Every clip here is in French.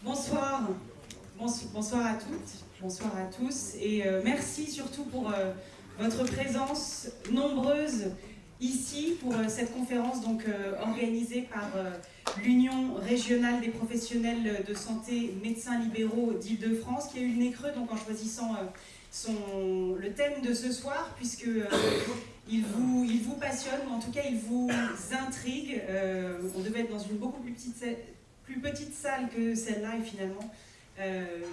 Bonsoir. Bonsoir à toutes, bonsoir à tous et merci surtout pour votre présence nombreuse ici pour cette conférence organisée par l'Union régionale des professionnels de santé médecins libéraux d'Île-de-France qui a eu le nez creux en choisissant le thème de ce soir puisque il vous passionne ou en tout cas il vous intrigue. On devait être dans une beaucoup plus petite salle que celle-là et finalement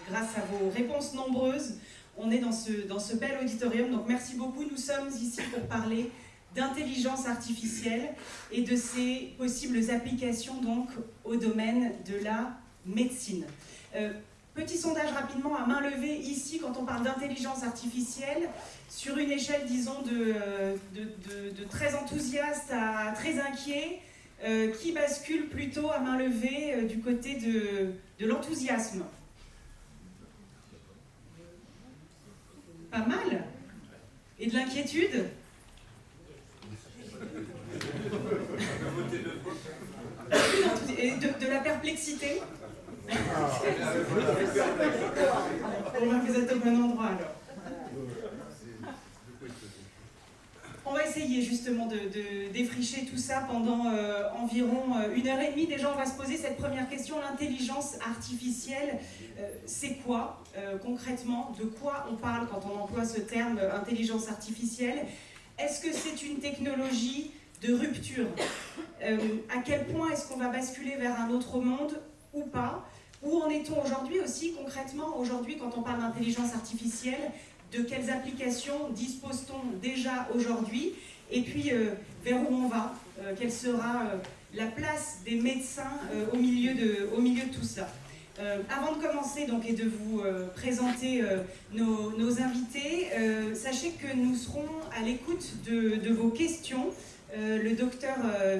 grâce à vos réponses nombreuses on est dans ce bel auditorium, donc merci beaucoup. Nous sommes ici pour parler d'intelligence artificielle et de ses possibles applications donc au domaine de la médecine. Petit sondage rapidement à main levée ici quand on parle d'intelligence artificielle sur une échelle disons de très enthousiaste à très inquiet. Qui bascule plutôt à main levée du côté de l'enthousiasme? Pas mal. Et de l'inquiétude? Et de la perplexité? Vous êtes au bon endroit alors. On va essayer justement de défricher tout ça pendant environ 1h30. Déjà, on va se poser cette première question. L'intelligence artificielle, c'est quoi concrètement? De quoi on parle quand on emploie ce terme intelligence artificielle? Est-ce que c'est une technologie de rupture? À quel point est-ce qu'on va basculer vers un autre monde ou pas? Où en est-on aujourd'hui aussi concrètement? Aujourd'hui, quand on parle d'intelligence artificielle, de quelles applications dispose-t-on déjà aujourd'hui? Et puis, vers où on va? Quelle sera la place des médecins au milieu de tout ça? Avant de commencer et de vous présenter nos invités, sachez que nous serons à l'écoute de vos questions. Le docteur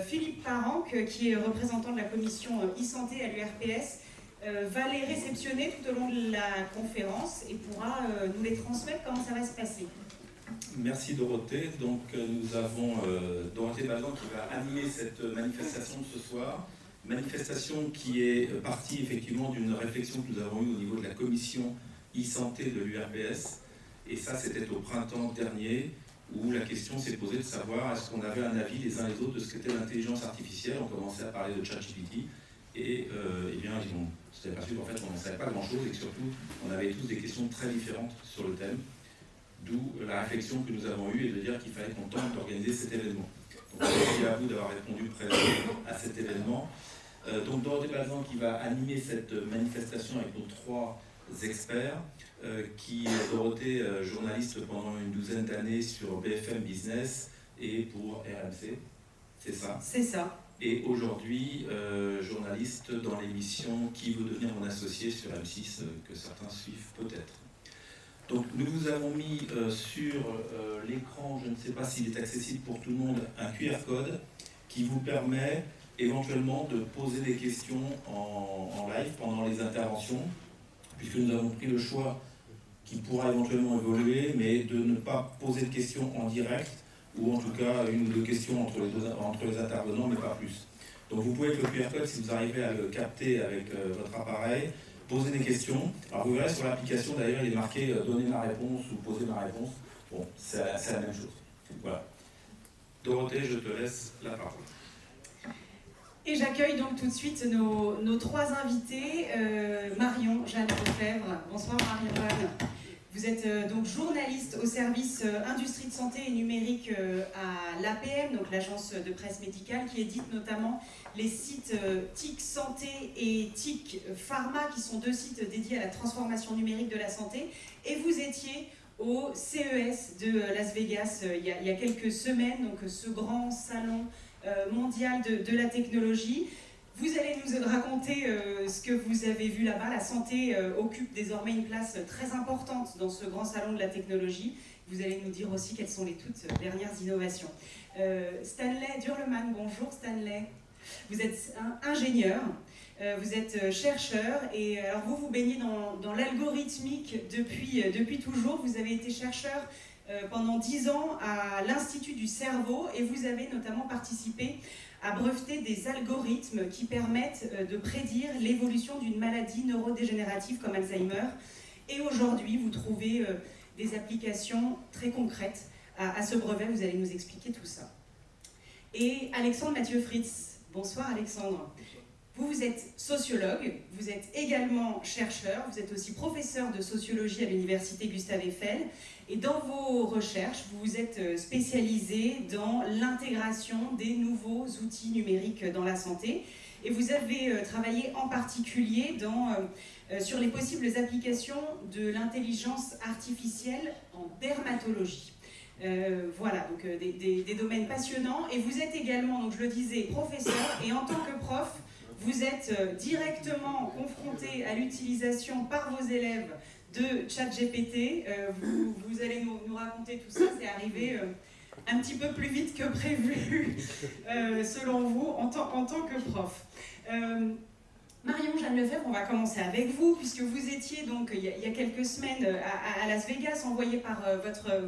Philippe Paranque, qui est représentant de la commission e-santé à l'URPS, va les réceptionner tout au long de la conférence et pourra nous les transmettre. Comment ça va se passer? Merci Dorothée. Donc nous avons Dorothée Bazan qui va animer cette manifestation de ce soir. Manifestation qui est partie effectivement d'une réflexion que nous avons eue au niveau de la commission e-santé de l'URPS. Et ça, c'était au printemps dernier, où la question s'est posée de savoir est-ce qu'on avait un avis les uns les autres de ce qu'était l'intelligence artificielle. On commençait à parler de ChatGPT. Et bien, on s'est aperçu qu'en fait, on n'en savait pas grand-chose et que surtout, on avait tous des questions très différentes sur le thème. D'où la réflexion que nous avons eue et de dire qu'il fallait qu'on tente d'organiser cet événement. Donc, merci à vous d'avoir répondu présent à cet événement. Donc, Dorothée Bazan qui va animer cette manifestation avec nos 3 experts, Dorothée, journaliste pendant une douzaine d'années sur BFM Business et pour RMC, c'est ça? C'est ça. Et aujourd'hui, journaliste dans l'émission Qui veut devenir mon associé sur M6, que certains suivent peut-être. Donc nous vous avons mis sur l'écran, je ne sais pas s'il est accessible pour tout le monde, un QR code qui vous permet éventuellement de poser des questions en live pendant les interventions, puisque nous avons pris le choix qui pourra éventuellement évoluer, mais de ne pas poser de questions en direct, ou en tout cas une ou deux questions entre les intervenants, mais pas plus. Donc vous pouvez avec le QR code, si vous arrivez à le capter avec votre appareil, poser des questions. Alors vous verrez sur l'application, d'ailleurs, il est marqué « Donner ma réponse » ou « Poser ma réponse ». Bon, c'est la même chose. Voilà. Dorothée, je te laisse la parole. Et j'accueille donc tout de suite nos 3 invités. Marion Jeanne Lefebvre. Bonsoir Marion. Vous êtes donc journaliste au service industrie de santé et numérique à l'APM, donc l'agence de presse médicale, qui édite notamment les sites TIC Santé et TIC Pharma, qui sont 2 sites dédiés à la transformation numérique de la santé. Et vous étiez au CES de Las Vegas il y a quelques semaines, donc ce grand salon mondial de la technologie. Vous allez nous raconter ce que vous avez vu là-bas. La santé occupe désormais une place très importante dans ce grand salon de la technologie. Vous allez nous dire aussi quelles sont les toutes dernières innovations. Stanley Durleman, bonjour Stanley. Vous êtes ingénieur, vous êtes chercheur et alors vous baignez dans l'algorithmique depuis toujours. Vous avez été chercheur pendant 10 ans à l'Institut du cerveau et vous avez notamment participé a breveté des algorithmes qui permettent de prédire l'évolution d'une maladie neurodégénérative comme Alzheimer. Et aujourd'hui, vous trouvez des applications très concrètes à ce brevet. Vous allez nous expliquer tout ça. Et Alexandre Mathieu Fritz. Bonsoir Alexandre. Vous êtes sociologue, vous êtes également chercheur, vous êtes aussi professeur de sociologie à l'université Gustave Eiffel. Et dans vos recherches, vous vous êtes spécialisé dans l'intégration des nouveaux outils numériques dans la santé. Et vous avez travaillé en particulier sur les possibles applications de l'intelligence artificielle en dermatologie. Voilà, donc des domaines passionnants. Et vous êtes également, donc je le disais, professeur. Et en tant que prof, vous êtes directement confronté à l'utilisation par vos élèves de ChatGPT. Vous allez nous raconter tout ça. C'est arrivé un petit peu plus vite que prévu, selon vous, en tant que prof. Marion-Jeanne Lefebvre, on va commencer avec vous, puisque vous étiez donc il y a quelques semaines à Las Vegas, envoyé par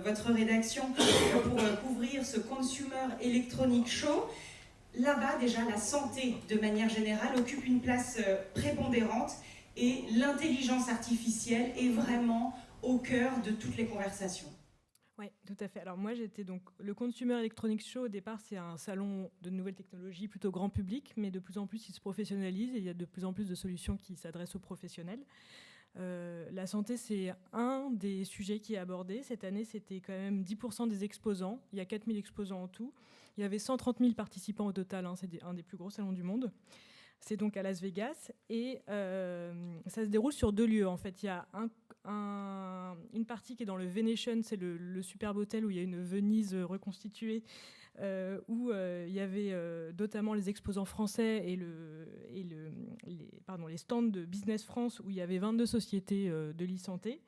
votre rédaction pour couvrir ce Consumer Electronics Show. Là-bas, déjà, la santé, de manière générale, occupe une place prépondérante et l'intelligence artificielle est vraiment au cœur de toutes les conversations. Oui, tout à fait. Alors moi, j'étais donc le Consumer Electronics Show. Au départ, c'est un salon de nouvelles technologies plutôt grand public, mais de plus en plus, il se professionnalise et il y a de plus en plus de solutions qui s'adressent aux professionnels. La santé, c'est un des sujets qui est abordé. Cette année, c'était quand même 10% des exposants. Il y a 4000 exposants en tout. Il y avait 130 000 participants au total. C'est un des plus gros salons du monde. C'est donc à Las Vegas et ça se déroule sur 2 lieux. En fait, il y a une partie qui est dans le Venetian, c'est le superbe hôtel où il y a une Venise reconstituée, où il y avait notamment les exposants français et les stands de Business France où il y avait 22 sociétés de l'e-santé.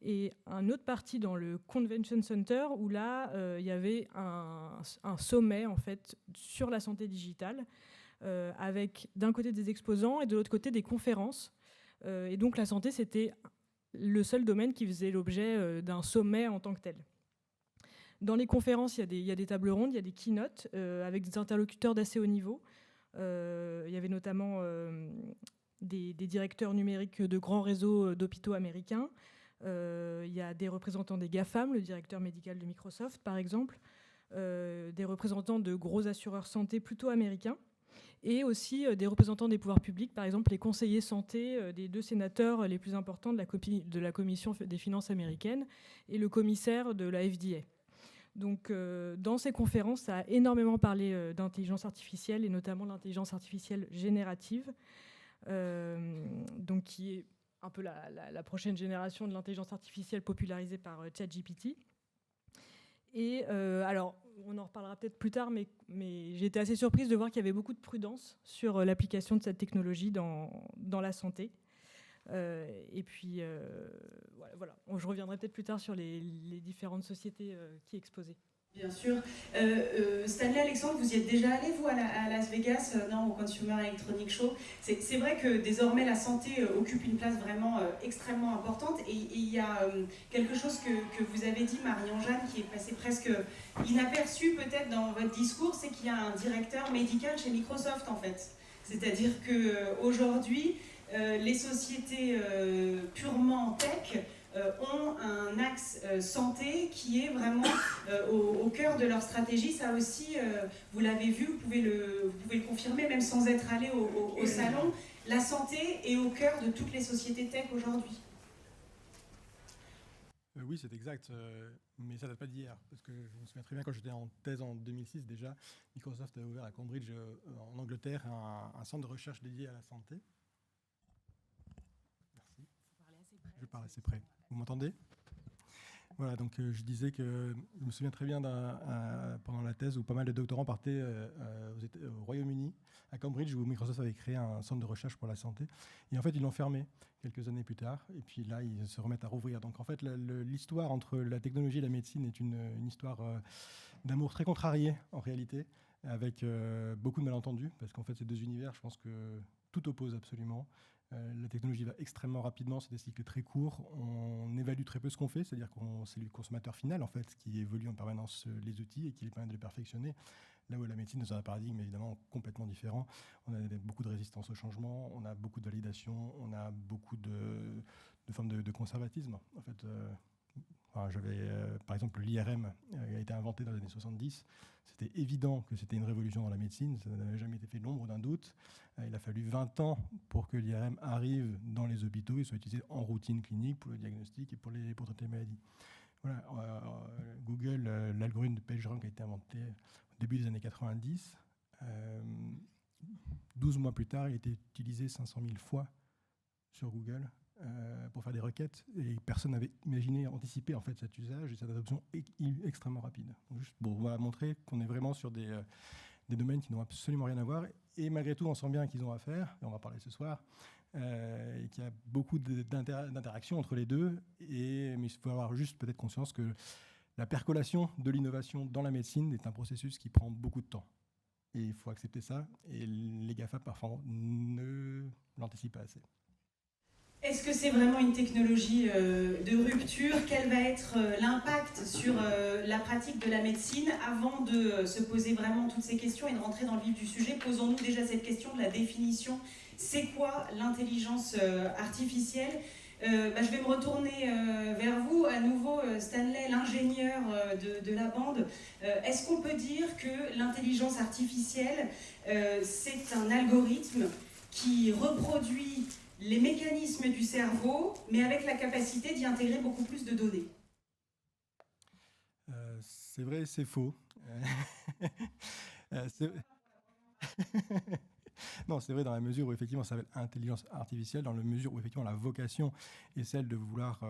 Et un autre partie dans le Convention Center où là, il y avait un sommet en fait sur la santé digitale. Avec d'un côté des exposants et de l'autre côté des conférences. Et donc la santé, c'était le seul domaine qui faisait l'objet d'un sommet en tant que tel. Dans les conférences, il y a des tables rondes, il y a des keynotes avec des interlocuteurs d'assez haut niveau. Il y avait notamment des directeurs numériques de grands réseaux d'hôpitaux américains. Il y a des représentants des GAFAM, le directeur médical de Microsoft par exemple, des représentants de gros assureurs santé plutôt américains. Et aussi des représentants des pouvoirs publics, par exemple les conseillers santé des 2 sénateurs les plus importants de la Commission des finances américaine et le commissaire de la FDA. Donc dans ces conférences, ça a énormément parlé d'intelligence artificielle et notamment l'intelligence artificielle générative, donc qui est un peu la prochaine génération de l'intelligence artificielle popularisée par ChatGPT. Et alors, on en reparlera peut-être plus tard, mais j'ai été assez surprise de voir qu'il y avait beaucoup de prudence sur l'application de cette technologie dans la santé. Et puis, voilà. Je reviendrai peut-être plus tard sur les différentes sociétés qui exposaient. Bien sûr. Stanley, Alexandre, vous y êtes déjà allé, vous, à Las Vegas, non, au Consumer Electronics Show. C'est vrai que désormais, la santé occupe une place vraiment extrêmement importante. Et il y a quelque chose que vous avez dit, Marion-Jeanne, qui est passé presque inaperçu peut-être dans votre discours, c'est qu'il y a un directeur médical chez Microsoft, en fait. C'est-à-dire qu'aujourd'hui, les sociétés purement tech ont un axe santé qui est vraiment au cœur de leur stratégie. Ça aussi, vous l'avez vu, vous pouvez le confirmer, même sans être allé au salon. La santé est au cœur de toutes les sociétés tech aujourd'hui. Oui, c'est exact, mais ça ne date pas d'hier, parce que je me souviens très bien quand j'étais en thèse en 2006 déjà, Microsoft a ouvert à Cambridge en Angleterre un centre de recherche dédié à la santé. Merci. Je parle assez près. Vous m'entendez ? Voilà, donc je disais que je me souviens très bien pendant la thèse où pas mal de doctorants partaient au Royaume-Uni, à Cambridge, où Microsoft avait créé un centre de recherche pour la santé. Et en fait, ils l'ont fermé quelques années plus tard. Et puis là, ils se remettent à rouvrir. Donc en fait, l'histoire entre la technologie et la médecine est une histoire d'amour très contrarié, en réalité, avec beaucoup de malentendus. Parce qu'en fait, ces 2 univers, je pense que tout oppose absolument. La technologie va extrêmement rapidement, c'est des cycles très courts. On évalue très peu ce qu'on fait, c'est-à-dire que c'est le consommateur final en fait qui évolue en permanence les outils et qui les permet de les perfectionner. Là où la médecine est dans un paradigme évidemment complètement différent. On a beaucoup de résistance au changement, on a beaucoup de validation, on a beaucoup de formes de conservatisme. En fait, par exemple, l'IRM a été inventé dans les années 70. C'était évident que c'était une révolution dans la médecine. Ça n'avait jamais été fait l'ombre d'un doute. Il a fallu 20 ans pour que l'IRM arrive dans les hôpitaux et soit utilisé en routine clinique pour le diagnostic et pour traiter les maladies. Voilà, Google, l'algorithme de PageRank a été inventé au début des années 90. 12 mois plus tard, il a été utilisé 500 000 fois sur Google pour faire des requêtes, et personne n'avait imaginé, anticipé en fait cet usage et cette adoption extrêmement rapide. Donc juste pour montrer qu'on est vraiment sur des domaines qui n'ont absolument rien à voir, et malgré tout on sent bien qu'ils ont à faire, et on va parler ce soir, et qu'il y a beaucoup d'interactions entre les deux, mais il faut avoir juste peut-être conscience que la percolation de l'innovation dans la médecine est un processus qui prend beaucoup de temps. Et il faut accepter ça, et les GAFA parfois ne l'anticipent pas assez. Est-ce que c'est vraiment une technologie de rupture? Quel va être l'impact sur la pratique de la médecine? Avant de se poser vraiment toutes ces questions et de rentrer dans le vif du sujet, posons-nous déjà cette question de la définition. C'est quoi l'intelligence artificielle? Je vais me retourner vers vous, à nouveau, Stanley, l'ingénieur de la bande. Est-ce qu'on peut dire que l'intelligence artificielle, c'est un algorithme qui reproduit les mécanismes du cerveau, mais avec la capacité d'y intégrer beaucoup plus de données? C'est vrai, c'est faux. Non, c'est vrai dans la mesure où effectivement ça s'appelle intelligence artificielle, dans la mesure où effectivement la vocation est celle de vouloir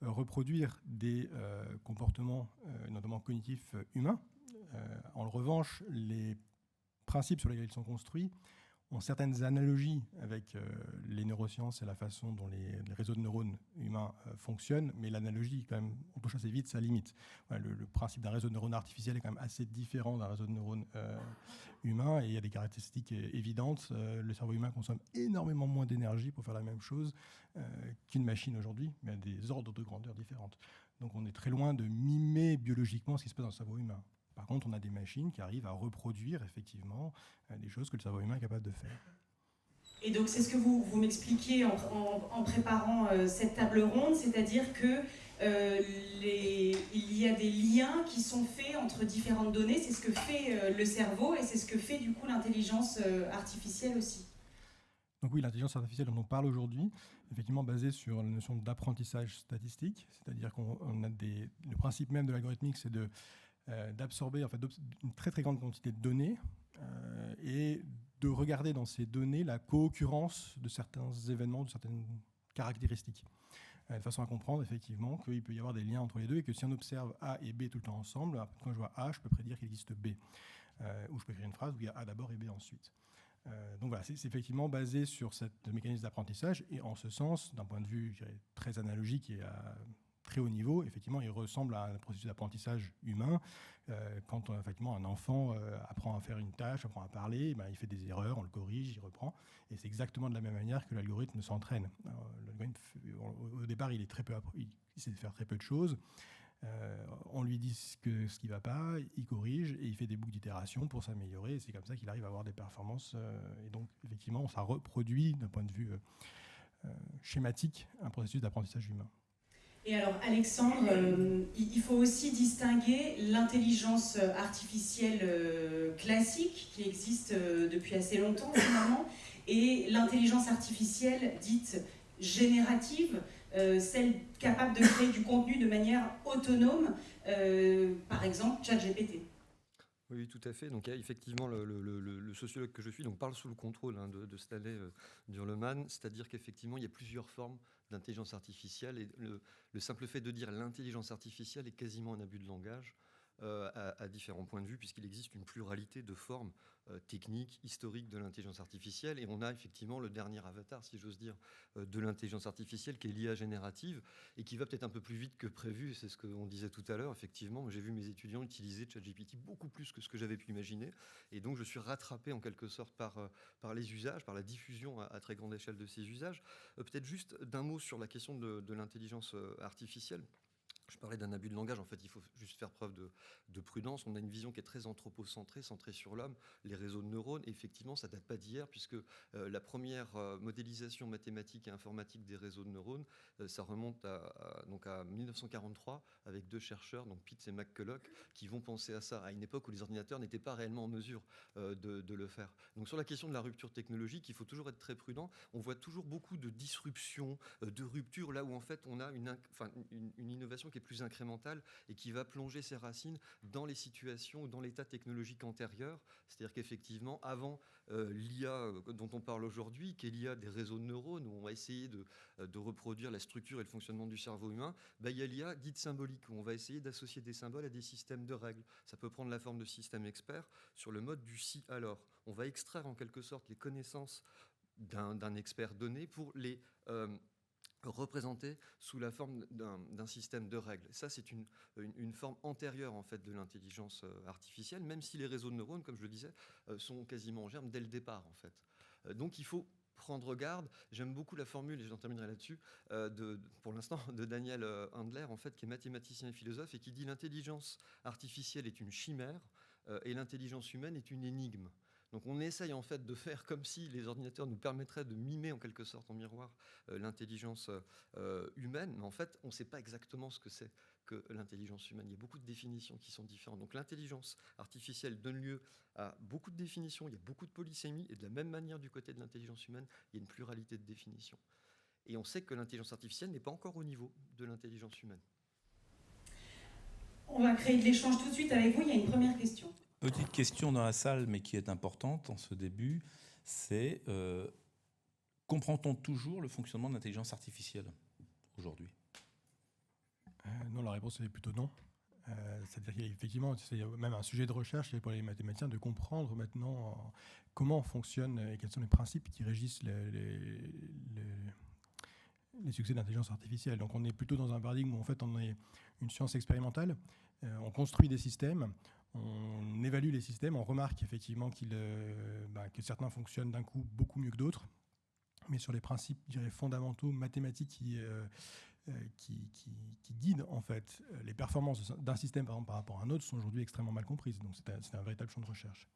reproduire des comportements, notamment cognitifs humains. En revanche, les principes sur lesquels ils sont construits ont certaines analogies avec les neurosciences et la façon dont les réseaux de neurones humains fonctionnent, mais l'analogie, quand même, on touche assez vite sa limite. Voilà, le principe d'un réseau de neurones artificiel est quand même assez différent d'un réseau de neurones humain, et il y a des caractéristiques évidentes. Le cerveau humain consomme énormément moins d'énergie pour faire la même chose qu'une machine aujourd'hui, mais à des ordres de grandeur différentes. Donc on est très loin de mimer biologiquement ce qui se passe dans le cerveau humain. Par contre, on a des machines qui arrivent à reproduire effectivement des choses que le cerveau humain est capable de faire. Et donc c'est ce que vous m'expliquiez en préparant cette table ronde, c'est-à-dire que il y a des liens qui sont faits entre différentes données, c'est ce que fait le cerveau et c'est ce que fait du coup l'intelligence artificielle aussi. Donc oui, l'intelligence artificielle dont on parle aujourd'hui, effectivement basée sur la notion d'apprentissage statistique, c'est-à-dire qu'on a le principe même de l'algorithmique, c'est d'absorber en fait une très très grande quantité de données et de regarder dans ces données la co-occurrence de certains événements, de certaines caractéristiques, de façon à comprendre effectivement qu'il peut y avoir des liens entre les deux, et que si on observe A et B tout le temps ensemble, quand je vois A, je peux prédire qu'il existe B, ou je peux écrire une phrase où il y a A d'abord et B ensuite. Donc voilà, c'est effectivement basé sur ce mécanisme d'apprentissage, et en ce sens, d'un point de vue, je dirais, très analogique et à très haut niveau, effectivement, il ressemble à un processus d'apprentissage humain. Quand effectivement un enfant apprend à faire une tâche, apprend à parler, il fait des erreurs, on le corrige, il reprend, et c'est exactement de la même manière que l'algorithme s'entraîne. L'algorithme, au départ, il sait faire très peu de choses. On lui dit ce qui ne va pas, il corrige et il fait des boucles d'itération pour s'améliorer. Et c'est comme ça qu'il arrive à avoir des performances. Et donc, effectivement, ça reproduit, d'un point de vue schématique, un processus d'apprentissage humain. Et alors, Alexandre, il faut aussi distinguer l'intelligence artificielle classique, qui existe depuis assez longtemps, finalement, et l'intelligence artificielle dite générative, celle capable de créer du contenu de manière autonome, par exemple ChatGPT. Oui, tout à fait. Donc, effectivement, le sociologue que je suis parle sous le contrôle de Stanley Durleman, c'est-à-dire qu'effectivement, il y a plusieurs formes d'intelligence artificielle, et le simple fait de dire l'intelligence artificielle est quasiment un abus de langage. à différents points de vue, puisqu'il existe une pluralité de formes techniques, historiques de l'intelligence artificielle. Et on a effectivement le dernier avatar, si j'ose dire, de l'intelligence artificielle, qui est l'IA générative, et qui va peut-être un peu plus vite que prévu. C'est ce qu'on disait tout à l'heure. Effectivement, j'ai vu mes étudiants utiliser ChatGPT beaucoup plus que ce que j'avais pu imaginer. Et donc, je suis rattrapé en quelque sorte par les usages, par la diffusion à très grande échelle de ces usages. Peut-être juste d'un mot sur la question de l'intelligence artificielle. Je parlais d'un abus de langage. En fait, il faut juste faire preuve de prudence. On a une vision qui est très anthropocentrée, centrée sur l'homme, les réseaux de neurones. Et effectivement, ça date pas d'hier, puisque la première modélisation mathématique et informatique des réseaux de neurones, ça remonte donc à 1943, avec 2 chercheurs, donc Pitts et McCulloch, qui vont penser à ça, à une époque où les ordinateurs n'étaient pas réellement en mesure de le faire. Donc sur la question de la rupture technologique, il faut toujours être très prudent. On voit toujours beaucoup de disruptions, de ruptures, là où en fait on a une innovation qui est plus incrémentale et qui va plonger ses racines dans les situations ou dans l'état technologique antérieur. C'est-à-dire qu'effectivement, avant l'IA dont on parle aujourd'hui, qui est l'IA des réseaux de neurones, où on va essayer de reproduire la structure et le fonctionnement du cerveau humain, il y a l'IA dite symbolique, où on va essayer d'associer des symboles à des systèmes de règles. Ça peut prendre la forme de systèmes experts sur le mode du si alors. On va extraire en quelque sorte les connaissances d'un expert donné pour les représenté sous la forme d'un système de règles. Ça, c'est une forme antérieure en fait de l'intelligence artificielle, même si les réseaux de neurones, comme je le disais, sont quasiment en germe dès le départ en fait. Donc il faut prendre garde. J'aime beaucoup la formule, et j'en terminerai là-dessus, pour l'instant, de Daniel Handler, en fait, qui est mathématicien et philosophe, et qui dit: l'intelligence artificielle est une chimère et l'intelligence humaine est une énigme. Donc on essaye en fait de faire comme si les ordinateurs nous permettraient de mimer en quelque sorte en miroir l'intelligence humaine, mais en fait on ne sait pas exactement ce que c'est que l'intelligence humaine. Il y a beaucoup de définitions qui sont différentes. Donc l'intelligence artificielle donne lieu à beaucoup de définitions, il y a beaucoup de polysémies, et de la même manière du côté de l'intelligence humaine, il y a une pluralité de définitions. Et on sait que l'intelligence artificielle n'est pas encore au niveau de l'intelligence humaine. On va créer de l'échange tout de suite avec vous. Il y a une première question. Petite question dans la salle, mais qui est importante en ce début, c'est comprend-on toujours le fonctionnement de l'intelligence artificielle aujourd'hui ? Non, la réponse est plutôt non. C'est-à-dire qu'effectivement, c'est même un sujet de recherche pour les mathématiciens de comprendre maintenant comment fonctionne et quels sont les principes qui régissent les succès de l'intelligence artificielle. Donc on est plutôt dans un paradigme où en fait on est une science expérimentale, on construit des systèmes, on évalue les systèmes, on remarque effectivement que certains fonctionnent d'un coup beaucoup mieux que d'autres, mais sur les principes, je dirais, fondamentaux, mathématiques qui guident en fait les performances d'un système par exemple, par rapport à un autre sont aujourd'hui extrêmement mal comprises. Donc c'est un véritable champ de recherche.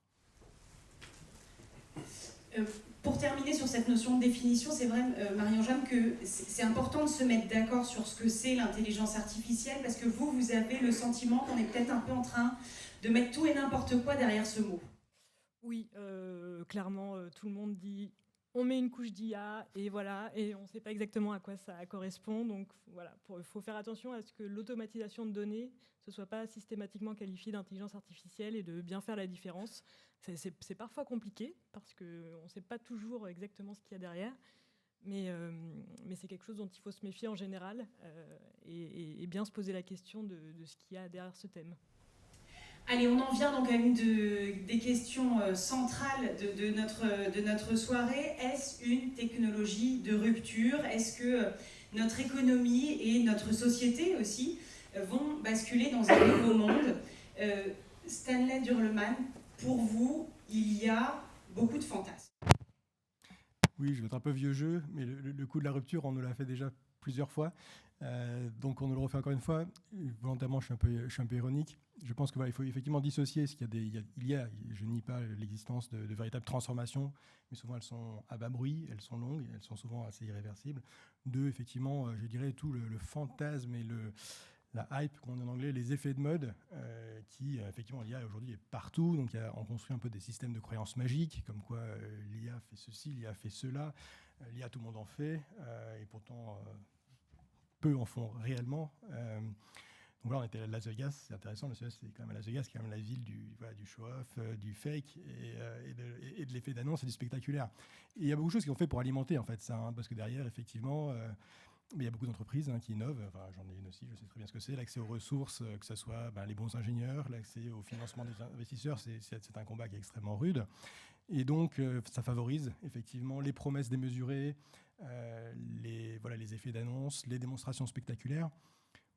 Pour terminer sur cette notion de définition, c'est vrai, Marie-Ange, que c'est important de se mettre d'accord sur ce que c'est l'intelligence artificielle, parce que vous avez le sentiment qu'on est peut-être un peu en train de mettre tout et n'importe quoi derrière ce mot. Oui, clairement, tout le monde dit on met une couche d'IA et voilà, et on ne sait pas exactement à quoi ça correspond. Donc voilà, il faut faire attention à ce que l'automatisation de données ne soit pas systématiquement qualifiée d'intelligence artificielle et de bien faire la différence. C'est parfois compliqué parce qu'on ne sait pas toujours exactement ce qu'il y a derrière, mais c'est quelque chose dont il faut se méfier en général et bien se poser la question de ce qu'il y a derrière ce thème. Allez, on en vient donc à une des questions centrales de notre soirée. Est-ce une technologie de rupture ? Est-ce que notre économie et notre société aussi vont basculer dans un nouveau monde ? Stanley Durleman, pour vous, il y a beaucoup de fantasmes. Oui, je vais être un peu vieux jeu, mais le coup de la rupture, on nous l'a fait déjà plusieurs fois. Donc on nous le refait encore une fois. Volontairement, je suis un peu ironique. Je pense qu'il faut effectivement dissocier ce qu'il y a. Je nie pas l'existence de véritables transformations, mais souvent elles sont à bas bruit, elles sont longues, elles sont souvent assez irréversibles. Deux, effectivement, je dirais tout le fantasme et la hype, comme on dit en anglais, les effets de mode, qui effectivement l'IA aujourd'hui est partout. Donc on construit un peu des systèmes de croyances magiques, comme quoi l'IA fait ceci, l'IA fait cela, l'IA tout le monde en fait, et pourtant peu en font réellement. Donc là, on était à Las Vegas, c'est intéressant. Las Vegas, c'est quand même Las Vegas, qui est quand même la ville du show-off, du fake et de l'effet d'annonce et du spectaculaire. Et il y a beaucoup de choses qui ont fait pour alimenter en fait ça, parce que derrière, effectivement, Mais il y a beaucoup d'entreprises qui innovent. Enfin, j'en ai une aussi, je sais très bien ce que c'est. L'accès aux ressources, que ce soit les bons ingénieurs, l'accès au financement des investisseurs, c'est un combat qui est extrêmement rude. Et donc, ça favorise effectivement les promesses démesurées, les effets d'annonce, les démonstrations spectaculaires.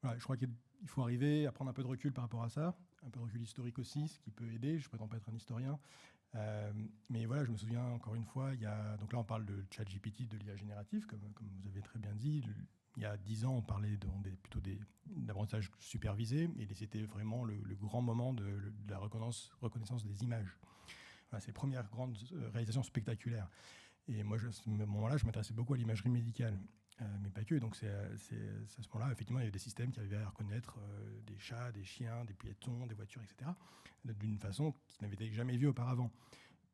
Voilà, je crois qu'il faut arriver à prendre un peu de recul par rapport à ça, un peu de recul historique aussi, ce qui peut aider. Je ne prétends pas être un historien. Mais voilà, je me souviens encore une fois, donc là on parle de ChatGPT, de l'IA générative, comme vous avez très bien dit. Il y a 10 ans, on parlait plutôt d'apprentissage supervisé, et c'était vraiment le grand moment de la reconnaissance des images. Voilà, c'est les premières grandes réalisations spectaculaires. Et moi, à ce moment-là, je m'intéressais beaucoup à l'imagerie médicale, mais pas que. Donc c'est à ce moment-là, effectivement, il y avait des systèmes qui arrivaient à reconnaître des chats, des chiens, des piétons, des voitures, etc., d'une façon qui n'avait été jamais vue auparavant.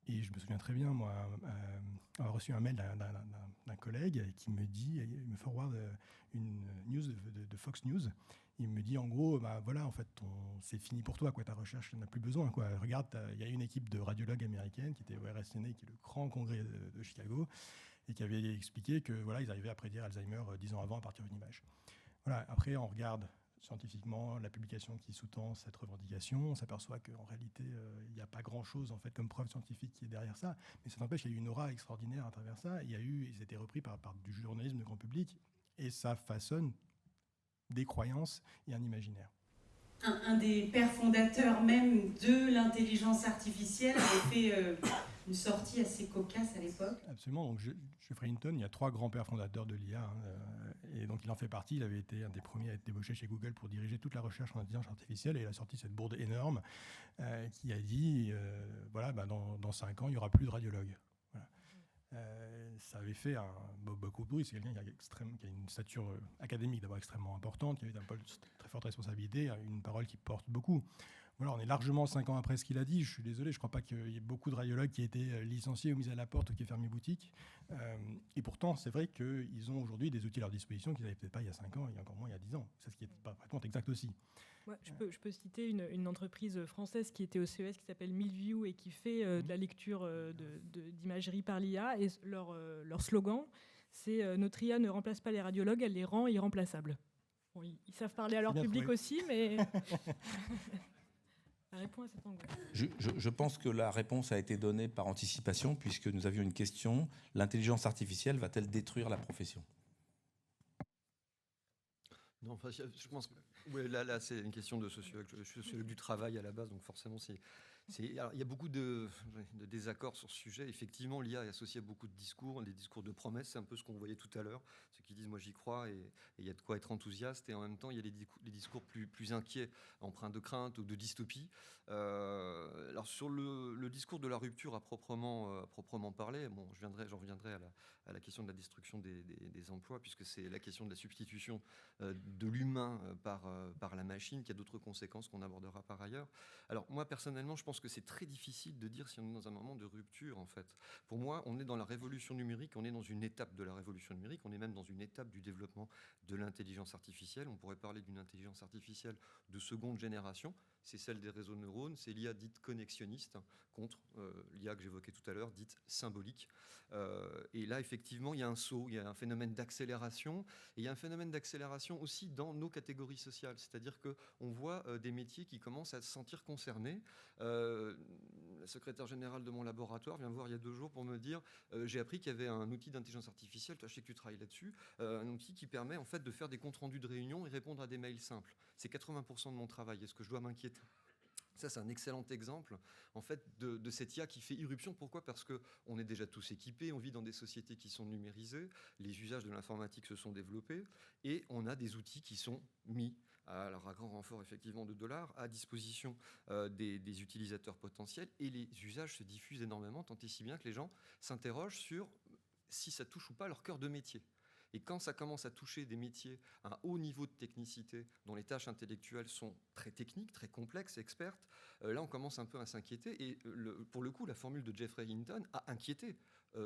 Et je me souviens très bien, moi, avoir reçu un mail d'un collègue qui me dit, il me forward une news de Fox News. Il me dit en gros, voilà, en fait, c'est fini pour toi, quoi. Ta recherche, tu n'en as plus besoin, quoi. Regarde, il y a une équipe de radiologues américaines qui était au RSNA, qui est le grand congrès de Chicago, et qui avait expliqué que voilà, ils arrivaient à prédire Alzheimer 10 ans avant à partir d'une image. Voilà. Après, on regarde scientifiquement la publication qui sous-tend cette revendication, on s'aperçoit qu'en réalité, il n'y a pas grand-chose en fait comme preuve scientifique qui est derrière ça, mais ça n'empêche qu'il y a eu une aura extraordinaire à travers ça. Ils étaient repris par du journalisme de grand public, et ça façonne des croyances et un imaginaire. Un des pères fondateurs même de l'intelligence artificielle avait fait une sortie assez cocasse à l'époque. Absolument. Donc, Geoffrey Hinton, il y a 3 grands pères fondateurs de l'IA, et donc il en fait partie. Il avait été un des premiers à être débauché chez Google pour diriger toute la recherche en intelligence artificielle, et il a sorti cette bourde énorme qui a dit voilà, dans 5 ans, il n'y aura plus de radiologues. Voilà. Ça avait fait beaucoup de bruit. C'est quelqu'un qui a une stature académique d'abord extrêmement importante, qui avait une très forte responsabilité, une parole qui porte beaucoup. Voilà, on est largement 5 ans après ce qu'il a dit. Je suis désolé, je ne crois pas qu'il y ait beaucoup de radiologues qui aient été licenciés ou mis à la porte ou qui aient fermé boutique. Et pourtant, c'est vrai qu'ils ont aujourd'hui des outils à leur disposition qu'ils n'avaient peut-être pas il y a 5 ans, et encore moins il y a 10 ans. C'est ce qui est parfaitement exact aussi. Ouais, je peux citer une entreprise française qui était au CES, qui s'appelle Millview, et qui fait de la lecture d'imagerie par l'IA. Et leur slogan, c'est « Notre IA ne remplace pas les radiologues, elle les rend irremplaçables ». Bon, ils savent parler à leur public trouvé. Aussi, mais... La réponse est en gros. Je pense que la réponse a été donnée par anticipation, puisque nous avions une question. L'intelligence artificielle va-t-elle détruire la profession ? Non, enfin, je pense que là, c'est une question de sociologue. Je suis sociologue du travail à la base, donc forcément, alors, il y a beaucoup de désaccords sur ce sujet. Effectivement, l'IA est associée à beaucoup de discours, des discours de promesses. C'est un peu ce qu'on voyait tout à l'heure. Ceux qui disent « moi j'y crois » et il y a de quoi être enthousiaste. Et en même temps, il y a les discours plus inquiets, empreints de crainte ou de dystopie. Alors sur le discours de la rupture à proprement parler, bon, j'en reviendrai à la question de la destruction des emplois, puisque c'est la question de la substitution de l'humain par la machine, qui a d'autres conséquences qu'on abordera par ailleurs. Alors moi, personnellement, je pense que c'est très difficile de dire si on est dans un moment de rupture, en fait. Pour moi, on est dans la révolution numérique, on est dans une étape de la révolution numérique, on est même dans une étape du développement de l'intelligence artificielle. On pourrait parler d'une intelligence artificielle de seconde génération. C'est celle des réseaux de neurones, c'est l'IA dite connexionniste contre l'IA que j'évoquais tout à l'heure, dite symbolique. Et là, effectivement, il y a un saut, il y a un phénomène d'accélération, et il y a un phénomène d'accélération aussi dans nos catégories sociales, c'est-à-dire qu'on voit des métiers qui commencent à se sentir concernés. La secrétaire générale de mon laboratoire vient me voir il y a 2 jours pour me dire j'ai appris qu'il y avait un outil d'intelligence artificielle, toi je sais que tu travailles là-dessus, un outil qui permet en fait de faire des comptes rendus de réunion et répondre à des mails simples. C'est 80% de mon travail. Est-ce que je dois m'inquiéter ? Ça, c'est un excellent exemple en fait, de cette IA qui fait irruption. Pourquoi ? Parce qu'on est déjà tous équipés, on vit dans des sociétés qui sont numérisées, les usages de l'informatique se sont développés, et on a des outils qui sont mis, alors à grand renfort effectivement de dollars, à disposition des utilisateurs potentiels, et les usages se diffusent énormément, tant et si bien que les gens s'interrogent sur si ça touche ou pas leur cœur de métier. Et quand ça commence à toucher des métiers à un haut niveau de technicité, dont les tâches intellectuelles sont très techniques, très complexes, expertes, là on commence un peu à s'inquiéter. Et pour le coup, la formule de Geoffrey Hinton a inquiété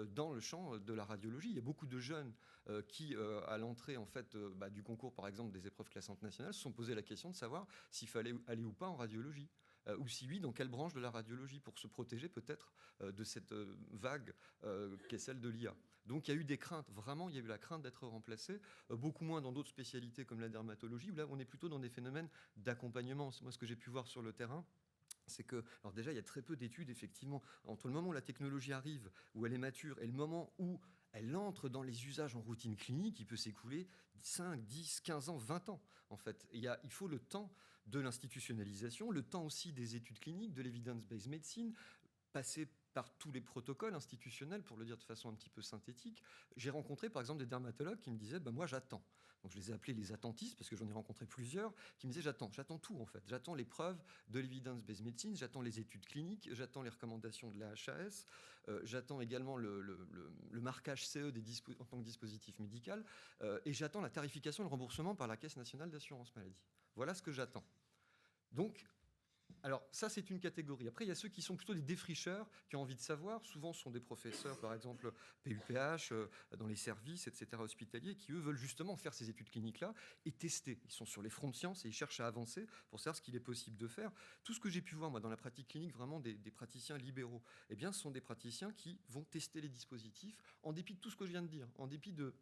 dans le champ de la radiologie. Il y a beaucoup de jeunes qui, à l'entrée en fait, du concours, par exemple, des épreuves classantes nationales, se sont posé la question de savoir s'il fallait aller ou pas en radiologie. Ou si oui, dans quelle branche de la radiologie, pour se protéger peut-être de cette vague qu'est celle de l'IA. Donc il y a eu des craintes, vraiment, il y a eu la crainte d'être remplacé, beaucoup moins dans d'autres spécialités comme la dermatologie, où là, on est plutôt dans des phénomènes d'accompagnement. Moi, ce que j'ai pu voir sur le terrain, c'est que, alors déjà, il y a très peu d'études, effectivement, entre le moment où la technologie arrive, où elle est mature, et le moment où elle entre dans les usages en routine clinique, il peut s'écouler 5, 10, 15 ans, 20 ans, en fait. Il faut le temps de l'institutionnalisation, le temps aussi des études cliniques, de l'evidence-based medicine, passer par tous les protocoles institutionnels, pour le dire de façon un petit peu synthétique. J'ai rencontré, par exemple, des dermatologues qui me disaient, moi, j'attends. Donc, je les ai appelés les attentistes, parce que j'en ai rencontré plusieurs, qui me disaient, j'attends tout, en fait. J'attends les preuves de l'evidence-based medicine, j'attends les études cliniques, j'attends les recommandations de la HAS, j'attends également le marquage CE en tant que dispositif médical, et j'attends la tarification et le remboursement par la Caisse nationale d'assurance maladie. Voilà ce que j'attends. Donc, alors ça, c'est une catégorie. Après, il y a ceux qui sont plutôt des défricheurs, qui ont envie de savoir. Souvent, ce sont des professeurs, par exemple, PUPH, dans les services, etc., hospitaliers, qui, eux, veulent justement faire ces études cliniques-là et tester. Ils sont sur les fronts de science et ils cherchent à avancer pour savoir ce qu'il est possible de faire. Tout ce que j'ai pu voir, moi, dans la pratique clinique, vraiment des praticiens libéraux, eh bien, ce sont des praticiens qui vont tester les dispositifs en dépit de tout ce que je viens de dire, en dépit de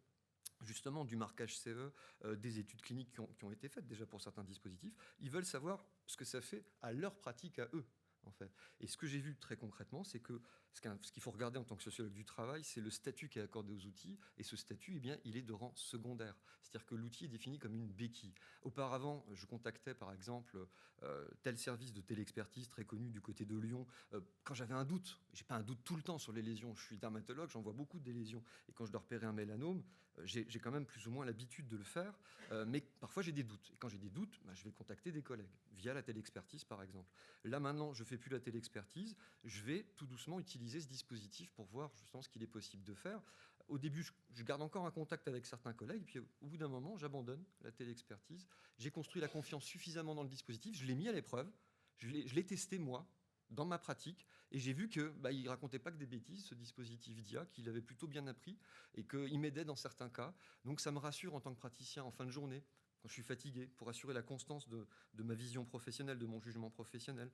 justement du marquage CE, des études cliniques qui ont été faites déjà pour certains dispositifs. Ils veulent savoir ce que ça fait à leur pratique à eux, en fait. Et ce que j'ai vu très concrètement, c'est que ce qu'il faut regarder en tant que sociologue du travail, c'est le statut qui est accordé aux outils. Et ce statut, eh bien, il est de rang secondaire. C'est-à-dire que l'outil est défini comme une béquille. Auparavant, je contactais, par exemple, tel service de téléexpertise très connu du côté de Lyon. Quand j'avais un doute, j'ai pas un doute tout le temps sur les lésions. Je suis dermatologue, j'en vois beaucoup des lésions. Et quand je dois repérer un mélanome, j'ai quand même plus ou moins l'habitude de le faire. Mais parfois, j'ai des doutes. Et quand j'ai des doutes, je vais contacter des collègues, via la téléexpertise, par exemple. Là, maintenant, je fais plus la téléexpertise. Je vais tout doucement utiliser ce dispositif pour voir justement ce qu'il est possible de faire. Au début, je garde encore un contact avec certains collègues, puis au bout d'un moment, j'abandonne la téléexpertise. J'ai construit la confiance suffisamment dans le dispositif, je l'ai mis à l'épreuve, je l'ai testé moi, dans ma pratique, et j'ai vu que il racontait pas que des bêtises, ce dispositif d'IA, qu'il avait plutôt bien appris, et qu'il m'aidait dans certains cas. Donc ça me rassure en tant que praticien en fin de journée, quand je suis fatigué, pour assurer la constance de ma vision professionnelle, de mon jugement professionnel.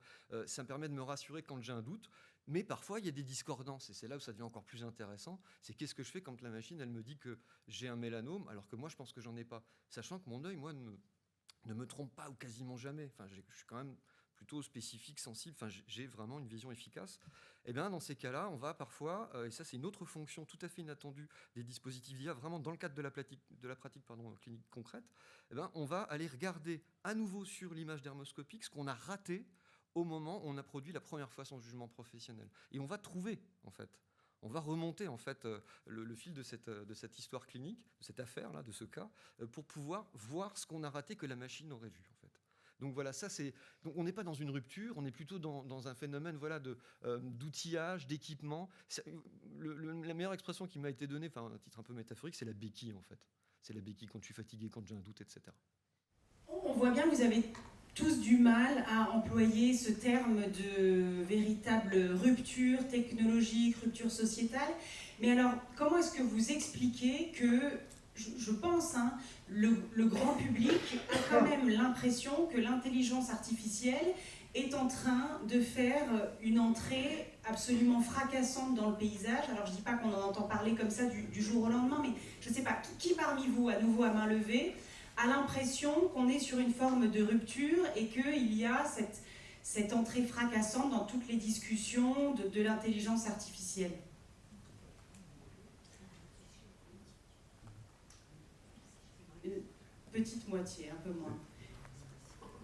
Ça me permet de me rassurer quand j'ai un doute, mais parfois il y a des discordances, et c'est là où ça devient encore plus intéressant. C'est qu'est-ce que je fais quand la machine, elle me dit que j'ai un mélanome, alors que moi je pense que j'en ai pas, sachant que mon œil, moi, ne me trompe pas ou quasiment jamais. Enfin, je suis quand même plutôt spécifique, sensible, enfin, j'ai vraiment une vision efficace. Et bien, dans ces cas-là, on va parfois, et ça c'est une autre fonction tout à fait inattendue des dispositifs d'IA, vraiment dans le cadre de la pratique clinique concrète, et ben, on va aller regarder à nouveau sur l'image dermoscopique ce qu'on a raté au moment où on a produit la première fois son jugement professionnel. Et on va trouver, en fait, on va remonter en fait le fil de cette histoire clinique, de cette affaire-là, de ce cas, pour pouvoir voir ce qu'on a raté que la machine aurait vu, en fait. Donc voilà, donc on n'est pas dans une rupture, on est plutôt dans un phénomène d'outillage, d'équipement. La meilleure expression qui m'a été donnée, enfin à titre un peu métaphorique, c'est la béquille en fait. C'est la béquille quand je suis fatigué, quand j'ai un doute, etc. On voit bien que vous avez tous du mal à employer ce terme de véritable rupture technologique, rupture sociétale. Mais alors, comment est-ce que vous expliquez que, je pense, le grand public a quand même l'impression que l'intelligence artificielle est en train de faire une entrée absolument fracassante dans le paysage. Alors je ne dis pas qu'on en entend parler comme ça du jour au lendemain, mais je ne sais pas, qui parmi vous, à nouveau à main levée, a l'impression qu'on est sur une forme de rupture et qu'il y a cette entrée fracassante dans toutes les discussions de l'intelligence artificielle? Une petite moitié, un peu moins.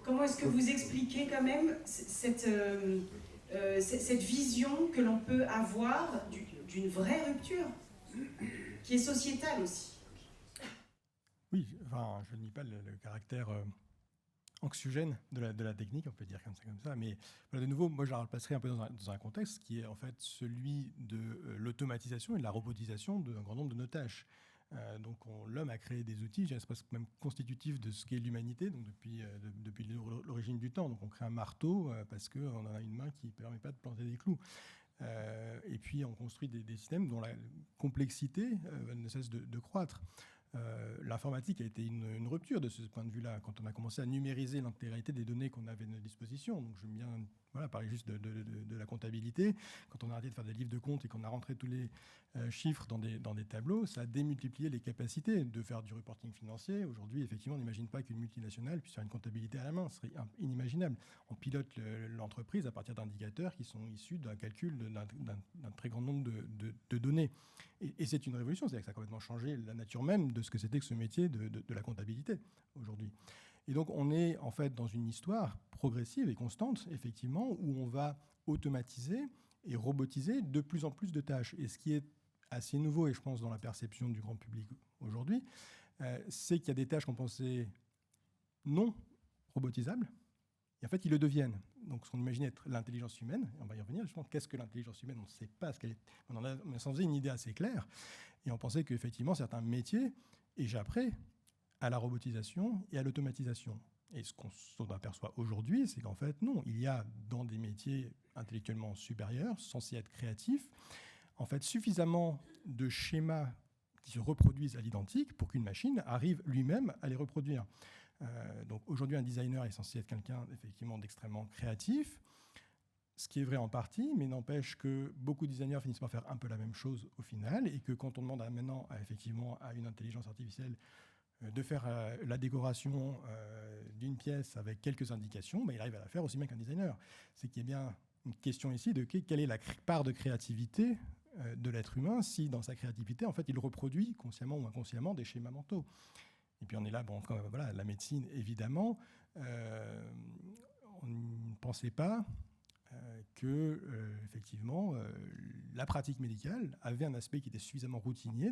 Comment est-ce que vous expliquez quand même cette vision que l'on peut avoir d'une vraie rupture, qui est sociétale aussi? Oui, enfin, je ne nie pas le caractère anxiogène de la technique, on peut dire comme ça. Mais voilà, de nouveau, moi, je la replacerai un peu dans un contexte qui est en fait celui de l'automatisation et de la robotisation d'un grand nombre de nos tâches. Donc l'homme a créé des outils, je dirais même constitutifs de ce qu'est l'humanité, donc depuis l'origine du temps. Donc on crée un marteau parce qu'on a une main qui ne permet pas de planter des clous. Et puis on construit des systèmes dont la complexité ne cesse de croître. l'informatique a été une rupture de ce point de vue-là, quand on a commencé à numériser l'intégralité des données qu'on avait à notre disposition. Donc j'aime bien parler juste de la comptabilité. Quand on a arrêté de faire des livres de compte et qu'on a rentré tous les chiffres dans des tableaux, ça a démultiplié les capacités de faire du reporting financier. Aujourd'hui, effectivement, on n'imagine pas qu'une multinationale puisse faire une comptabilité à la main. Ce serait inimaginable. On pilote l'entreprise à partir d'indicateurs qui sont issus d'un calcul d'un très grand nombre de données. Et c'est une révolution, c'est-à-dire que ça a complètement changé la nature même de ce que c'était que ce métier de la comptabilité aujourd'hui. Et donc on est en fait dans une histoire progressive et constante, effectivement, où on va automatiser et robotiser de plus en plus de tâches. Et ce qui est assez nouveau, et je pense dans la perception du grand public aujourd'hui, c'est qu'il y a des tâches qu'on pensait non robotisables, et en fait, ils le deviennent. Donc, ce qu'on imaginait être l'intelligence humaine, et on va y revenir, justement, qu'est-ce que l'intelligence humaine? On ne sait pas ce qu'elle est. On s'en faisait une idée assez claire, et on pensait qu'effectivement, certains métiers échapperaient à la robotisation et à l'automatisation. Et ce qu'on aperçoit aujourd'hui, c'est qu'en fait, non, il y a dans des métiers intellectuellement supérieurs, censés être créatifs, en fait, suffisamment de schémas qui se reproduisent à l'identique pour qu'une machine arrive lui-même à les reproduire. Donc aujourd'hui, un designer est censé être quelqu'un effectivement d'extrêmement créatif, ce qui est vrai en partie, mais n'empêche que beaucoup de designers finissent par faire un peu la même chose au final, et que quand on demande maintenant effectivement à une intelligence artificielle de faire la décoration d'une pièce avec quelques indications, il arrive à la faire aussi bien qu'un designer. C'est qu'il y a bien une question ici de quelle est la part de créativité de l'être humain si dans sa créativité, en fait, il reproduit consciemment ou inconsciemment des schémas mentaux. Et puis on est là, voilà, la médecine, évidemment, on ne pensait pas que, effectivement, la pratique médicale avait un aspect qui était suffisamment routinier,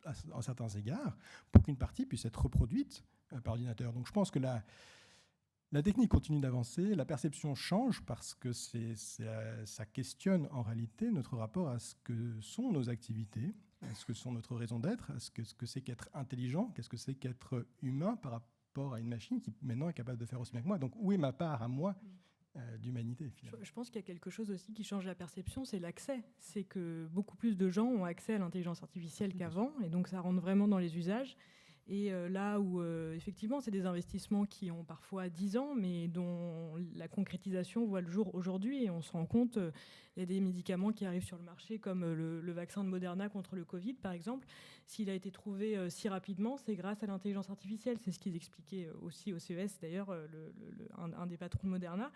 à certains égards, pour qu'une partie puisse être reproduite par ordinateur. Donc je pense que la technique continue d'avancer, la perception change parce que ça questionne en réalité notre rapport à ce que sont nos activités, à ce que sont notre raison d'être, à ce que c'est qu'être intelligent, qu'est-ce que c'est qu'être humain par rapport à une machine qui maintenant est capable de faire aussi bien que moi. Donc où est ma part à moi d'humanité finalement? Je pense qu'il y a quelque chose aussi qui change la perception, c'est l'accès. C'est que beaucoup plus de gens ont accès à l'intelligence artificielle qu'avant, et donc ça rentre vraiment dans les usages. Et là où, effectivement, c'est des investissements qui ont parfois 10 ans, mais dont la concrétisation voit le jour aujourd'hui. Et on se rend compte, il y a des médicaments qui arrivent sur le marché, comme le vaccin de Moderna contre le Covid, par exemple. S'il a été trouvé si rapidement, c'est grâce à l'intelligence artificielle. C'est ce qu'ils expliquaient aussi au CES, d'ailleurs, un des patrons de Moderna.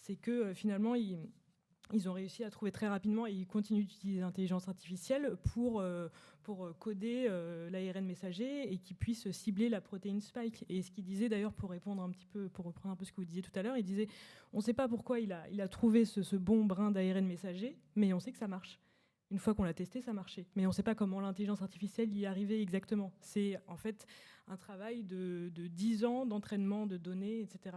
C'est que finalement, ils ont réussi à trouver très rapidement, et ils continuent d'utiliser l'intelligence artificielle pour coder l'ARN messager et qu'ils puissent cibler la protéine spike. Et ce qu'il disait d'ailleurs, pour reprendre un peu ce que vous disiez tout à l'heure, il disait on ne sait pas pourquoi il a trouvé ce bon brin d'ARN messager, mais on sait que ça marche. Une fois qu'on l'a testé, ça marchait. Mais on ne sait pas comment l'intelligence artificielle y est arrivée exactement. C'est en fait un travail de 10 ans d'entraînement de données, etc.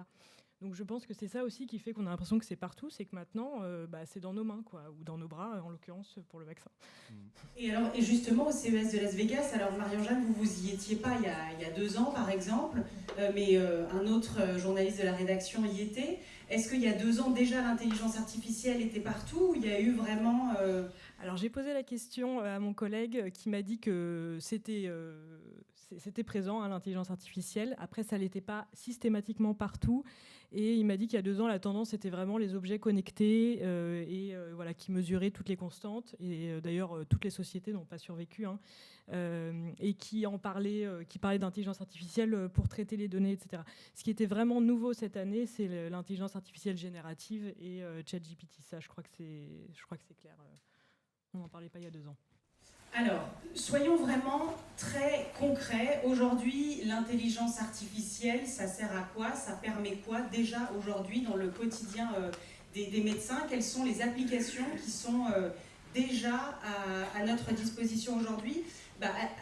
Donc je pense que c'est ça aussi qui fait qu'on a l'impression que c'est partout, c'est que maintenant, c'est dans nos mains, quoi, ou dans nos bras, en l'occurrence, pour le vaccin. Et justement, au CES de Las Vegas, alors Marie-Angeline, vous y étiez pas il y a 2 ans, par exemple, mais un autre journaliste de la rédaction y était. Est-ce qu'il y a 2 ans, déjà, l'intelligence artificielle était partout, ou il y a eu vraiment... Alors j'ai posé la question à mon collègue qui m'a dit que c'était présent, hein, l'intelligence artificielle. Après, ça n'était pas systématiquement partout. Et il m'a dit qu'il y a 2 ans, la tendance était vraiment les objets connectés voilà, qui mesuraient toutes les constantes. Et d'ailleurs, toutes les sociétés n'ont pas survécu. Hein, et qui parlaient d'intelligence artificielle pour traiter les données, etc. Ce qui était vraiment nouveau cette année, c'est l'intelligence artificielle générative et ChatGPT. Ça, je crois que c'est clair. On n'en parlait pas il y a 2 ans. Alors, soyons vraiment très concrets. Aujourd'hui, l'intelligence artificielle, ça sert à quoi? Ça permet quoi déjà aujourd'hui dans le quotidien des médecins? Quelles sont les applications qui sont déjà à notre disposition aujourd'hui?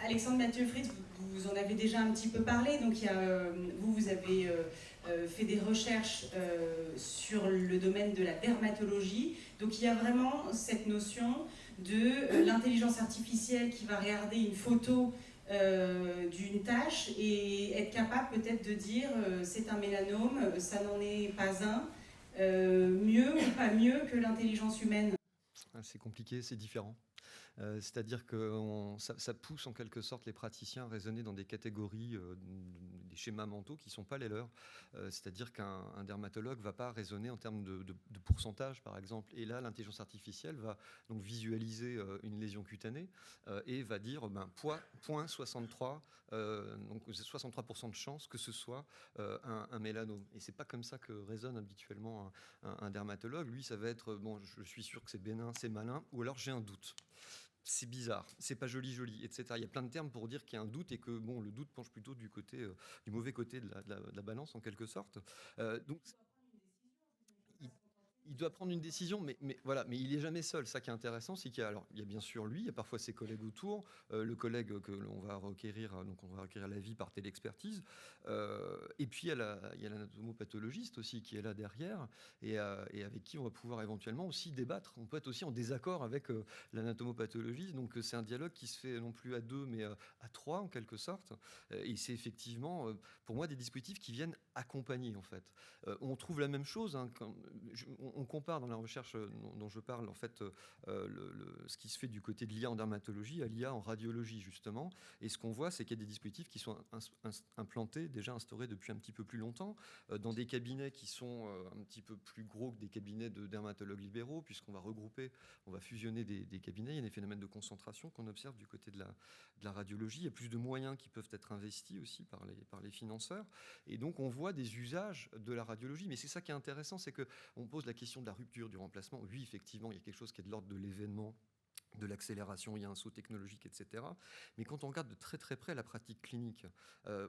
Alexandre Mathieu-Fritz, vous en avez déjà un petit peu parlé. Donc, vous avez fait des recherches sur le domaine de la dermatologie. Donc, il y a vraiment cette notion de l'intelligence artificielle qui va regarder une photo d'une tache et être capable peut-être de dire c'est un mélanome, ça n'en est pas un, mieux ou pas mieux que l'intelligence humaine. C'est compliqué, c'est différent. C'est-à-dire que ça pousse en quelque sorte les praticiens à raisonner dans des catégories, des schémas mentaux qui ne sont pas les leurs. C'est-à-dire qu'un dermatologue ne va pas raisonner en termes de pourcentage, par exemple. Et là, l'intelligence artificielle va donc visualiser une lésion cutanée et va dire point 63, donc 63% de chance que ce soit un mélanome. Et c'est pas comme ça que raisonne habituellement un dermatologue. Lui, ça va être je suis sûr que c'est bénin, c'est malin, ou alors j'ai un doute. C'est bizarre, c'est pas joli, etc. Il y a plein de termes pour dire qu'il y a un doute et que le doute penche plutôt du mauvais côté de la balance en quelque sorte. Donc il doit prendre une décision, mais il n'est jamais seul. Ça qui est intéressant, c'est qu'il y a bien sûr lui, il y a parfois ses collègues autour, le collègue que l'on va requérir, donc on va requérir l'avis par téléexpertise, et puis il y a l'anatomopathologiste aussi qui est là derrière, et avec qui on va pouvoir éventuellement aussi débattre. On peut être aussi en désaccord avec l'anatomopathologiste, donc c'est un dialogue qui se fait non plus à deux, mais à trois en quelque sorte, et c'est effectivement, pour moi, des dispositifs qui viennent accompagner en fait. On trouve la même chose, on compare dans la recherche dont je parle en fait ce qui se fait du côté de l'IA en dermatologie à l'IA en radiologie justement, et ce qu'on voit c'est qu'il y a des dispositifs qui sont implantés, déjà instaurés depuis un petit peu plus longtemps dans des cabinets qui sont un petit peu plus gros que des cabinets de dermatologues libéraux, puisqu'on va regrouper, on va fusionner des cabinets. Il y a des phénomènes de concentration qu'on observe du côté de la radiologie. Il y a plus de moyens qui peuvent être investis aussi par les financeurs, et donc on voit des usages de la radiologie. Mais c'est ça qui est intéressant, c'est qu'on pose la question de la rupture, du remplacement. Oui, effectivement, il y a quelque chose qui est de l'ordre de l'événement, de l'accélération, il y a un saut technologique, etc. Mais quand on regarde de très très près la pratique clinique,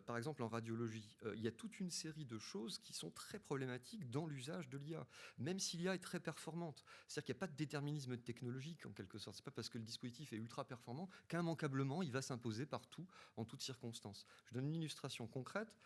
par exemple en radiologie, il y a toute une série de choses qui sont très problématiques dans l'usage de l'IA, même si l'IA est très performante. C'est-à-dire qu'il n'y a pas de déterminisme technologique en quelque sorte. C'est pas parce que le dispositif est ultra performant qu'immanquablement il va s'imposer partout, en toutes circonstances. Je donne une illustration concrète,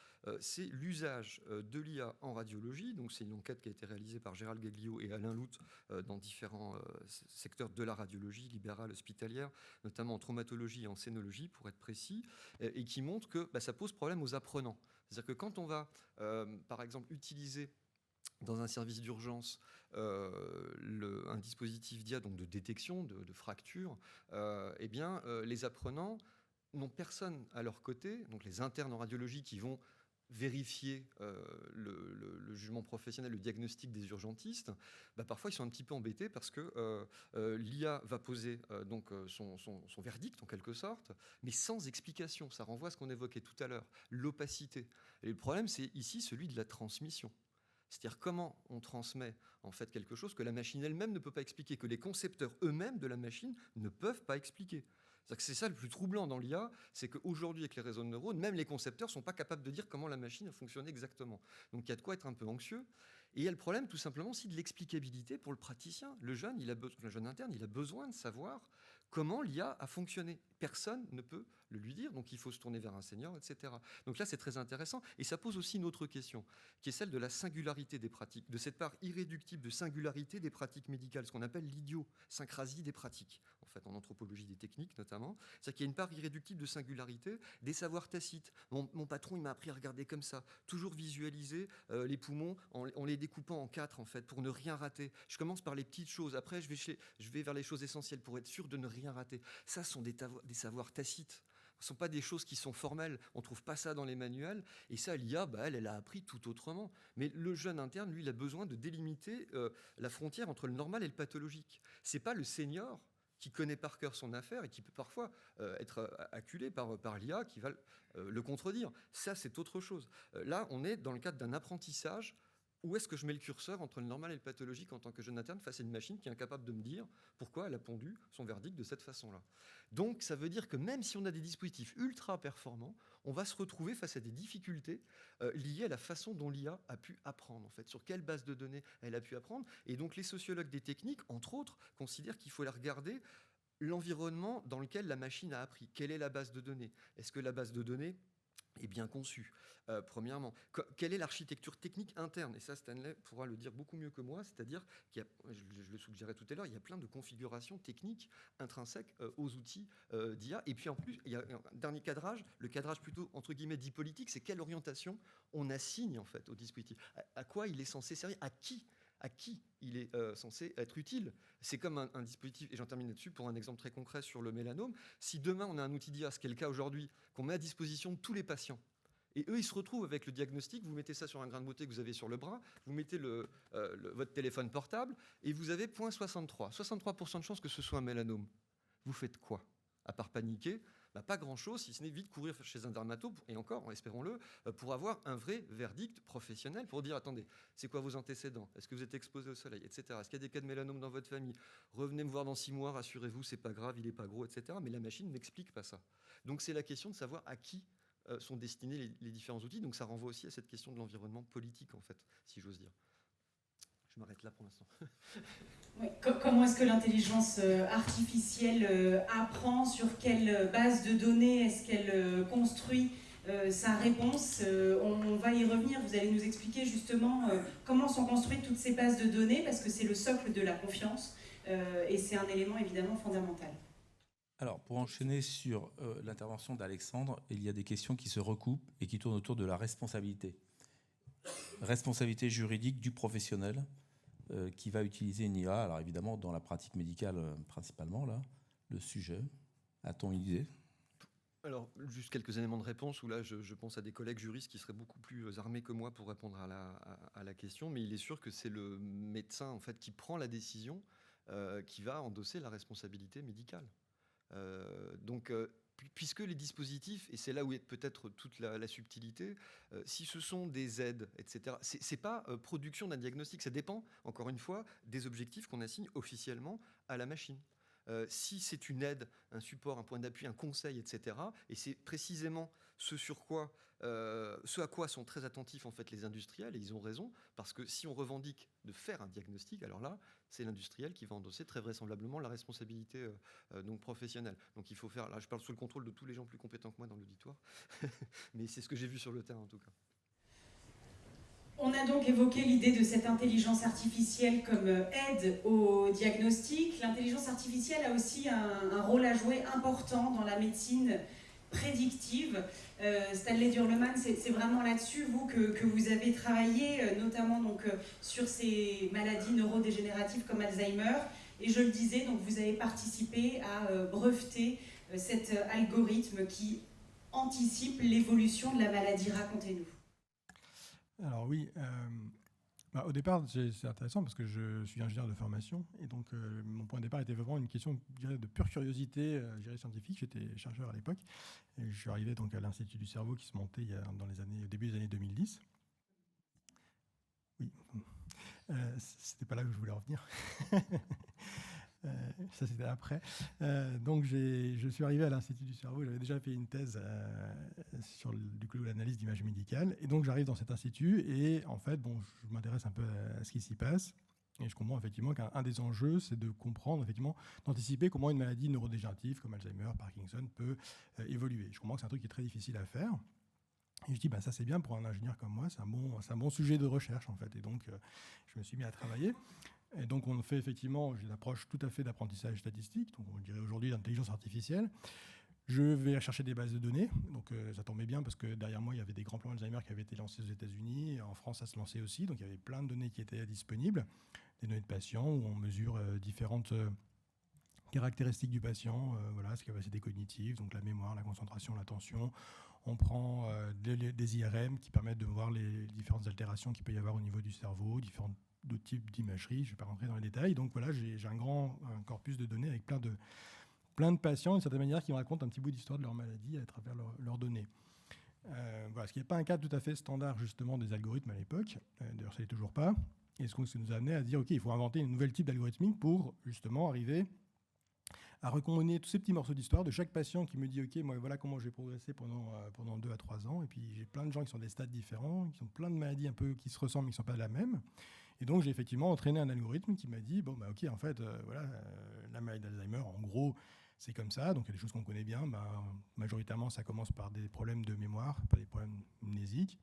c'est l'usage de l'IA en radiologie. Donc c'est une enquête qui a été réalisée par Gérald Gaglio et Alain Lout dans différents secteurs de la radiologie libérale, hospitalière, notamment en traumatologie et en scénologie, pour être précis, et qui montre que ça pose problème aux apprenants. C'est-à-dire que quand on va, par exemple, utiliser dans un service d'urgence un dispositif d'IA, donc de détection de fractures, les apprenants n'ont personne à leur côté, donc les internes en radiologie qui vont vérifier le jugement professionnel, le diagnostic des urgentistes, parfois ils sont un petit peu embêtés parce que l'IA va poser son verdict en quelque sorte, mais sans explication. Ça renvoie à ce qu'on évoquait tout à l'heure, l'opacité. Et le problème, c'est ici celui de la transmission. C'est-à-dire comment on transmet en fait quelque chose que la machine elle-même ne peut pas expliquer, que les concepteurs eux-mêmes de la machine ne peuvent pas expliquer. C'est ça le plus troublant dans l'IA, c'est qu'aujourd'hui, avec les réseaux de neurones, même les concepteurs ne sont pas capables de dire comment la machine a fonctionné exactement. Donc il y a de quoi être un peu anxieux. Et il y a le problème, tout simplement, aussi de l'explicabilité pour le praticien. Le jeune interne, il a besoin de savoir comment l'IA a fonctionné. Personne ne peut le lui dire, donc il faut se tourner vers un senior, etc. Donc là, c'est très intéressant. Et ça pose aussi une autre question, qui est celle de la singularité des pratiques, de cette part irréductible de singularité des pratiques médicales, ce qu'on appelle l'idiosyncrasie des pratiques, en fait, en anthropologie des techniques notamment. C'est-à-dire qu'il y a une part irréductible de singularité, des savoirs tacites. Mon patron, il m'a appris à regarder comme ça, toujours visualiser les poumons en les découpant en 4, en fait, pour ne rien rater. Je commence par les petites choses, après je vais vers les choses essentielles pour être sûr de ne rien rater. Ça sont des savoirs tacites. Ce ne sont pas des choses qui sont formelles. On ne trouve pas ça dans les manuels. Et ça, l'IA, elle a appris tout autrement. Mais le jeune interne, lui, il a besoin de délimiter la frontière entre le normal et le pathologique. Ce n'est pas le senior qui connaît par cœur son affaire et qui peut parfois être acculé par l'IA qui va le contredire. Ça, c'est autre chose. Là, on est dans le cadre d'un apprentissage. Où est-ce que je mets le curseur entre le normal et le pathologique en tant que jeune interne face à une machine qui est incapable de me dire pourquoi elle a pondu son verdict de cette façon-là. Donc ça veut dire que même si on a des dispositifs ultra performants, on va se retrouver face à des difficultés liées à la façon dont l'IA a pu apprendre, en fait, sur quelle base de données elle a pu apprendre. Et donc les sociologues des techniques, entre autres, considèrent qu'il faut la regarder l'environnement dans lequel la machine a appris. Quelle est la base de données ? Est-ce que la base de données est bien conçu, premièrement. Quelle est l'architecture technique interne ? Et ça, Stanley pourra le dire beaucoup mieux que moi, c'est-à-dire qu'il y a, je le suggérais tout à l'heure, il y a plein de configurations techniques intrinsèques aux outils d'IA. Et puis en plus, il y a un dernier cadrage, le cadrage plutôt, entre guillemets, dit politique, c'est quelle orientation on assigne en fait au dispositif. À quoi il est censé servir ? À qui à qui il est censé être utile. C'est comme un dispositif, et j'en termine là-dessus pour un exemple très concret sur le mélanome. Si demain on a un outil d'IA, ce qui est le cas aujourd'hui, qu'on met à disposition de tous les patients, et eux, ils se retrouvent avec le diagnostic, vous mettez ça sur un grain de beauté que vous avez sur le bras, vous mettez votre téléphone portable, et vous avez 0,63. 63% de chances que ce soit un mélanome. Vous faites quoi? À part paniquer, pas grand-chose, si ce n'est vite courir chez un dermato, et encore, espérons-le, pour avoir un vrai verdict professionnel, pour dire, attendez, c'est quoi vos antécédents? Est-ce que vous êtes exposé au soleil, etc. Est-ce qu'il y a des cas de mélanome dans votre famille? Revenez me voir dans 6 mois, rassurez-vous, c'est pas grave, il n'est pas gros, etc. Mais la machine n'explique pas ça. Donc c'est la question de savoir à qui sont destinés les différents outils. Donc ça renvoie aussi à cette question de l'environnement politique, en fait, si j'ose dire. Je m'arrête là pour l'instant. Oui. Comment est-ce que l'intelligence artificielle apprend? Sur quelle base de données est-ce qu'elle construit sa réponse? On va y revenir. Vous allez nous expliquer justement comment sont construites toutes ces bases de données, parce que c'est le socle de la confiance et c'est un élément évidemment fondamental. Alors, pour enchaîner sur l'intervention d'Alexandre, il y a des questions qui se recoupent et qui tournent autour de la responsabilité. Responsabilité juridique du professionnel qui va utiliser une IA. Alors évidemment, dans la pratique médicale principalement, là, le sujet. A-t-on une idée? Alors, juste quelques éléments de réponse, où là, je pense à des collègues juristes qui seraient beaucoup plus armés que moi pour répondre à la question, mais il est sûr que c'est le médecin, en fait, qui prend la décision, qui va endosser la responsabilité médicale. Donc, puisque les dispositifs, et c'est là où est peut-être toute la subtilité, si ce sont des aides, etc., c'est pas production d'un diagnostic, ça dépend, encore une fois, des objectifs qu'on assigne officiellement à la machine. Si c'est une aide, un support, un point d'appui, un conseil, etc., et c'est précisément ce à quoi sont très attentifs en fait les industriels, et ils ont raison, parce que si on revendique de faire un diagnostic, alors là, c'est l'industriel qui va endosser très vraisemblablement la responsabilité donc professionnelle. Donc il faut faire, là je parle sous le contrôle de tous les gens plus compétents que moi dans l'auditoire, mais c'est ce que j'ai vu sur le terrain en tout cas. On a donc évoqué l'idée de cette intelligence artificielle comme aide au diagnostic. L'intelligence artificielle a aussi un rôle à jouer important dans la médecine prédictive. Stanley Durleman, c'est vraiment là-dessus, vous, que vous avez travaillé, notamment donc, sur ces maladies neurodégénératives comme Alzheimer. Et je le disais, donc, vous avez participé à breveter cet algorithme qui anticipe l'évolution de la maladie. Racontez-nous. Alors oui, au départ, c'est intéressant parce que je suis ingénieur de formation et donc mon point de départ était vraiment une question, je dirais, de pure curiosité scientifique. J'étais chercheur à l'époque et je suis arrivé donc à l'Institut du cerveau qui se montait au début des années 2010. Oui, c'était pas là où je voulais en venir. Ça c'était après. Donc je suis arrivé à l'Institut du cerveau, j'avais déjà fait une thèse sur l'analyse d'images médicales, et donc j'arrive dans cet institut et en fait je m'intéresse un peu à ce qui s'y passe et je comprends effectivement qu'un des enjeux c'est de comprendre effectivement, d'anticiper comment une maladie neurodégénérative comme Alzheimer, Parkinson peut évoluer. Je comprends que c'est un truc qui est très difficile à faire. Et je dis, ça c'est bien pour un ingénieur comme moi, c'est un bon sujet de recherche en fait. Et donc je me suis mis à travailler. Et donc on fait effectivement une approche tout à fait d'apprentissage statistique, donc on dirait aujourd'hui d'intelligence artificielle. Je vais chercher des bases de données, donc ça tombait bien parce que derrière moi il y avait des grands plans Alzheimer qui avaient été lancés aux États-Unis, et en France ça se lançait aussi, donc il y avait plein de données qui étaient disponibles, des données de patients où on mesure différentes caractéristiques du patient, voilà, ses capacités cognitives, donc la mémoire, la concentration, l'attention. On prend des IRM qui permettent de voir les différentes altérations qu'il peut y avoir au niveau du cerveau, différents d'autres types d'imagerie. Je ne vais pas rentrer dans les détails. Donc voilà, j'ai un corpus de données avec plein de patients, d'une certaine manière, qui me racontent un petit bout d'histoire de leur maladie à travers leurs données. Voilà, ce qui n'est pas un cas tout à fait standard justement des algorithmes à l'époque. D'ailleurs, ça n'est toujours pas. Et ce qui nous a amené à dire, OK, il faut inventer une nouvelle type d'algorithmique pour justement arriver à recomposer tous ces petits morceaux d'histoire de chaque patient qui me dit, OK, moi, voilà comment j'ai progressé pendant 2 à 3 ans. Et puis, j'ai plein de gens qui sont des stades différents, qui ont plein de maladies un peu qui se ressemblent, mais qui ne sont pas la même. Et donc, j'ai effectivement entraîné un algorithme qui m'a dit, OK, en fait, la maladie d'Alzheimer, en gros, c'est comme ça. Donc, il y a des choses qu'on connaît bien. Majoritairement, ça commence par des problèmes de mémoire, pas des problèmes mnésiques.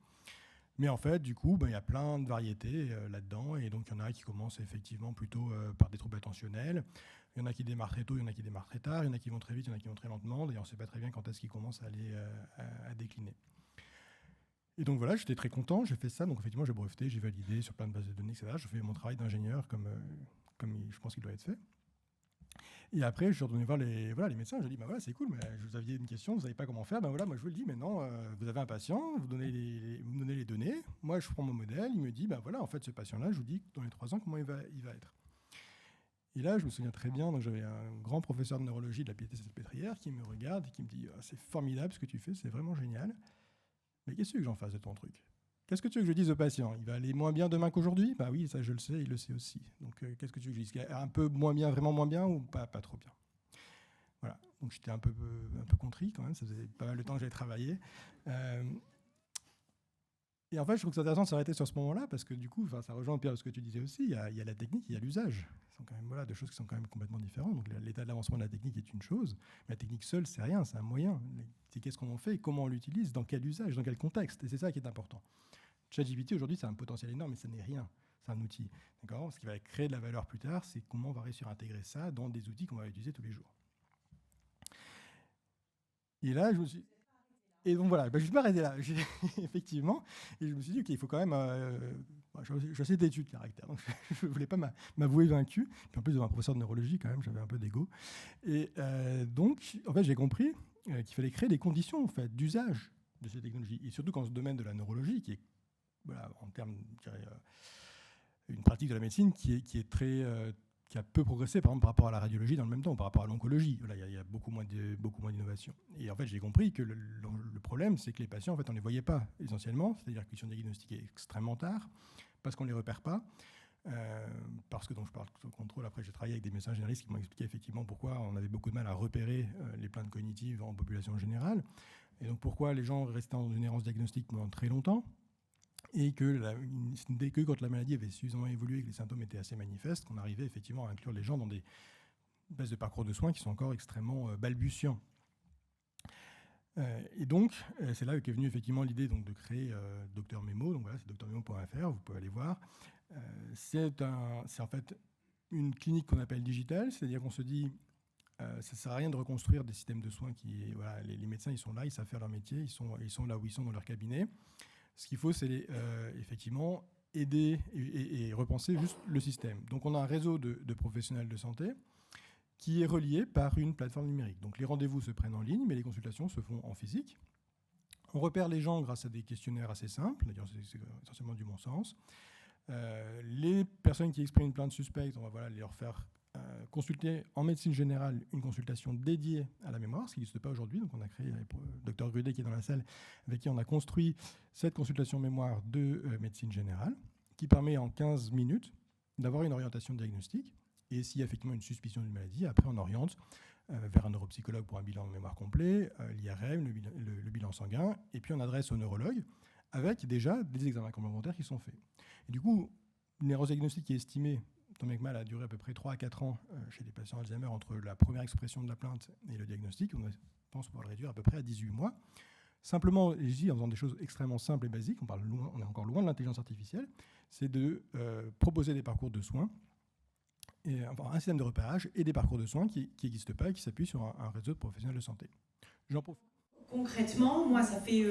Mais en fait, du coup, il y a plein de variétés là-dedans. Et donc, il y en a qui commencent effectivement plutôt par des troubles attentionnels. Il y en a qui démarrent très tôt, il y en a qui démarrent très tard. Il y en a qui vont très vite, il y en a qui vont très lentement. D'ailleurs, on ne sait pas très bien quand est-ce qu'ils commencent à décliner. Et donc voilà, j'étais très content, j'ai fait ça. Donc effectivement, j'ai breveté, j'ai validé sur plein de bases de données, etc. Je fais mon travail d'ingénieur comme je pense qu'il doit être fait. Et après, je suis retourné voir les médecins. Je dis, voilà, c'est cool, mais vous aviez une question, vous ne savez pas comment faire. Ben voilà, moi je vous le dis, maintenant, vous avez un patient, vous me donnez les données. Moi, je prends mon modèle, il me dit, voilà, en fait, ce patient-là, je vous dis dans les 3 ans comment il va être. Et là, je me souviens très bien, donc j'avais un grand professeur de neurologie de la Piété-Salpêtrière qui me regarde et qui me dit, c'est formidable ce que tu fais, c'est vraiment génial. Mais qu'est-ce que j'en fasse de ton truc ? Qu'est-ce que tu veux que je dise au patient ? Il va aller moins bien demain qu'aujourd'hui ? Bah oui, ça je le sais, il le sait aussi. Donc qu'est-ce que tu veux que je dise ? Un peu moins bien, vraiment moins bien ou pas trop bien ? Voilà, donc j'étais un peu contrit quand même, ça faisait pas mal de temps que j'avais travaillé. Et en fait, je trouve que c'est intéressant de s'arrêter sur ce moment-là, parce que du coup, ça rejoint Pierre ce que tu disais aussi, il y a la technique, il y a l'usage. Ce sont quand même deux choses qui sont quand même complètement différentes. Donc l'état de l'avancement de la technique est une chose, mais la technique seule, c'est rien, c'est un moyen. C'est qu'est-ce qu'on en fait, comment on l'utilise, dans quel usage, dans quel contexte. Et c'est ça qui est important. ChatGPT, aujourd'hui, c'est un potentiel énorme, mais ça n'est rien. C'est un outil. D'accord ? Ce qui va créer de la valeur plus tard, c'est comment on va réussir à intégrer ça dans des outils qu'on va utiliser tous les jours. Et là, je me suis... Et donc voilà, je ne suis pas arrêté là, effectivement. Et je me suis dit, OK, il faut quand même... j'ai assez d'études de caractère, donc je ne voulais pas m'avouer vaincu. Puis en plus, devant un professeur de neurologie, quand même, j'avais un peu d'ego. Et donc, en fait, j'ai compris qu'il fallait créer des conditions en fait, d'usage de ces technologies. Et surtout dans ce domaine de la neurologie, qui est, en termes, je dirais, une pratique de la médecine qui est très... qui a peu progressé, par exemple, par rapport à la radiologie dans le même temps, par rapport à l'oncologie. Voilà, il y a beaucoup moins d'innovation. Et en fait, j'ai compris que le problème, c'est que les patients, en fait, on ne les voyait pas essentiellement, c'est-à-dire qu'ils sont diagnostiqués extrêmement tard, parce qu'on ne les repère pas, parce que, donc je parle sous contrôle, après j'ai travaillé avec des médecins généralistes qui m'ont expliqué effectivement pourquoi on avait beaucoup de mal à repérer les plaintes cognitives en population générale, et donc pourquoi les gens restaient en une errance diagnostique pendant très longtemps, et que ce n'était que quand la maladie avait suffisamment évolué et que les symptômes étaient assez manifestes qu'on arrivait effectivement à inclure les gens dans des bases de parcours de soins qui sont encore extrêmement balbutiants. Et donc, c'est là qu'est venue effectivement l'idée donc, de créer Dr Memo. Donc voilà, c'est drmemo.fr, vous pouvez aller voir. C'est en fait une clinique qu'on appelle digitale, c'est-à-dire qu'on se dit ça ne sert à rien de reconstruire des systèmes de soins qui... Voilà, les médecins, ils sont là, ils savent faire leur métier, ils sont là où ils sont dans leur cabinet. Ce qu'il faut, c'est effectivement aider et repenser juste le système. Donc, on a un réseau de professionnels de santé qui est relié par une plateforme numérique. Donc, les rendez-vous se prennent en ligne, mais les consultations se font en physique. On repère les gens grâce à des questionnaires assez simples, d'ailleurs, c'est essentiellement du bon sens. Les personnes qui expriment une plainte suspecte, on va les leur faire consulter en médecine générale une consultation dédiée à la mémoire, ce qui n'existe pas aujourd'hui. Donc on a créé, le Dr Grudet qui est dans la salle, avec qui on a construit cette consultation mémoire de médecine générale, qui permet en 15 minutes d'avoir une orientation diagnostique. Et s'il y a effectivement une suspicion d'une maladie, après on oriente vers un neuropsychologue pour un bilan de mémoire complet, l'IRM, le bilan sanguin, et puis on adresse au neurologue avec déjà des examens complémentaires qui sont faits. Et du coup, une erreur diagnostique qui est estimée, tant bien que mal, a duré à peu près 3 à 4 ans chez les patients Alzheimer entre la première expression de la plainte et le diagnostic. On pense pouvoir le réduire à peu près à 18 mois. Simplement, ici, en faisant des choses extrêmement simples et basiques, on est encore loin de l'intelligence artificielle, c'est de proposer des parcours de soins, et avoir un système de repérage et des parcours de soins qui n'existent pas et qui s'appuient sur un réseau de professionnels de santé. J'en profite. Concrètement, moi, ça fait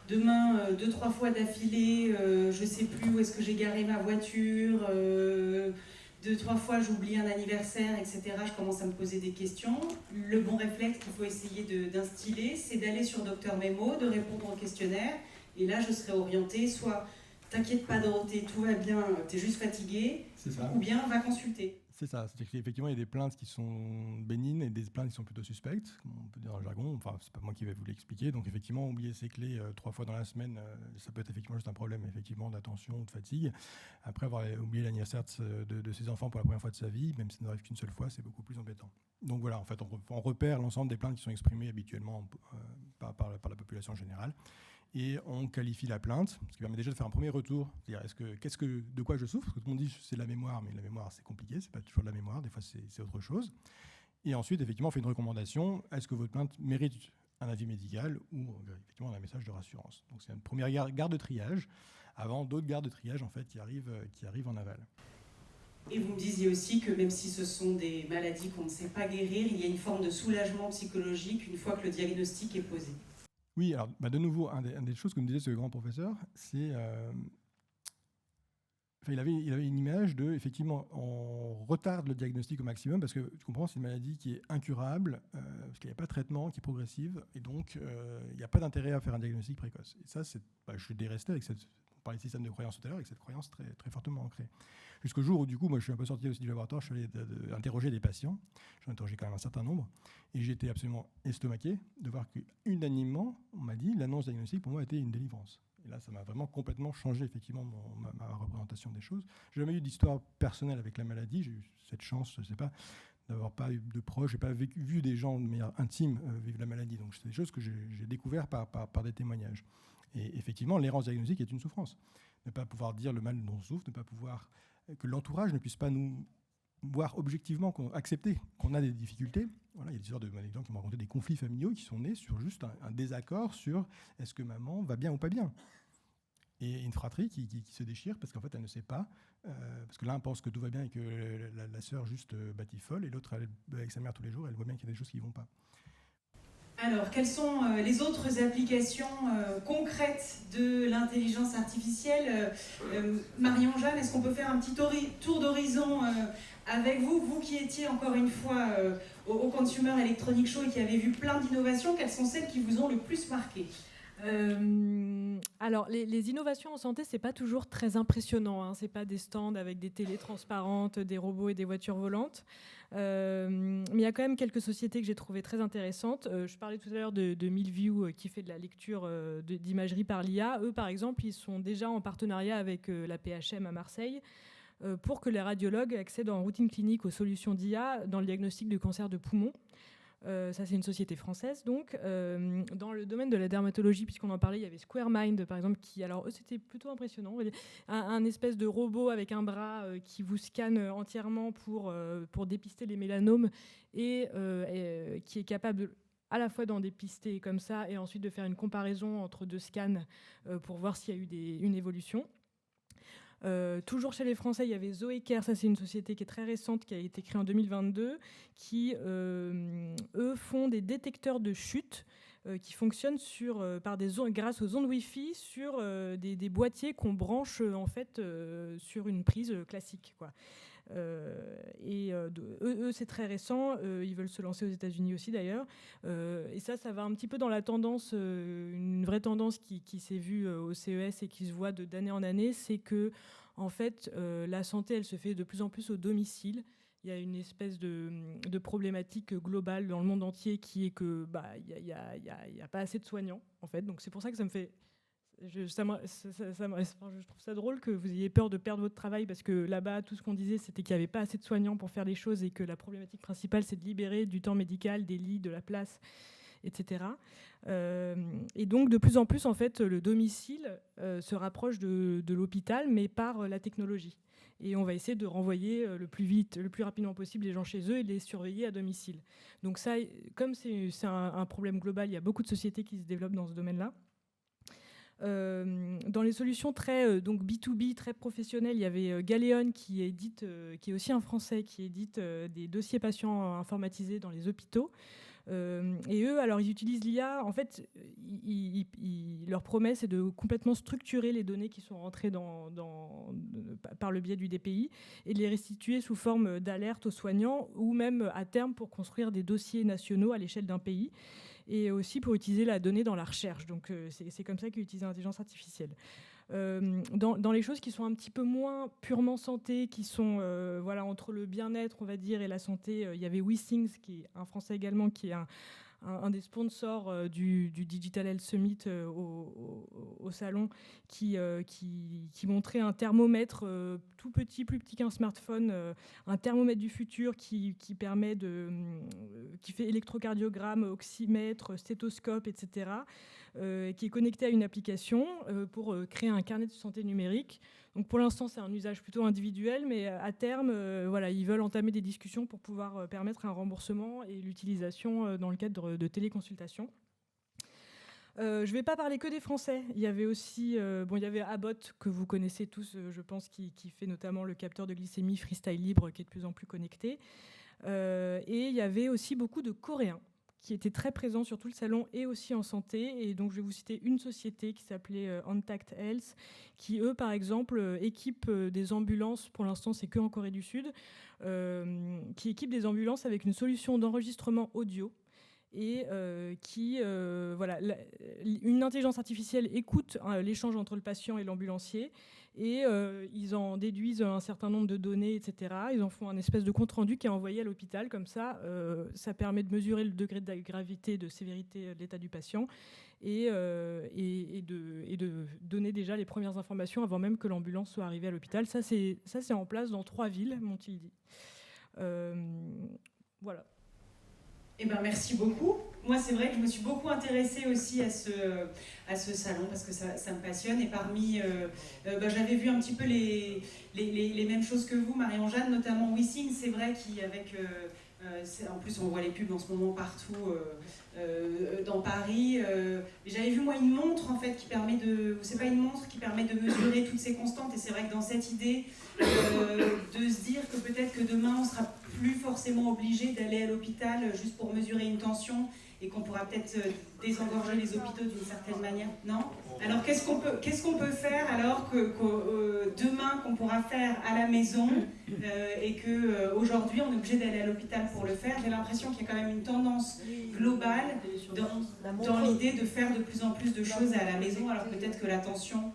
demain 2-3 fois d'affilée, je ne sais plus où est-ce que j'ai garé ma voiture, 2-3 fois j'oublie un anniversaire, etc. Je commence à me poser des questions. Le bon réflexe qu'il faut essayer d'instiller, c'est d'aller sur Dr Memo, de répondre au questionnaire, et là je serai orientée soit t'inquiète pas Dorothée, tout va bien, t'es juste fatiguée, ou bien va consulter. C'est ça, c'est qu'effectivement, il y a des plaintes qui sont bénignes et des plaintes qui sont plutôt suspectes, comme on peut dire dans le jargon. Enfin, c'est pas moi qui vais vous l'expliquer. Donc, effectivement, oublier ses clés 3 fois dans la semaine, ça peut être effectivement juste un problème effectivement d'attention ou de fatigue. Après, avoir oublié l'anniversaire de ses enfants pour la première fois de sa vie, même si ça n'arrive qu'une seule fois, c'est beaucoup plus embêtant. Donc voilà, en fait, on repère l'ensemble des plaintes qui sont exprimées habituellement par la population générale. Et on qualifie la plainte, ce qui permet déjà de faire un premier retour. C'est-à-dire, de quoi je souffre ? Parce que tout le monde dit c'est la mémoire, mais la mémoire c'est compliqué, c'est pas toujours de la mémoire, des fois c'est autre chose. Et ensuite, effectivement, on fait une recommandation. Est-ce que votre plainte mérite un avis médical ou effectivement un message de rassurance ? Donc c'est une première garde de triage, avant d'autres gardes de triage en fait qui arrivent en aval. Et vous me disiez aussi que même si ce sont des maladies qu'on ne sait pas guérir, il y a une forme de soulagement psychologique une fois que le diagnostic est posé. Oui, alors de nouveau, un des choses que me disait ce grand professeur, c'est... il avait une image de, effectivement, on retarde le diagnostic au maximum parce que, tu comprends, c'est une maladie qui est incurable, parce qu'il n'y a pas de traitement, qui est progressive, et donc il n'y a pas d'intérêt à faire un diagnostic précoce. Et ça, je suis resté avec cette... On parlait de système de croyance tout à l'heure, avec cette croyance très, très fortement ancrée. Jusqu'au jour où, du coup, moi, je suis un peu sorti aussi du laboratoire, je suis allé interroger des patients, j'en ai interrogé quand même un certain nombre, et j'ai été absolument estomaqué de voir qu'unanimement, on m'a dit, l'annonce diagnostique, pour moi, était une délivrance. Et là, ça m'a vraiment complètement changé, effectivement, ma représentation des choses. Je n'ai jamais eu d'histoire personnelle avec la maladie. J'ai eu cette chance, je ne sais pas, d'avoir pas eu de proches. Je n'ai pas vu des gens de manière intime vivre la maladie. Donc, c'est des choses que j'ai découvertes par des témoignages. Et effectivement, l'errance diagnostique est une souffrance. Ne pas pouvoir dire le mal dont on souffre, ne pas pouvoir... que l'entourage ne puisse pas nous voir objectivement, accepter qu'on a des difficultés. Voilà, il y a des histoires de gens qui m'ont raconté des conflits familiaux qui sont nés sur juste un désaccord sur est-ce que maman va bien ou pas bien. Et une fratrie qui se déchire parce qu'en fait elle ne sait pas, parce que l'un pense que tout va bien et que la sœur juste batifole, et l'autre avec sa mère tous les jours, elle voit bien qu'il y a des choses qui ne vont pas. Alors, quelles sont les autres applications concrètes de l'intelligence artificielle? Marion-Jeanne, est-ce qu'on peut faire un petit tour d'horizon avec vous, vous qui étiez encore une fois au Consumer Electronics Show et qui avez vu plein d'innovations, quelles sont celles qui vous ont le plus marqué? Alors, les innovations en santé, c'est pas toujours très impressionnant, hein. C'est pas des stands avec des télés transparentes, des robots et des voitures volantes. Mais il y a quand même quelques sociétés que j'ai trouvées très intéressantes. Je parlais tout à l'heure de Millview qui fait de la lecture d'imagerie par l'IA. Eux, par exemple, ils sont déjà en partenariat avec la PHM à Marseille pour que les radiologues accèdent en routine clinique aux solutions d'IA dans le diagnostic de cancer de poumon. Ça, c'est une société française. Donc, dans le domaine de la dermatologie, puisqu'on en parlait, il y avait SquareMind, par exemple, qui, alors eux, c'était plutôt impressionnant. Un espèce de robot avec un bras qui vous scanne entièrement pour dépister les mélanomes et qui est capable à la fois d'en dépister comme ça et ensuite de faire une comparaison entre deux scans pour voir s'il y a eu une évolution. Toujours chez les Français, il y avait Zoécare, ça c'est une société qui est très récente, qui a été créée en 2022, qui eux font des détecteurs de chute qui fonctionnent grâce aux ondes Wi-Fi sur des boîtiers qu'on branche en fait sur une prise classique, quoi. Eux, c'est très récent. Ils veulent se lancer aux États-Unis aussi, d'ailleurs. Et ça va un petit peu dans la tendance, une vraie tendance qui s'est vue au CES et qui se voit d'année en année, c'est que, en fait, la santé, elle se fait de plus en plus au domicile. Il y a une espèce de problématique globale dans le monde entier qui est que il y a pas assez de soignants, en fait. Donc c'est pour ça que ça me fait... je trouve ça drôle que vous ayez peur de perdre votre travail, parce que là-bas, tout ce qu'on disait, c'était qu'il n'y avait pas assez de soignants pour faire les choses et que la problématique principale, c'est de libérer du temps médical, des lits, de la place, etc. Et donc, de plus en plus, en fait, le domicile se rapproche de l'hôpital, mais par la technologie. Et on va essayer de renvoyer le plus rapidement possible les gens chez eux et de les surveiller à domicile. Donc ça, comme c'est un problème global, il y a beaucoup de sociétés qui se développent dans ce domaine-là. Dans les solutions très donc B2B, très professionnelles, il y avait Galéon qui est aussi un Français, qui édite des dossiers patients informatisés dans les hôpitaux. Et eux, alors ils utilisent l'IA. En fait, leur promesse est de complètement structurer les données qui sont rentrées par le biais du DPI et de les restituer sous forme d'alerte aux soignants, ou même à terme pour construire des dossiers nationaux à l'échelle d'un pays, et aussi pour utiliser la donnée dans la recherche. Donc c'est comme ça qu'ils utilisent l'intelligence artificielle. Dans les choses qui sont un petit peu moins purement santé, qui sont entre le bien-être, on va dire, et la santé, il y avait WeThings, qui est un Français également, qui est un des sponsors du Digital Health Summit au salon, qui montrait un thermomètre tout petit, plus petit qu'un smartphone, un thermomètre du futur qui fait électrocardiogramme, oxymètre, stéthoscope, etc., qui est connecté à une application pour créer un carnet de santé numérique. Donc pour l'instant, c'est un usage plutôt individuel, mais à terme, ils veulent entamer des discussions pour pouvoir permettre un remboursement et l'utilisation dans le cadre de téléconsultation. Je ne vais pas parler que des Français. Il y avait aussi il y avait Abbott, que vous connaissez tous, je pense, qui fait notamment le capteur de glycémie Freestyle Libre, qui est de plus en plus connecté. Et il y avait aussi beaucoup de Coréens qui était très présent sur tout le salon et aussi en santé. Et donc, je vais vous citer une société qui s'appelait Antact Health, qui, eux, par exemple, équipent des ambulances, pour l'instant, c'est que en Corée du Sud, qui équipent des ambulances avec une solution d'enregistrement audio. Et une intelligence artificielle écoute l'échange entre le patient et l'ambulancier, et ils en déduisent un certain nombre de données, etc. Ils en font un espèce de compte-rendu qui est envoyé à l'hôpital. Comme ça, ça permet de mesurer le degré de gravité, de sévérité de l'état du patient, et de donner déjà les premières informations avant même que l'ambulance soit arrivée à l'hôpital. Ça, c'est en place dans 3 villes, m'ont-ils dit. Voilà. Eh ben, merci beaucoup. Moi, c'est vrai que je me suis beaucoup intéressée aussi à ce salon parce que ça me passionne. Et parmi, j'avais vu un petit peu les mêmes choses que vous, Marie-Anne, notamment WeSing. C'est vrai qu'avec, en plus, on voit les pubs en ce moment partout dans Paris. J'avais vu moi une montre en fait qui permet c'est pas une montre qui permet de mesurer toutes ces constantes. Et c'est vrai que dans cette idée de se dire que peut-être que demain on sera plus forcément obligé d'aller à l'hôpital juste pour mesurer une tension et qu'on pourra peut-être désengorger les hôpitaux d'une certaine manière. Non ? Alors qu'est-ce qu'on peut faire alors que demain qu'on pourra faire à la maison et qu'aujourd'hui on est obligé d'aller à l'hôpital pour le faire. J'ai l'impression qu'il y a quand même une tendance globale dans l'idée de faire de plus en plus de choses à la maison, alors peut-être que la tension,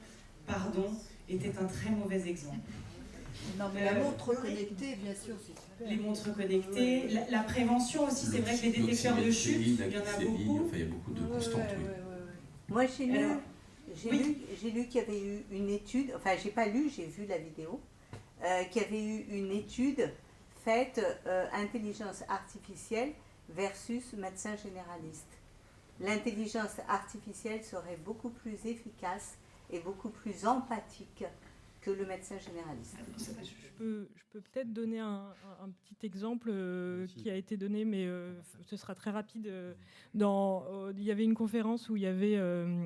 était un très mauvais exemple. Non, mais la montre connectée, bien sûr, c'est super. Les montres connectées, la prévention aussi, c'est vrai que les détecteurs de chute, il y en a beaucoup. Enfin, il y a beaucoup de constantes, oui. Moi, j'ai lu qu'il y avait eu une étude, enfin, j'ai pas lu, j'ai vu la vidéo, qu'il y avait eu une étude faite intelligence artificielle versus médecin généraliste. L'intelligence artificielle serait beaucoup plus efficace et beaucoup plus empathique que le médecin généraliste. Je peux peut-être donner un petit exemple qui a été donné, mais ce sera très rapide. Il y avait une conférence où il y avait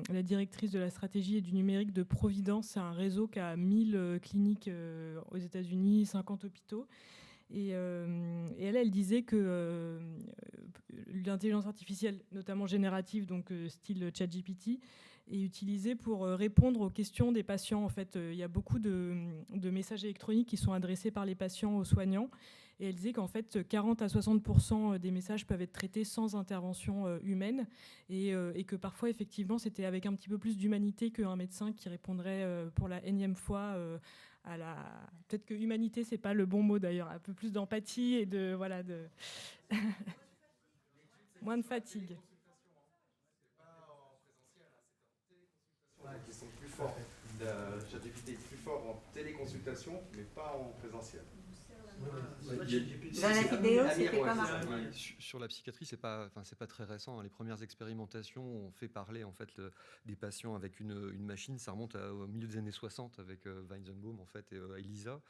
la directrice de la stratégie et du numérique de Providence. C'est un réseau qui a 1000 cliniques aux États-Unis, 50 hôpitaux. Et elle disait que l'intelligence artificielle, notamment générative, donc style ChatGPT, est utilisée pour répondre aux questions des patients. En fait, il y a beaucoup de messages électroniques qui sont adressés par les patients aux soignants. Et elle disait qu'en fait, 40 à 60% des messages peuvent être traités sans intervention humaine. Et que parfois, effectivement, c'était avec un petit peu plus d'humanité qu'un médecin qui répondrait pour la énième fois à la... Peut-être que humanité, c'est pas le bon mot d'ailleurs. Un peu plus d'empathie et de... Voilà, de... moins de fatigue. Qui sont plus forts. ChatGPT est plus fort en téléconsultation, mais pas en présentiel. Dans la vidéo, c'était pas marrant. Sur la psychiatrie, c'est pas très récent. Les premières expérimentations ont fait parler en fait des patients avec une machine. Ça remonte au milieu des années 60 avec Weizenbaum en fait et Elisa.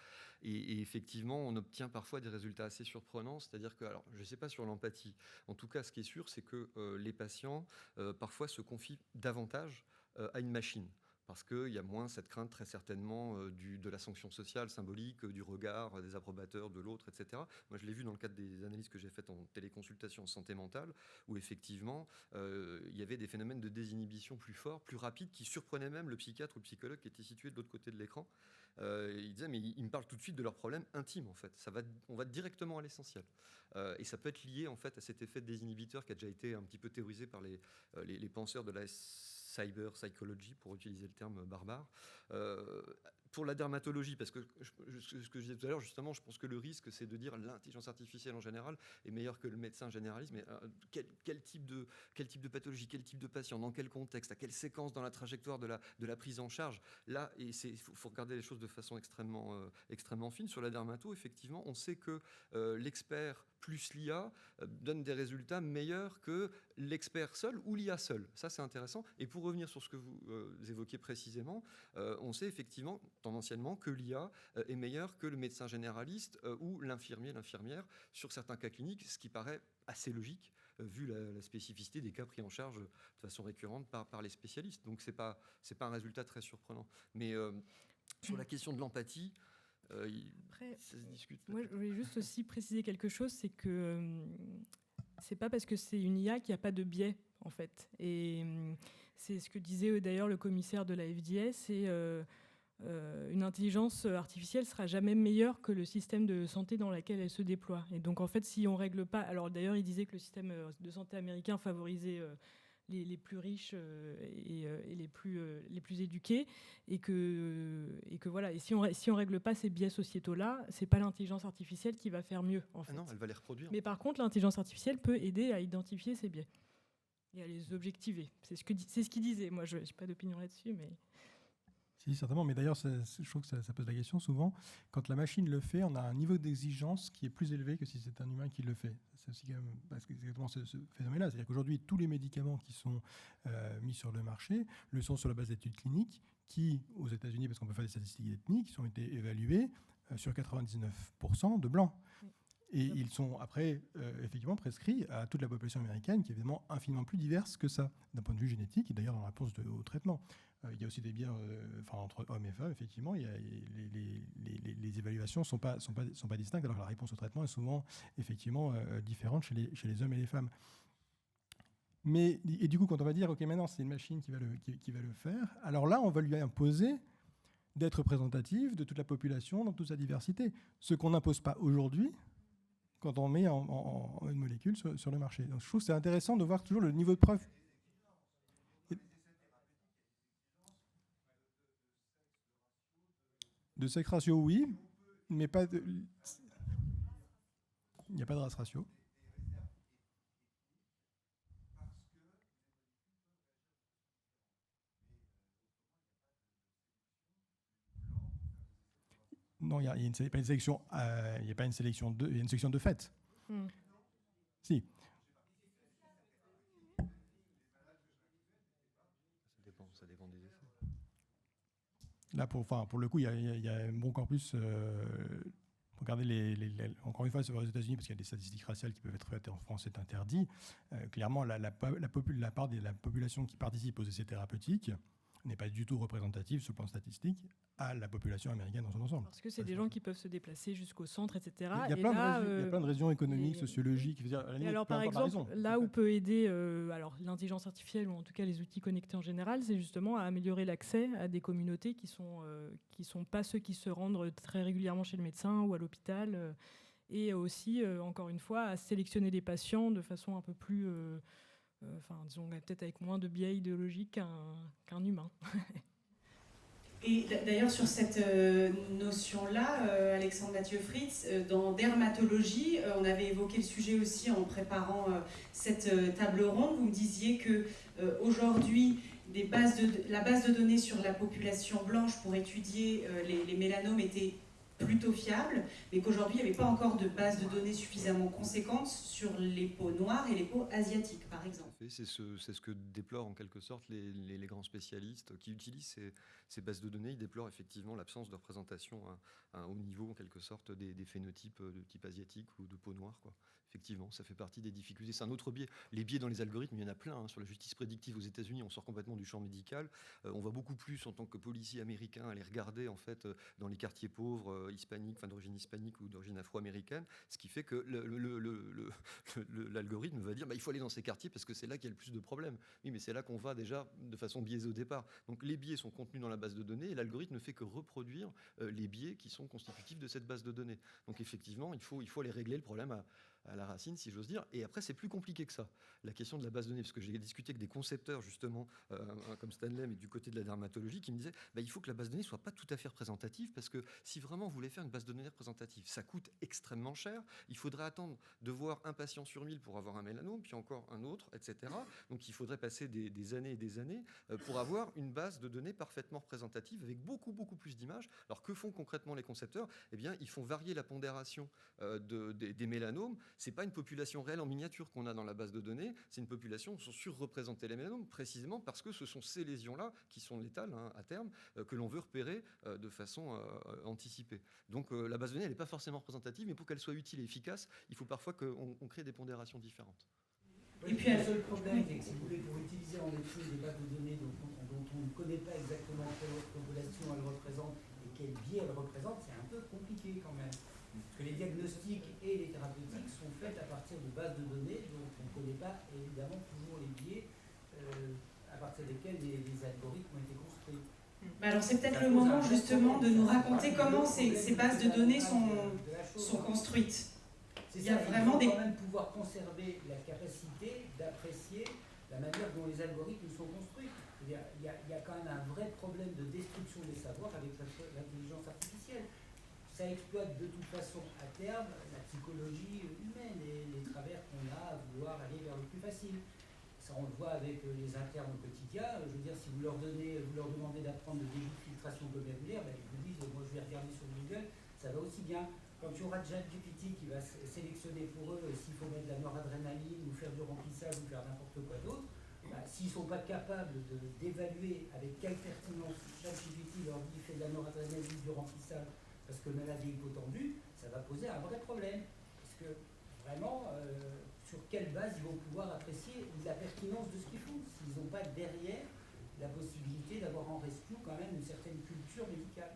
Et effectivement, on obtient parfois des résultats assez surprenants. C'est-à-dire que, alors, je ne sais pas sur l'empathie. En tout cas, ce qui est sûr, c'est que les patients parfois se confient davantage à une machine. Parce qu'il y a moins cette crainte très certainement de la sanction sociale, symbolique, du regard des approbateurs, de l'autre, etc. Moi, je l'ai vu dans le cadre des analyses que j'ai faites en téléconsultation en santé mentale, où effectivement, il y avait des phénomènes de désinhibition plus forts, plus rapides, qui surprenaient même le psychiatre ou le psychologue qui était situé de l'autre côté de l'écran. Ils disaient, mais ils me parlent tout de suite de leurs problèmes intimes, en fait. On va directement à l'essentiel. Et ça peut être lié, en fait, à cet effet désinhibiteur qui a déjà été un petit peu théorisé par les penseurs de la cyber psychology, pour utiliser le terme barbare. Pour la dermatologie, parce que ce que je disais tout à l'heure, justement, je pense que le risque, c'est de dire l'intelligence artificielle en général est meilleure que le médecin généraliste, mais quel type de pathologie, quel type de patient, dans quel contexte, à quelle séquence dans la trajectoire de la prise en charge. Là, il faut regarder les choses de façon extrêmement fine. Sur la dermato, effectivement, on sait que l'expert plus l'IA donne des résultats meilleurs que l'expert seul ou l'IA seul. Ça, c'est intéressant. Et pour revenir sur ce que vous évoquiez précisément, on sait effectivement, tendanciellement, que l'IA est meilleure que le médecin généraliste ou l'infirmière sur certains cas cliniques, ce qui paraît assez logique vu la spécificité des cas pris en charge de façon récurrente par les spécialistes. Donc, c'est pas un résultat très surprenant. Mais sur la question de l'empathie, Après, ça se discute. Moi, je voulais juste aussi préciser quelque chose, c'est que C'est pas parce que c'est une IA qu'il n'y a pas de biais, en fait. Et c'est ce que disait d'ailleurs le commissaire de la FDS, c'est une intelligence artificielle sera jamais meilleure que le système de santé dans lequel elle se déploie. Et donc, en fait, si on règle pas... Alors, d'ailleurs, il disait que le système de santé américain favorisait les plus riches et les plus éduqués, et que voilà. Et si on règle pas ces biais sociétaux-là, c'est pas l'intelligence artificielle qui va faire mieux, en fait. Ah non, elle va les reproduire. Mais par contre, l'intelligence artificielle peut aider à identifier ces biais et à les objectiver. C'est ce qu'il disait. Moi, je n'ai pas d'opinion là-dessus, mais... Si, certainement, mais d'ailleurs, je trouve que ça pose la question souvent. Quand la machine le fait, on a un niveau d'exigence qui est plus élevé que si c'est un humain qui le fait. C'est aussi quand même parce que exactement ce phénomène-là. C'est-à-dire qu'aujourd'hui, tous les médicaments qui sont mis sur le marché le sont sur la base d'études cliniques qui, aux États-Unis, parce qu'on peut faire des statistiques ethniques, ont été évaluées sur 99% de blancs. Et ils sont après effectivement prescrits à toute la population américaine, qui est évidemment infiniment plus diverse que ça, d'un point de vue génétique et d'ailleurs dans la réponse au traitement. Il y a aussi des biais entre hommes et femmes, effectivement. Les évaluations ne sont pas distinctes, alors que la réponse au traitement est souvent effectivement différente chez les hommes et les femmes. Et du coup, quand on va dire, OK, maintenant c'est une machine qui va le faire, alors là, on va lui imposer d'être représentative de toute la population dans toute sa diversité. Ce qu'on n'impose pas aujourd'hui, quand on met une molécule sur le marché. Donc, je trouve que c'est intéressant de voir toujours le niveau de preuve. De sexe ratio, oui, mais pas de... Il n'y a pas de race ratio. Non, il n'y a pas une sélection. Il n'y a pas une sélection de. Il y a une sélection de fait. Si. Ça dépend des effets. Là, pour le coup, il y a un bon corpus. Regardez encore une fois, c'est aux États-Unis, parce qu'il y a des statistiques raciales qui peuvent être faites en France, c'est interdit. Clairement, la part de la population qui participe aux essais thérapeutiques n'est pas du tout représentative sur le plan statistique à la population américaine dans son ensemble. Parce que c'est des gens qui peuvent se déplacer jusqu'au centre, etc. Il y a plein de raisons économiques, sociologiques. Alors, par exemple, là où peut aider l'intelligence artificielle, ou en tout cas les outils connectés en général, c'est justement à améliorer l'accès à des communautés qui sont pas ceux qui se rendent très régulièrement chez le médecin ou à l'hôpital. Et aussi, encore une fois, à sélectionner des patients de façon un peu plus... disons peut-être avec moins de biais idéologiques qu'un humain. Et d'ailleurs, sur cette notion-là, Alexandre Mathieu-Fritz, dans dermatologie, on avait évoqué le sujet aussi en préparant cette table ronde. Vous me disiez que aujourd'hui, la base de données sur la population blanche pour étudier les mélanomes était plutôt fiable, mais qu'aujourd'hui, il n'y avait pas encore de base de données suffisamment conséquente sur les peaux noires et les peaux asiatiques, par exemple. C'est ce que déplorent en quelque sorte les grands spécialistes qui utilisent ces bases de données. Ils déplorent effectivement l'absence de représentation à un haut niveau, en quelque sorte, des phénotypes de type asiatique ou de peau noire, quoi. Effectivement, ça fait partie des difficultés. C'est un autre biais. Les biais dans les algorithmes, il y en a plein. Sur la justice prédictive aux États-Unis, on sort complètement du champ médical. On va beaucoup plus, en tant que policier américain, aller regarder en fait dans les quartiers pauvres hispaniques, d'origine hispanique ou d'origine afro-américaine, ce qui fait que l'algorithme va dire il faut aller dans ces quartiers parce que c'est là qu'il y a le plus de problèmes. Oui, mais c'est là qu'on va déjà de façon biaisée au départ. Donc les biais sont contenus dans la base de données et l'algorithme ne fait que reproduire les biais qui sont constitutifs de cette base de données. Donc effectivement, il faut aller régler le problème à la racine, si j'ose dire. Et après, c'est plus compliqué que ça. La question de la base de données, parce que j'ai discuté avec des concepteurs, justement, comme Stanley, mais du côté de la dermatologie, qui me disaient il faut que la base de données soit pas tout à fait représentative, parce que si vraiment vous voulez faire une base de données représentative, ça coûte extrêmement cher. Il faudrait attendre de voir un patient sur 1000 pour avoir un mélanome, puis encore un autre, etc. Donc il faudrait passer des années et des années pour avoir une base de données parfaitement représentative, avec beaucoup, beaucoup plus d'images. Alors que font concrètement les concepteurs ? Eh bien, ils font varier la pondération des mélanomes. C'est pas une population réelle en miniature qu'on a dans la base de données, c'est une population où sont surreprésentés les mélanomes, précisément parce que ce sont ces lésions-là, qui sont létales à terme, que l'on veut repérer de façon anticipée. Donc la base de données, elle n'est pas forcément représentative, mais pour qu'elle soit utile et efficace, il faut parfois qu'on crée des pondérations différentes. Et puis le seul problème, c'est que si vous voulez, pour utiliser en effet des bases de données dont on ne connaît pas exactement quelle population elle représente et quel biais elle représente, c'est un peu compliqué quand même. Parce que les diagnostics et les thérapeutiques sont faits à partir de bases de données dont on ne connaît pas évidemment toujours les biais à partir desquels les algorithmes ont été construits. Alors c'est peut-être le moment justement de nous raconter comment ces bases de données sont construites. Il y a vraiment quand même pouvoir conserver la capacité d'apprécier la manière dont les algorithmes sont construits. Il y a quand même un vrai problème de destruction des savoirs avec l'intelligence artificielle. Ça exploite de toute façon à terme la psychologie humaine et les travers qu'on a à vouloir aller vers le plus facile. Ça, on le voit avec les internes au quotidien. Je veux dire, si vous leur demandez d'apprendre le début de filtration vocabulaire, ben, ils vous disent, moi je vais regarder sur Google, ça va aussi bien. Quand tu auras ChatGPT qui va sélectionner pour eux s'il faut mettre de la noradrénaline ou faire du remplissage ou faire n'importe quoi d'autre, bah, s'ils ne sont pas capables d'évaluer avec quelle pertinence ChatGPT leur dit fait de la noradrénaline, du remplissage, parce que maladie hypotendue, ça va poser un vrai problème. Parce que vraiment, sur quelle base ils vont pouvoir apprécier la pertinence de ce qu'ils font, s'ils n'ont pas derrière la possibilité d'avoir en rescue quand même une certaine culture médicale.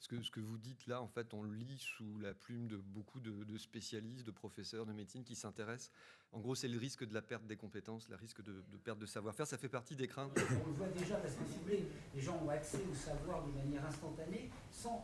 Ce que vous dites là, en fait, on le lit sous la plume de beaucoup de spécialistes, de professeurs de médecine qui s'intéressent. En gros, c'est le risque de la perte des compétences, le risque de perte de savoir-faire. Ça fait partie des craintes. On le voit déjà parce que, si vous voulez, les gens ont accès au savoir de manière instantanée sans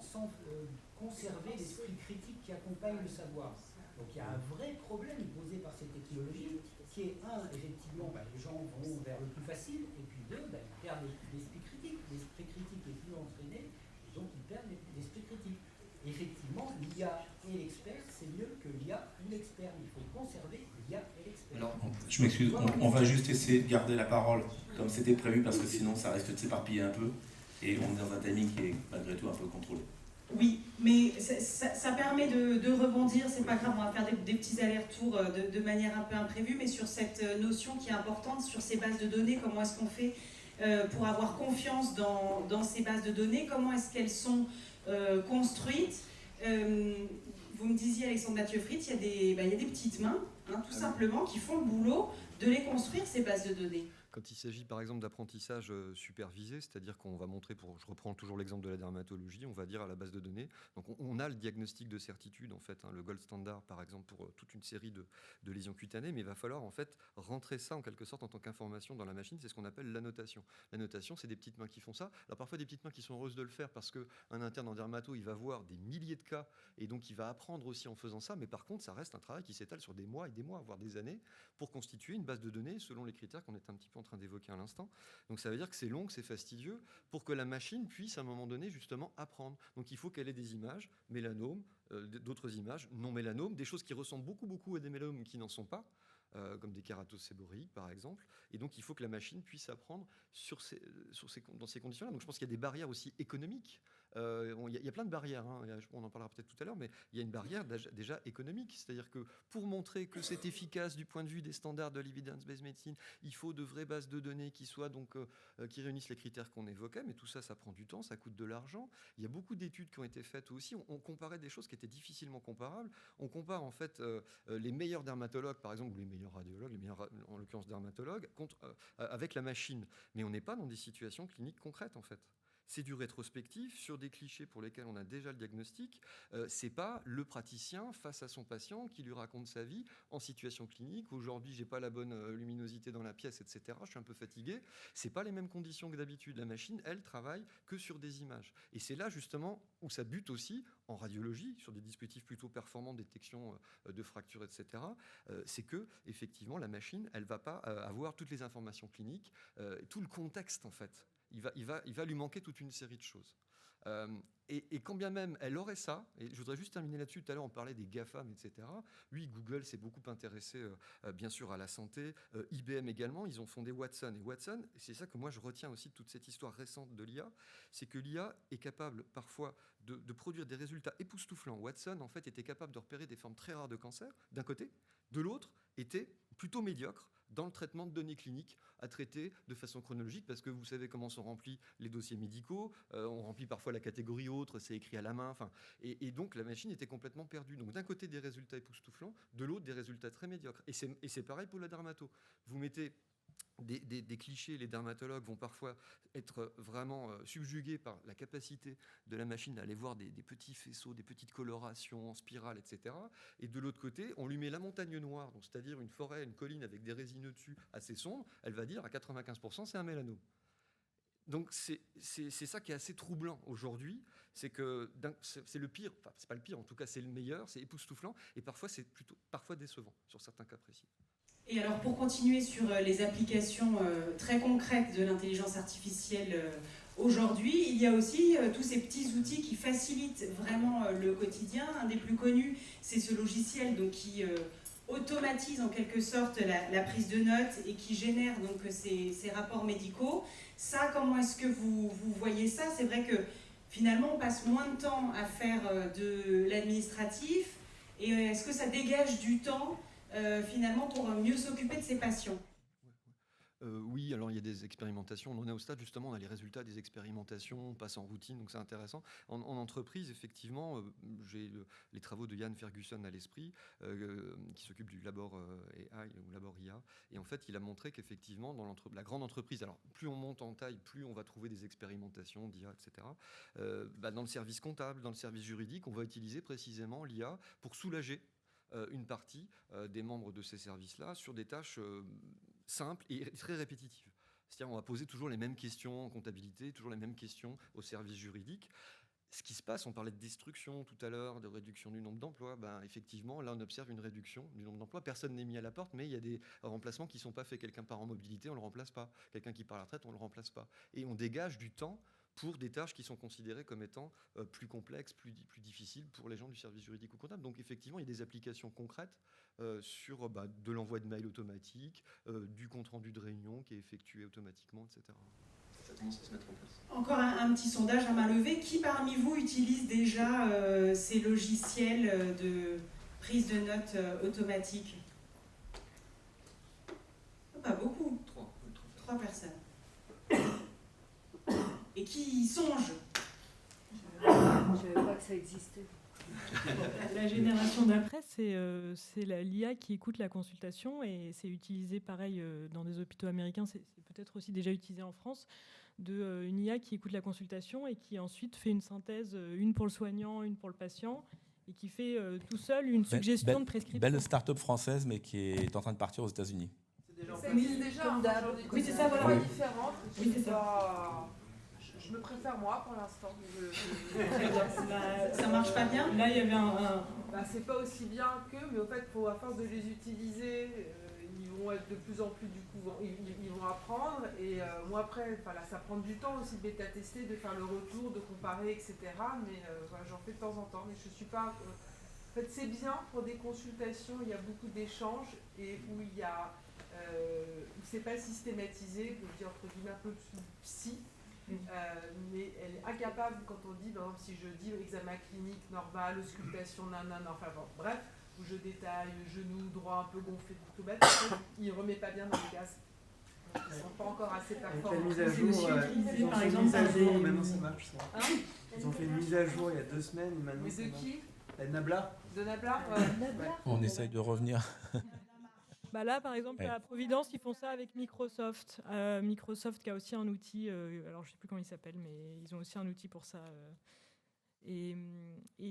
conserver l'esprit critique qui accompagne le savoir. Donc il y a un vrai problème posé par ces technologies qui est, effectivement, les gens vont vers le plus facile, et puis deux, ils perdent l'esprit critique. L'esprit critique est plus entraîné. Donc ils perdent l'esprit critique. Effectivement, l'IA et l'expert, c'est mieux que l'IA ou l'expert. Il faut conserver l'IA et l'expert. Alors, je m'excuse, on va juste essayer de garder la parole comme c'était prévu, parce que sinon ça risque de s'éparpiller un peu, et on est dans un timing qui est malgré tout un peu contrôlé. Oui, mais ça permet de rebondir, c'est pas grave, on va faire des petits allers-retours de manière un peu imprévue, mais sur cette notion qui est importante, sur ces bases de données, comment est-ce qu'on fait pour avoir confiance dans ces bases de données, comment est-ce qu'elles sont construites. Vous me disiez, Alexandre Mathieu-Fritz, il y a des petites mains, tout simplement, qui font le boulot de les construire, ces bases de données. Quand il s'agit par exemple d'apprentissage supervisé, c'est-à-dire qu'on va montrer, je reprends toujours l'exemple de la dermatologie, on va dire à la base de données, donc on a le diagnostic de certitude en fait, le gold standard par exemple pour toute une série de lésions cutanées, mais il va falloir en fait rentrer ça en quelque sorte en tant qu'information dans la machine, c'est ce qu'on appelle l'annotation. L'annotation, c'est des petites mains qui font ça, alors parfois des petites mains qui sont heureuses de le faire parce qu'un interne en dermato, il va voir des milliers de cas et donc il va apprendre aussi en faisant ça, mais par contre ça reste un travail qui s'étale sur des mois et des mois, voire des années, pour constituer une base de données selon les critères qu'on est un petit peu en train d'évoquer à l'instant. Donc ça veut dire que c'est long, que c'est fastidieux, pour que la machine puisse à un moment donné justement apprendre. Donc il faut qu'elle ait des images, mélanomes, d'autres images non mélanomes, des choses qui ressemblent beaucoup à des mélanomes qui n'en sont pas, comme des kératoses séborrhéiques par exemple. Et donc il faut que la machine puisse apprendre dans ces conditions-là. Donc je pense qu'il y a des barrières aussi économiques. Il y a plein de barrières, on en parlera peut-être tout à l'heure, mais il y a une barrière déjà économique. C'est-à-dire que pour montrer que c'est efficace du point de vue des standards de l'evidence-based medicine, il faut de vraies bases de données qui soient qui réunissent les critères qu'on évoquait, mais tout ça, ça prend du temps, ça coûte de l'argent. Il y a beaucoup d'études qui ont été faites aussi. On comparait des choses qui étaient difficilement comparables. On compare en fait les meilleurs dermatologues, par exemple, ou les meilleurs radiologues, les meilleurs, en l'occurrence dermatologues, avec la machine. Mais on n'est pas dans des situations cliniques concrètes en fait. C'est du rétrospectif sur des clichés pour lesquels on a déjà le diagnostic. C'est pas le praticien face à son patient qui lui raconte sa vie en situation clinique. Aujourd'hui, j'ai pas la bonne luminosité dans la pièce, etc. Je suis un peu fatigué. C'est pas les mêmes conditions que d'habitude. La machine, elle, travaille que sur des images. Et c'est là justement où ça bute aussi en radiologie sur des dispositifs plutôt performants, détection de fractures, etc. C'est que effectivement, la machine, elle va pas avoir toutes les informations cliniques, tout le contexte en fait. Il va lui manquer toute une série de choses. Et quand bien même elle aurait ça, et je voudrais juste terminer là-dessus, tout à l'heure on parlait des GAFAM, etc. Oui, Google s'est beaucoup intéressé bien sûr à la santé, IBM également, ils ont fondé Watson. Et Watson, c'est ça que moi je retiens aussi de toute cette histoire récente de l'IA, c'est que l'IA est capable parfois de produire des résultats époustouflants. Watson en fait était capable de repérer des formes très rares de cancer, d'un côté, de l'autre était plutôt médiocre dans le traitement de données cliniques à traiter de façon chronologique, parce que vous savez comment sont remplis les dossiers médicaux, on remplit parfois la catégorie autre, c'est écrit à la main, et donc la machine était complètement perdue. Donc d'un côté des résultats époustouflants, de l'autre des résultats très médiocres. Et c'est pareil pour la dermato. Vous mettez des clichés. Les dermatologues vont parfois être vraiment subjugués par la capacité de la machine à aller voir des petits faisceaux, des petites colorations en spirale, etc. Et de l'autre côté, on lui met la montagne noire, donc c'est-à-dire une forêt, une colline avec des résineux dessus assez sombres, elle va dire à 95% c'est un mélanome. Donc c'est ça qui est assez troublant aujourd'hui, c'est que c'est le pire, enfin c'est pas le pire, en tout cas c'est le meilleur, c'est époustouflant, et parfois c'est parfois décevant sur certains cas précis. Et alors pour continuer sur les applications très concrètes de l'intelligence artificielle aujourd'hui, il y a aussi tous ces petits outils qui facilitent vraiment le quotidien. Un des plus connus, c'est ce logiciel donc, qui automatise en quelque sorte la prise de notes et qui génère donc ces rapports médicaux. Ça, comment est-ce que vous voyez ça? C'est vrai que finalement on passe moins de temps à faire de l'administratif, et est-ce que ça dégage du temps finalement pour mieux s'occuper de ses patients? Oui, alors il y a des expérimentations. On en est au stade, justement, on a les résultats des expérimentations, on passe en routine, donc c'est intéressant. En entreprise, effectivement, j'ai les travaux de Ian Ferguson à l'esprit, qui s'occupe du Labor AI ou Labor IA. Et en fait, il a montré qu'effectivement, dans la grande entreprise, alors plus on monte en taille, plus on va trouver des expérimentations d'IA, etc. Dans le service comptable, dans le service juridique, on va utiliser précisément l'IA pour soulager une partie des membres de ces services-là sur des tâches simples et très répétitives. C'est-à-dire on va poser toujours les mêmes questions en comptabilité, toujours les mêmes questions au service juridique. Ce qui se passe, on parlait de destruction tout à l'heure, de réduction du nombre d'emplois. Effectivement, là, on observe une réduction du nombre d'emplois. Personne n'est mis à la porte, mais il y a des remplacements qui ne sont pas faits. Quelqu'un part en mobilité, on ne le remplace pas. Quelqu'un qui part à la retraite, on ne le remplace pas. Et on dégage du temps pour des tâches qui sont considérées comme étant plus complexes, plus difficiles pour les gens du service juridique ou comptable. Donc effectivement, il y a des applications concrètes sur de l'envoi de mails automatique, du compte-rendu de réunion qui est effectué automatiquement, etc. Ça commence à se mettre en place. Encore un petit sondage à main levée. Qui parmi vous utilise déjà ces logiciels de prise de notes automatique? Pas beaucoup. Trois personnes. Et qui y songent? Je ne savais pas que ça existait. La génération d'après, c'est l'IA qui écoute la consultation, et c'est utilisé pareil dans des hôpitaux américains, c'est peut-être aussi déjà utilisé en France, une IA qui écoute la consultation et qui ensuite fait une synthèse, une pour le soignant, une pour le patient, et qui fait tout seul une suggestion de prescription. Belle start-up française, mais qui est en train de partir aux États-Unis. Ça existe déjà aujourd'hui. Oui, c'est ça, voilà. Différente. Oui, c'est ça. Je me préfère moi pour l'instant. Ça marche pas bien? Là, il y avait c'est pas aussi bien que, mais au fait, à force de les utiliser, ils vont être de plus en plus, du coup, ils vont apprendre. Et moi, après, ça prend du temps aussi de bêta-tester, de faire le retour, de comparer, etc. Mais j'en fais de temps en temps. Mais je suis pas. En fait, c'est bien pour des consultations, il y a beaucoup d'échanges et où il y a. Où c'est pas systématisé, je dis entre guillemets un peu psy. Mais elle est incapable quand on dit, par exemple, si je dis examen clinique normal, auscultation, enfin bon, bref, où je détaille genou droit un peu gonflé, tout bête, il ne remet pas bien dans les cases. Ils ne sont pas encore assez performants. Avec la mise à jour, par exemple, maintenant ça marche ça. Ils ont fait une mise à jour il y a 2 semaines. Mais de qui? Nabla. De Nabla. On essaye de revenir. Là, par exemple, à Providence, ils font ça avec Microsoft. Microsoft qui a aussi un outil, alors je ne sais plus comment il s'appelle, mais ils ont aussi un outil pour ça. Et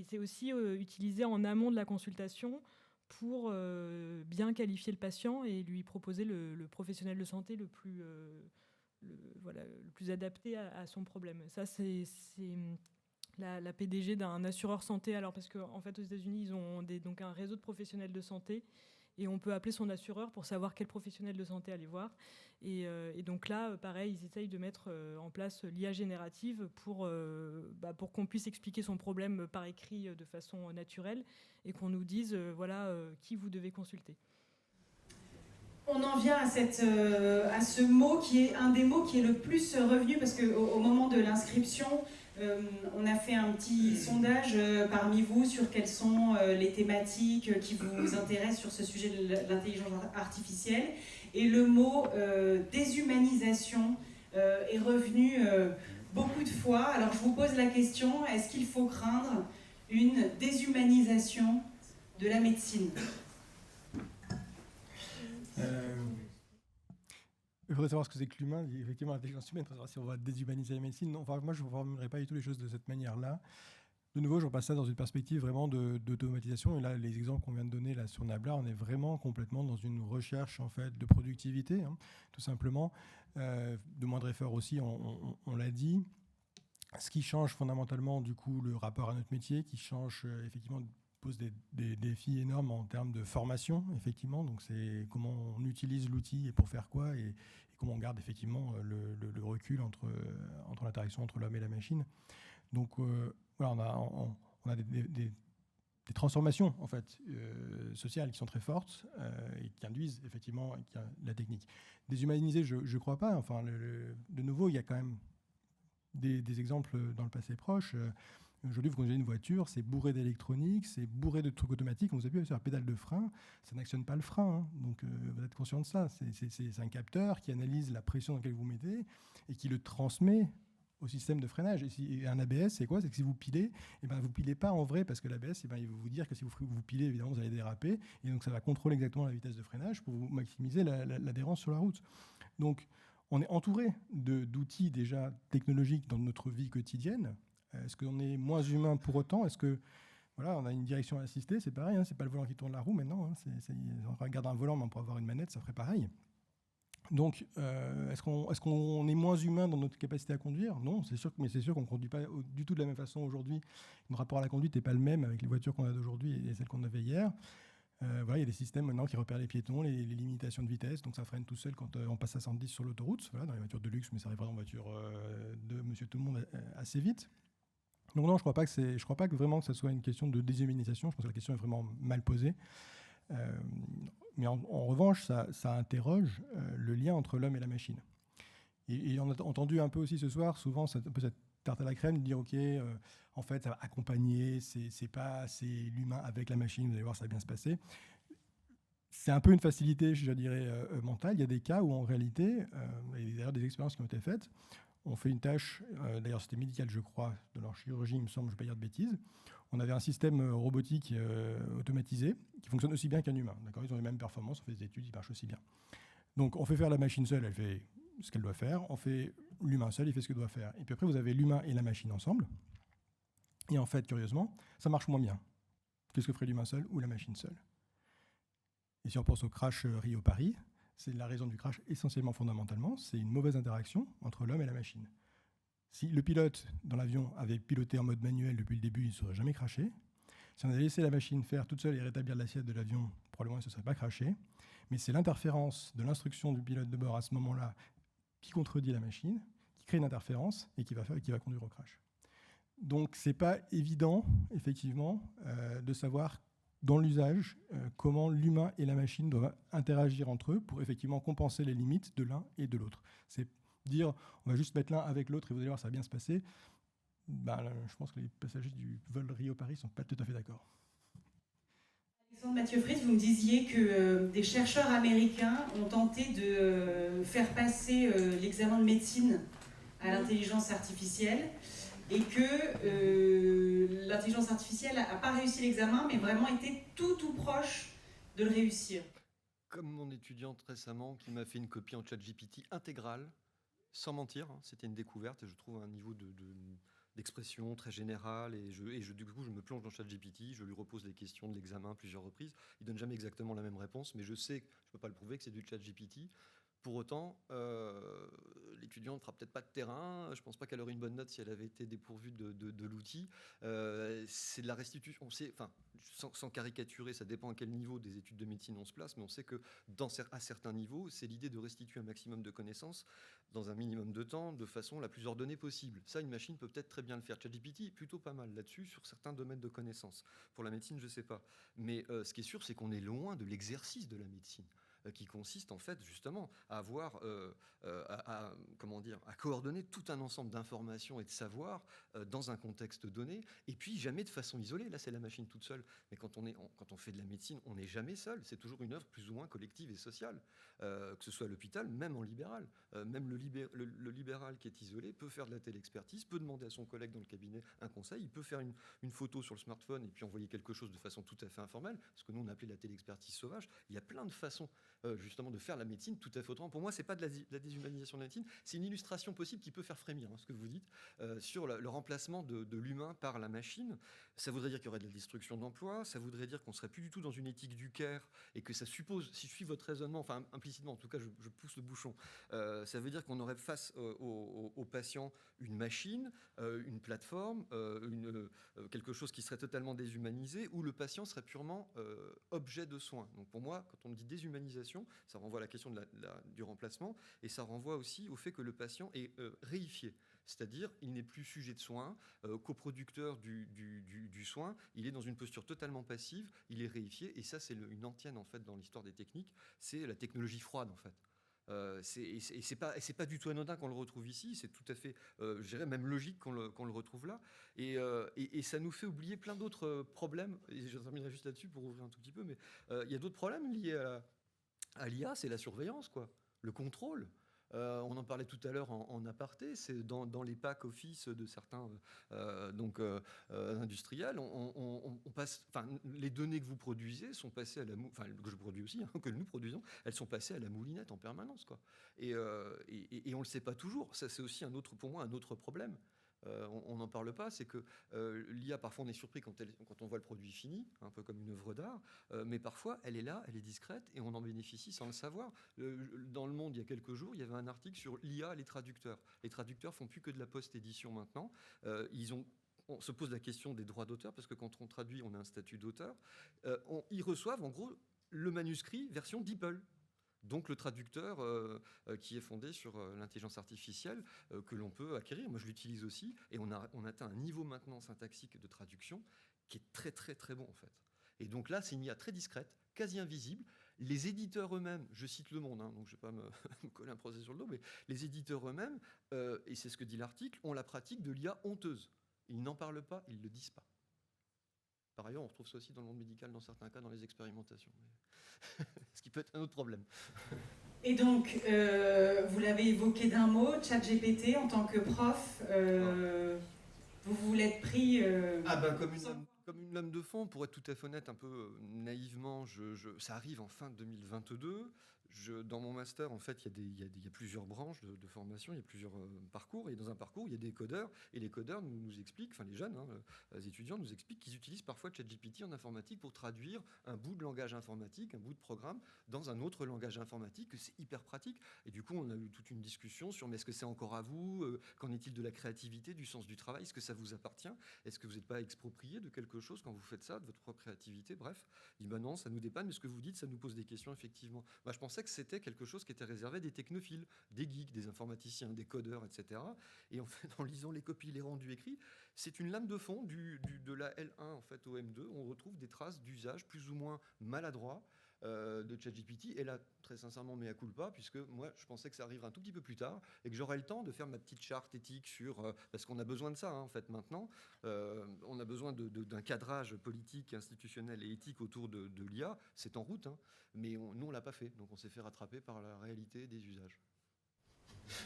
c'est aussi utilisé en amont de la consultation pour bien qualifier le patient et lui proposer le professionnel de santé le plus adapté à son problème. Ça, c'est la PDG d'un assureur santé. Alors, parce qu'en fait, aux États-Unis, ils ont donc un réseau de professionnels de santé. Et on peut appeler son assureur pour savoir quel professionnel de santé aller voir. Et donc là, pareil, ils essayent de mettre en place l'IA générative pour qu'on puisse expliquer son problème par écrit de façon naturelle et qu'on nous dise qui vous devez consulter. On en vient à ce mot qui est un des mots qui est le plus revenu, parce qu'au moment de l'inscription, on a fait un petit sondage parmi vous sur quelles sont les thématiques qui vous intéressent sur ce sujet de l'intelligence artificielle. Et le mot déshumanisation est revenu beaucoup de fois. Alors je vous pose la question, est-ce qu'il faut craindre une déshumanisation de la médecine ? Il faudrait savoir ce que c'est que l'humain, effectivement l'intelligence humaine, pour savoir si on va déshumaniser la médecine. Non, enfin, moi, je ne formulerai pas du tout les choses de cette manière-là. De nouveau, je repasse ça dans une perspective vraiment d'automatisation. Et là, les exemples qu'on vient de donner là, sur Nabla, on est vraiment complètement dans une recherche en fait, de productivité, hein, tout simplement. De moindre effort aussi, on l'a dit. Ce qui change fondamentalement, du coup, le rapport à notre métier, qui change effectivement, pose des défis énormes en termes de formation, effectivement. Donc, c'est comment on utilise l'outil et pour faire quoi, et comment on garde effectivement le recul entre l'interaction entre l'homme et la machine. Donc, voilà, on a des transformations en fait, sociales qui sont très fortes et qui induisent effectivement la technique. Déshumaniser, je ne crois pas. Enfin, de nouveau, il y a quand même des exemples dans le passé proche. Aujourd'hui, vous conduisez une voiture, c'est bourré d'électronique, c'est bourré de trucs automatiques. Vous appuyez sur la pédale de frein, ça n'actionne pas le frein. Hein. Donc, vous êtes conscient de ça. C'est un capteur qui analyse la pression dans laquelle vous mettez et qui le transmet au système de freinage. Et un ABS, c'est quoi? C'est que si vous pilez, vous pilez pas en vrai, parce que l'ABS, il va vous dire que si vous pilez, évidemment, vous allez déraper. Et donc, ça va contrôler exactement la vitesse de freinage pour vous maximiser l'adhérence sur la route. Donc, on est entouré d'outils déjà technologiques dans notre vie quotidienne. Est-ce qu'on est moins humain pour autant? Est-ce que voilà, on a une direction assistée? C'est pareil, hein, c'est pas le volant qui tourne la roue maintenant. Hein, on regarde un volant, mais on pourrait avoir une manette, ça ferait pareil. Donc, est-ce qu'on est moins humain dans notre capacité à conduire? Non, c'est sûr, mais c'est sûr qu'on ne conduit pas du tout de la même façon aujourd'hui. Notre rapport à la conduite n'est pas le même avec les voitures qu'on a d'aujourd'hui et celles qu'on avait hier. Voilà, il y a des systèmes maintenant qui repèrent les piétons, les limitations de vitesse, donc ça freine tout seul quand on passe à 110 sur l'autoroute, voilà, dans les voitures de luxe, mais ça arrivera dans les voitures de monsieur tout le monde assez vite. Donc non, je ne crois pas que vraiment que ça soit une question de déshumanisation. Je pense que la question est vraiment mal posée. Mais en revanche, ça interroge le lien entre l'homme et la machine. Et on a entendu un peu aussi ce soir, souvent, un peu cette tarte à la crème, de dire, OK, en fait, ça va accompagner, c'est l'humain avec la machine, vous allez voir, ça va bien se passer. C'est un peu une facilité, je dirais, mentale. Il y a des cas où, en réalité, il y a d'ailleurs des expériences qui ont été faites. On fait une tâche, d'ailleurs c'était médical, je crois, de leur chirurgie, il me semble, je ne vais pas dire de bêtises. On avait un système robotique automatisé qui fonctionne aussi bien qu'un humain. D'accord, ils ont les mêmes performances, on fait des études, ils marchent aussi bien. Donc on fait faire la machine seule, elle fait ce qu'elle doit faire. On fait l'humain seul, il fait ce qu'il doit faire. Et puis après, vous avez l'humain et la machine ensemble. Et en fait, curieusement, ça marche moins bien. Qu'est-ce que ferait l'humain seul ou la machine seule? Et si on pense au crash Rio-Paris, c'est la raison du crash essentiellement, fondamentalement, c'est une mauvaise interaction entre l'homme et la machine. Si le pilote dans l'avion avait piloté en mode manuel depuis le début, il ne serait jamais crashé. Si on avait laissé la machine faire toute seule et rétablir l'assiette de l'avion, probablement il ne se serait pas crashé. Mais c'est l'interférence de l'instruction du pilote de bord à ce moment-là qui contredit la machine, qui crée une interférence et qui va conduire au crash. Donc ce n'est pas évident, effectivement, de savoir dans l'usage, comment l'humain et la machine doivent interagir entre eux pour effectivement compenser les limites de l'un et de l'autre. C'est dire, on va juste mettre l'un avec l'autre et vous allez voir, ça va bien se passer. Je pense que les passagers du vol Rio-Paris ne sont pas tout à fait d'accord. Alexandre Mathieu Fritz, vous me disiez que des chercheurs américains ont tenté de faire passer l'examen de médecine à l'intelligence artificielle. Et que l'intelligence artificielle n'a pas réussi l'examen, mais vraiment été tout proche de le réussir. Comme mon étudiante récemment qui m'a fait une copie en ChatGPT intégrale, sans mentir, hein, c'était une découverte et je trouve un niveau d'expression très générale et du coup je me plonge dans ChatGPT, je lui repose les questions de l'examen à plusieurs reprises. Il donne jamais exactement la même réponse, mais je sais, je peux pas le prouver, que c'est du ChatGPT. Pour autant, l'étudiante ne fera peut-être pas de terrain. Je ne pense pas qu'elle aurait une bonne note si elle avait été dépourvue de l'outil. C'est de la restitution. On sait, enfin, sans caricaturer, ça dépend à quel niveau des études de médecine on se place, mais on sait que à certains niveaux, c'est l'idée de restituer un maximum de connaissances dans un minimum de temps, de façon la plus ordonnée possible. Ça, une machine peut peut-être très bien le faire. ChatGPT est plutôt pas mal là-dessus, sur certains domaines de connaissances. Pour la médecine, je ne sais pas. Mais ce qui est sûr, c'est qu'on est loin de l'exercice de la médecine, qui consiste en fait justement à avoir, à coordonner tout un ensemble d'informations et de savoirs dans un contexte donné, et puis jamais de façon isolée. Là, c'est la machine toute seule. Mais quand on fait de la médecine, on n'est jamais seul. C'est toujours une œuvre plus ou moins collective et sociale, que ce soit à l'hôpital, même en libéral. Même le libéral qui est isolé peut faire de la téléexpertise, peut demander à son collègue dans le cabinet un conseil, il peut faire une photo sur le smartphone et puis envoyer quelque chose de façon tout à fait informelle, ce que nous on appelait la téléexpertise sauvage. Il y a plein de façons justement de faire la médecine tout à fait autrement. Pour moi, c'est pas de la déshumanisation de la médecine, c'est une illustration possible qui peut faire frémir, ce que vous dites, sur le remplacement de l'humain par la machine. Ça voudrait dire qu'il y aurait de la destruction d'emplois, ça voudrait dire qu'on serait plus du tout dans une éthique du care, et que ça suppose, si je suis votre raisonnement, enfin implicitement, en tout cas je pousse le bouchon, ça veut dire qu'on aurait face aux patients une machine, une plateforme, quelque chose qui serait totalement déshumanisé, où le patient serait purement objet de soins. Donc pour moi, quand on dit déshumanisation, ça renvoie à la question du remplacement, et ça renvoie aussi au fait que le patient est réifié. C'est-à-dire, il n'est plus sujet de soins, coproducteur du soin, il est dans une posture totalement passive, il est réifié, et ça c'est une antienne en fait dans l'histoire des techniques, c'est la technologie froide en fait. C'est pas du tout anodin qu'on le retrouve ici, c'est tout à fait, je dirais même logique qu'on le retrouve là, et ça nous fait oublier plein d'autres problèmes, et je terminerai juste là-dessus pour ouvrir un tout petit peu, mais il y a d'autres problèmes liés à l'IA, c'est la surveillance, quoi, le contrôle. On en parlait tout à l'heure en aparté, c'est dans les packs Office de certains industriels, on passe, les données que vous produisez sont passées à que je produis aussi, que nous produisons, elles sont passées à la moulinette en permanence, quoi. Et on le sait pas toujours. Ça, c'est aussi pour moi un autre problème. On n'en parle pas, c'est que l'IA, parfois on est surpris quand on voit le produit fini, un peu comme une œuvre d'art, mais parfois elle est là, elle est discrète et on en bénéficie sans le savoir. Dans Le Monde, il y a quelques jours, il y avait un article sur l'IA, les traducteurs. Les traducteurs font plus que de la post-édition maintenant. On se pose la question des droits d'auteur, parce que quand on traduit, on a un statut d'auteur. Ils reçoivent en gros le manuscrit version DeepL. Donc le traducteur qui est fondé sur l'intelligence artificielle que l'on peut acquérir. Moi, je l'utilise aussi. Et on atteint un niveau maintenant syntaxique de traduction qui est très, très, très bon, en fait. Et donc là, c'est une IA très discrète, quasi invisible. Les éditeurs eux-mêmes, je cite Le Monde, donc je ne vais pas me coller un procès sur le dos, mais les éditeurs eux-mêmes, et c'est ce que dit l'article, ont la pratique de l'IA honteuse. Ils n'en parlent pas, ils ne le disent pas. Par ailleurs, on retrouve ça aussi dans le monde médical, dans certains cas, dans les expérimentations. Ce qui peut être un autre problème. Et donc, vous l'avez évoqué d'un mot, ChatGPT, en tant que prof, vous voulez être pris... Comme une lame de fond, pour être tout à fait honnête, un peu naïvement, ça arrive en fin 2022. Dans mon master, en fait, il y a plusieurs branches de formation, il y a plusieurs parcours. Et dans un parcours, il y a des codeurs. Et les codeurs nous expliquent, enfin les jeunes, les étudiants nous expliquent qu'ils utilisent parfois ChatGPT en informatique pour traduire un bout de langage informatique, un bout de programme, dans un autre langage informatique, que c'est hyper pratique. Et du coup, on a eu toute une discussion sur mais est-ce que c'est encore à vous? Qu'en est-il de la créativité, du sens du travail? Est-ce que ça vous appartient? Est-ce que vous n'êtes pas exproprié de quelque chose quand vous faites ça, de votre propre créativité? Bref, il dit bah non, ça nous dépanne, mais ce que vous dites, ça nous pose des questions, effectivement. Bah, je pensais que c'était quelque chose qui était réservé des technophiles, des geeks, des informaticiens, des codeurs, etc. Et en fait, en lisant les copies, les rendus écrits, c'est une lame de fond de la L1 en fait, au M2. On retrouve des traces d'usage plus ou moins maladroits de ChatGPT. Et là, très sincèrement, mea culpa, puisque moi, je pensais que ça arriverait un tout petit peu plus tard et que j'aurais le temps de faire ma petite charte éthique sur... parce qu'on a besoin de ça, en fait, maintenant. On a besoin d'un cadrage politique, institutionnel et éthique autour de l'IA. C'est en route, mais nous, on ne l'a pas fait. Donc, on s'est fait rattraper par la réalité des usages.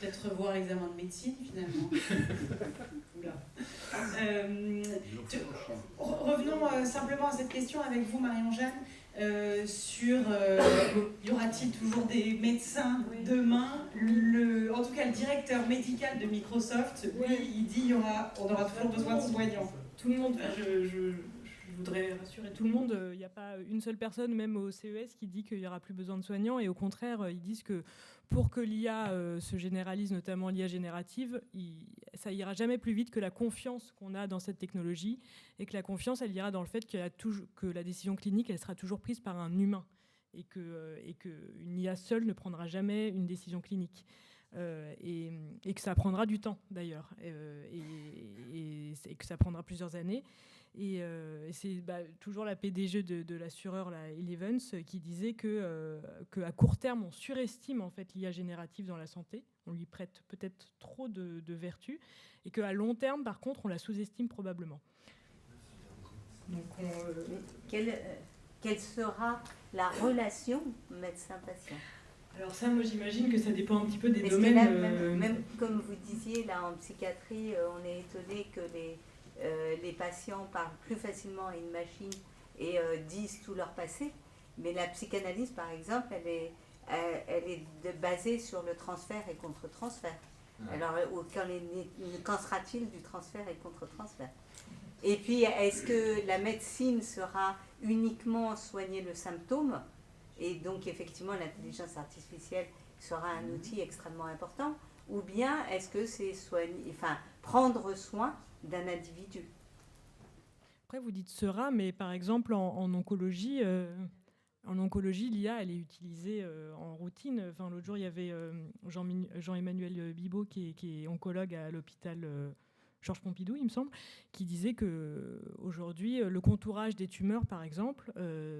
Peut-être revoir l'examen de médecine, finalement. Revenons simplement à cette question avec vous, Marie-Jeanne, sur y aura-t-il toujours des médecins demain? En tout cas, le directeur médical de Microsoft, lui, il dit on aura toujours besoin de soignants. Tout le monde, je voudrais rassurer tout le monde, il n'y a pas une seule personne, même au CES, qui dit qu'il n'y aura plus besoin de soignants. Et au contraire, ils disent que pour que l'IA se généralise, notamment l'IA générative, ça ira jamais plus vite que la confiance qu'on a dans cette technologie. Et que la confiance, elle ira dans le fait que la décision clinique, elle sera toujours prise par un humain. Et qu'une IA seule ne prendra jamais une décision clinique. Et que ça prendra du temps, d'ailleurs. Et que ça prendra plusieurs années. Et c'est toujours la PDG de l'assureur, la Elevance, qui disait qu'à court terme, on surestime en fait l'IA générative dans la santé. On lui prête peut-être trop de vertus. Et qu'à long terme, par contre, on la sous-estime probablement. Donc, quelle sera la relation médecin-patient? Alors ça, moi, j'imagine que ça dépend un petit peu des parce domaines... Que là, même comme vous disiez, là, en psychiatrie, on est étonné que les patients parlent plus facilement à une machine et disent tout leur passé. Mais la psychanalyse, par exemple, elle est basée sur le transfert et contre-transfert. Alors, qu'en sera-t-il du transfert et contre-transfert? Et puis, est-ce que la médecine sera uniquement soigner le symptôme, et donc effectivement l'intelligence artificielle sera un outil extrêmement important, ou bien est-ce que c'est prendre soin d'un individu? Après, vous dites sera, mais par exemple en oncologie, l'IA, elle est utilisée en routine. Enfin, l'autre jour, il y avait Jean-Emmanuel Bibeau, qui est oncologue à l'hôpital Georges Pompidou, il me semble, qui disait qu'aujourd'hui, le contourage des tumeurs, par exemple,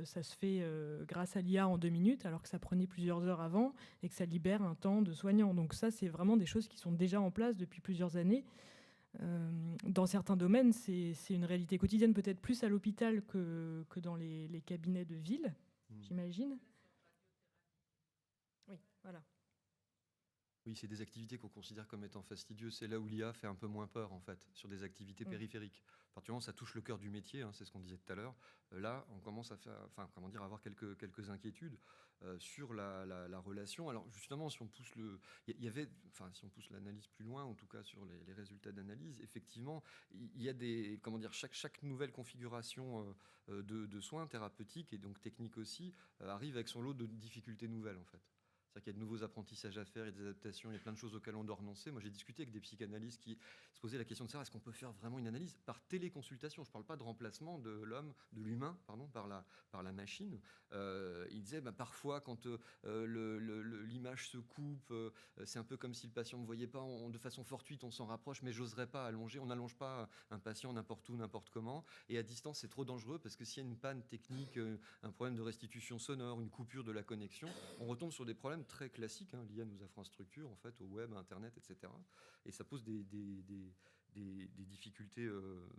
ça se fait grâce à l'IA en 2 minutes, alors que ça prenait plusieurs heures avant et que ça libère un temps de soignant. Donc ça, c'est vraiment des choses qui sont déjà en place depuis plusieurs années. Dans certains domaines, c'est une réalité quotidienne, peut-être plus à l'hôpital que dans les cabinets de ville, j'imagine. Oui, voilà. Oui, c'est des activités qu'on considère comme étant fastidieuses. C'est là où l'IA fait un peu moins peur, en fait, sur des activités périphériques. À partir du moment où ça touche le cœur du métier, c'est ce qu'on disait tout à l'heure, là, on commence à avoir quelques inquiétudes sur la relation. Alors, justement, si on pousse si on pousse l'analyse plus loin, en tout cas sur les résultats d'analyse, effectivement, il y a chaque nouvelle configuration de soins thérapeutiques et donc techniques aussi arrive avec son lot de difficultés nouvelles, en fait. C'est-à-dire qu'il y a de nouveaux apprentissages à faire, il y a des adaptations, il y a plein de choses auxquelles on doit renoncer. Moi, j'ai discuté avec des psychanalystes qui se posaient la question de savoir est-ce qu'on peut faire vraiment une analyse par téléconsultation. Je ne parle pas de remplacement de l'humain, par la machine. Ils disaient parfois, quand l'image se coupe, c'est un peu comme si le patient ne voyait pas de façon fortuite, on s'en rapproche, mais j'oserais pas allonger. On n'allonge pas un patient n'importe où, n'importe comment. Et à distance, c'est trop dangereux parce que s'il y a une panne technique, un problème de restitution sonore, une coupure de la connexion, on retombe sur des problèmes très classiques liés à nos infrastructures, en fait, au web, à Internet, etc. Et ça pose des difficultés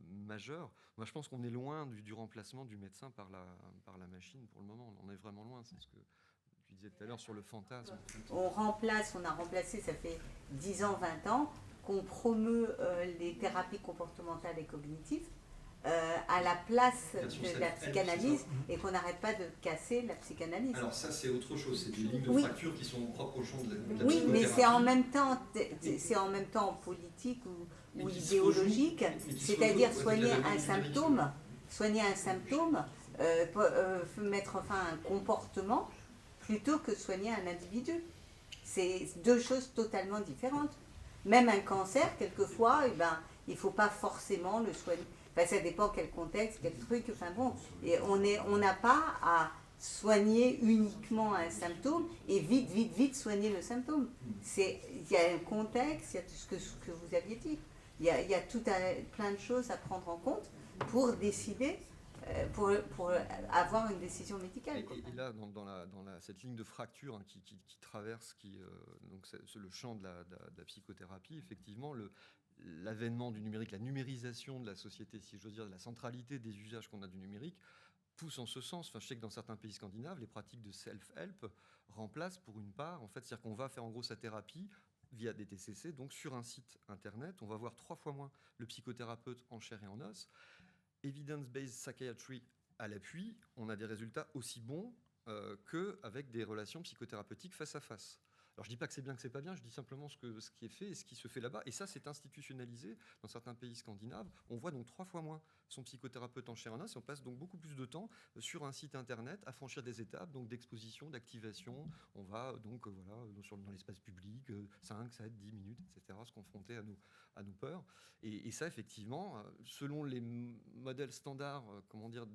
majeures. Moi, je pense qu'on est loin du remplacement du médecin par la machine pour le moment. On en est vraiment loin. C'est ce que tu disais tout à l'heure sur le fantasme. On a remplacé, ça fait 10 ans, 20 ans, qu'on promeut les thérapies comportementales et cognitives à la place de la psychanalyse et qu'on n'arrête pas de casser la psychanalyse. Alors ça, c'est autre chose. C'est des lignes de fracture qui sont propres au champ de la psychothérapie. Oui, mais c'est en même temps politique ou idéologique, c'est-à-dire soigner un symptôme, mettre fin à un comportement plutôt que soigner un individu. C'est deux choses totalement différentes. Même un cancer, quelquefois, il ne faut pas forcément le soigner. Ça dépend quel contexte, quel truc. Et on n'a pas à soigner uniquement un symptôme et vite soigner le symptôme. Il y a un contexte, il y a tout ce que vous aviez dit. Il y a plein de choses à prendre en compte pour décider, pour avoir une décision médicale. Et là, dans cette ligne de fracture qui traverse donc le champ de la psychothérapie, effectivement, l'avènement du numérique, la numérisation de la société, si j'ose dire, la centralité des usages qu'on a du numérique, pousse en ce sens. Je sais que dans certains pays scandinaves, les pratiques de self-help remplacent pour une part, c'est-à-dire qu'on va faire en gros sa thérapie via des TCC, donc sur un site internet. On va voir 3 fois moins le psychothérapeute en chair et en os. Evidence-based psychiatry à l'appui, on a des résultats aussi bons qu'avec des relations psychothérapeutiques face à face. Alors je ne dis pas que c'est bien, que c'est pas bien, je dis simplement ce qui est fait et ce qui se fait là-bas. Et ça, c'est institutionnalisé dans certains pays scandinaves. On voit donc 3 fois moins son psychothérapeute en chair et en os et on passe donc beaucoup plus de temps sur un site internet à franchir des étapes, donc d'exposition, d'activation. On va donc dans l'espace public, 5, 7, 10 minutes, etc., se confronter à nos peurs. Et ça, effectivement, selon les modèles standards,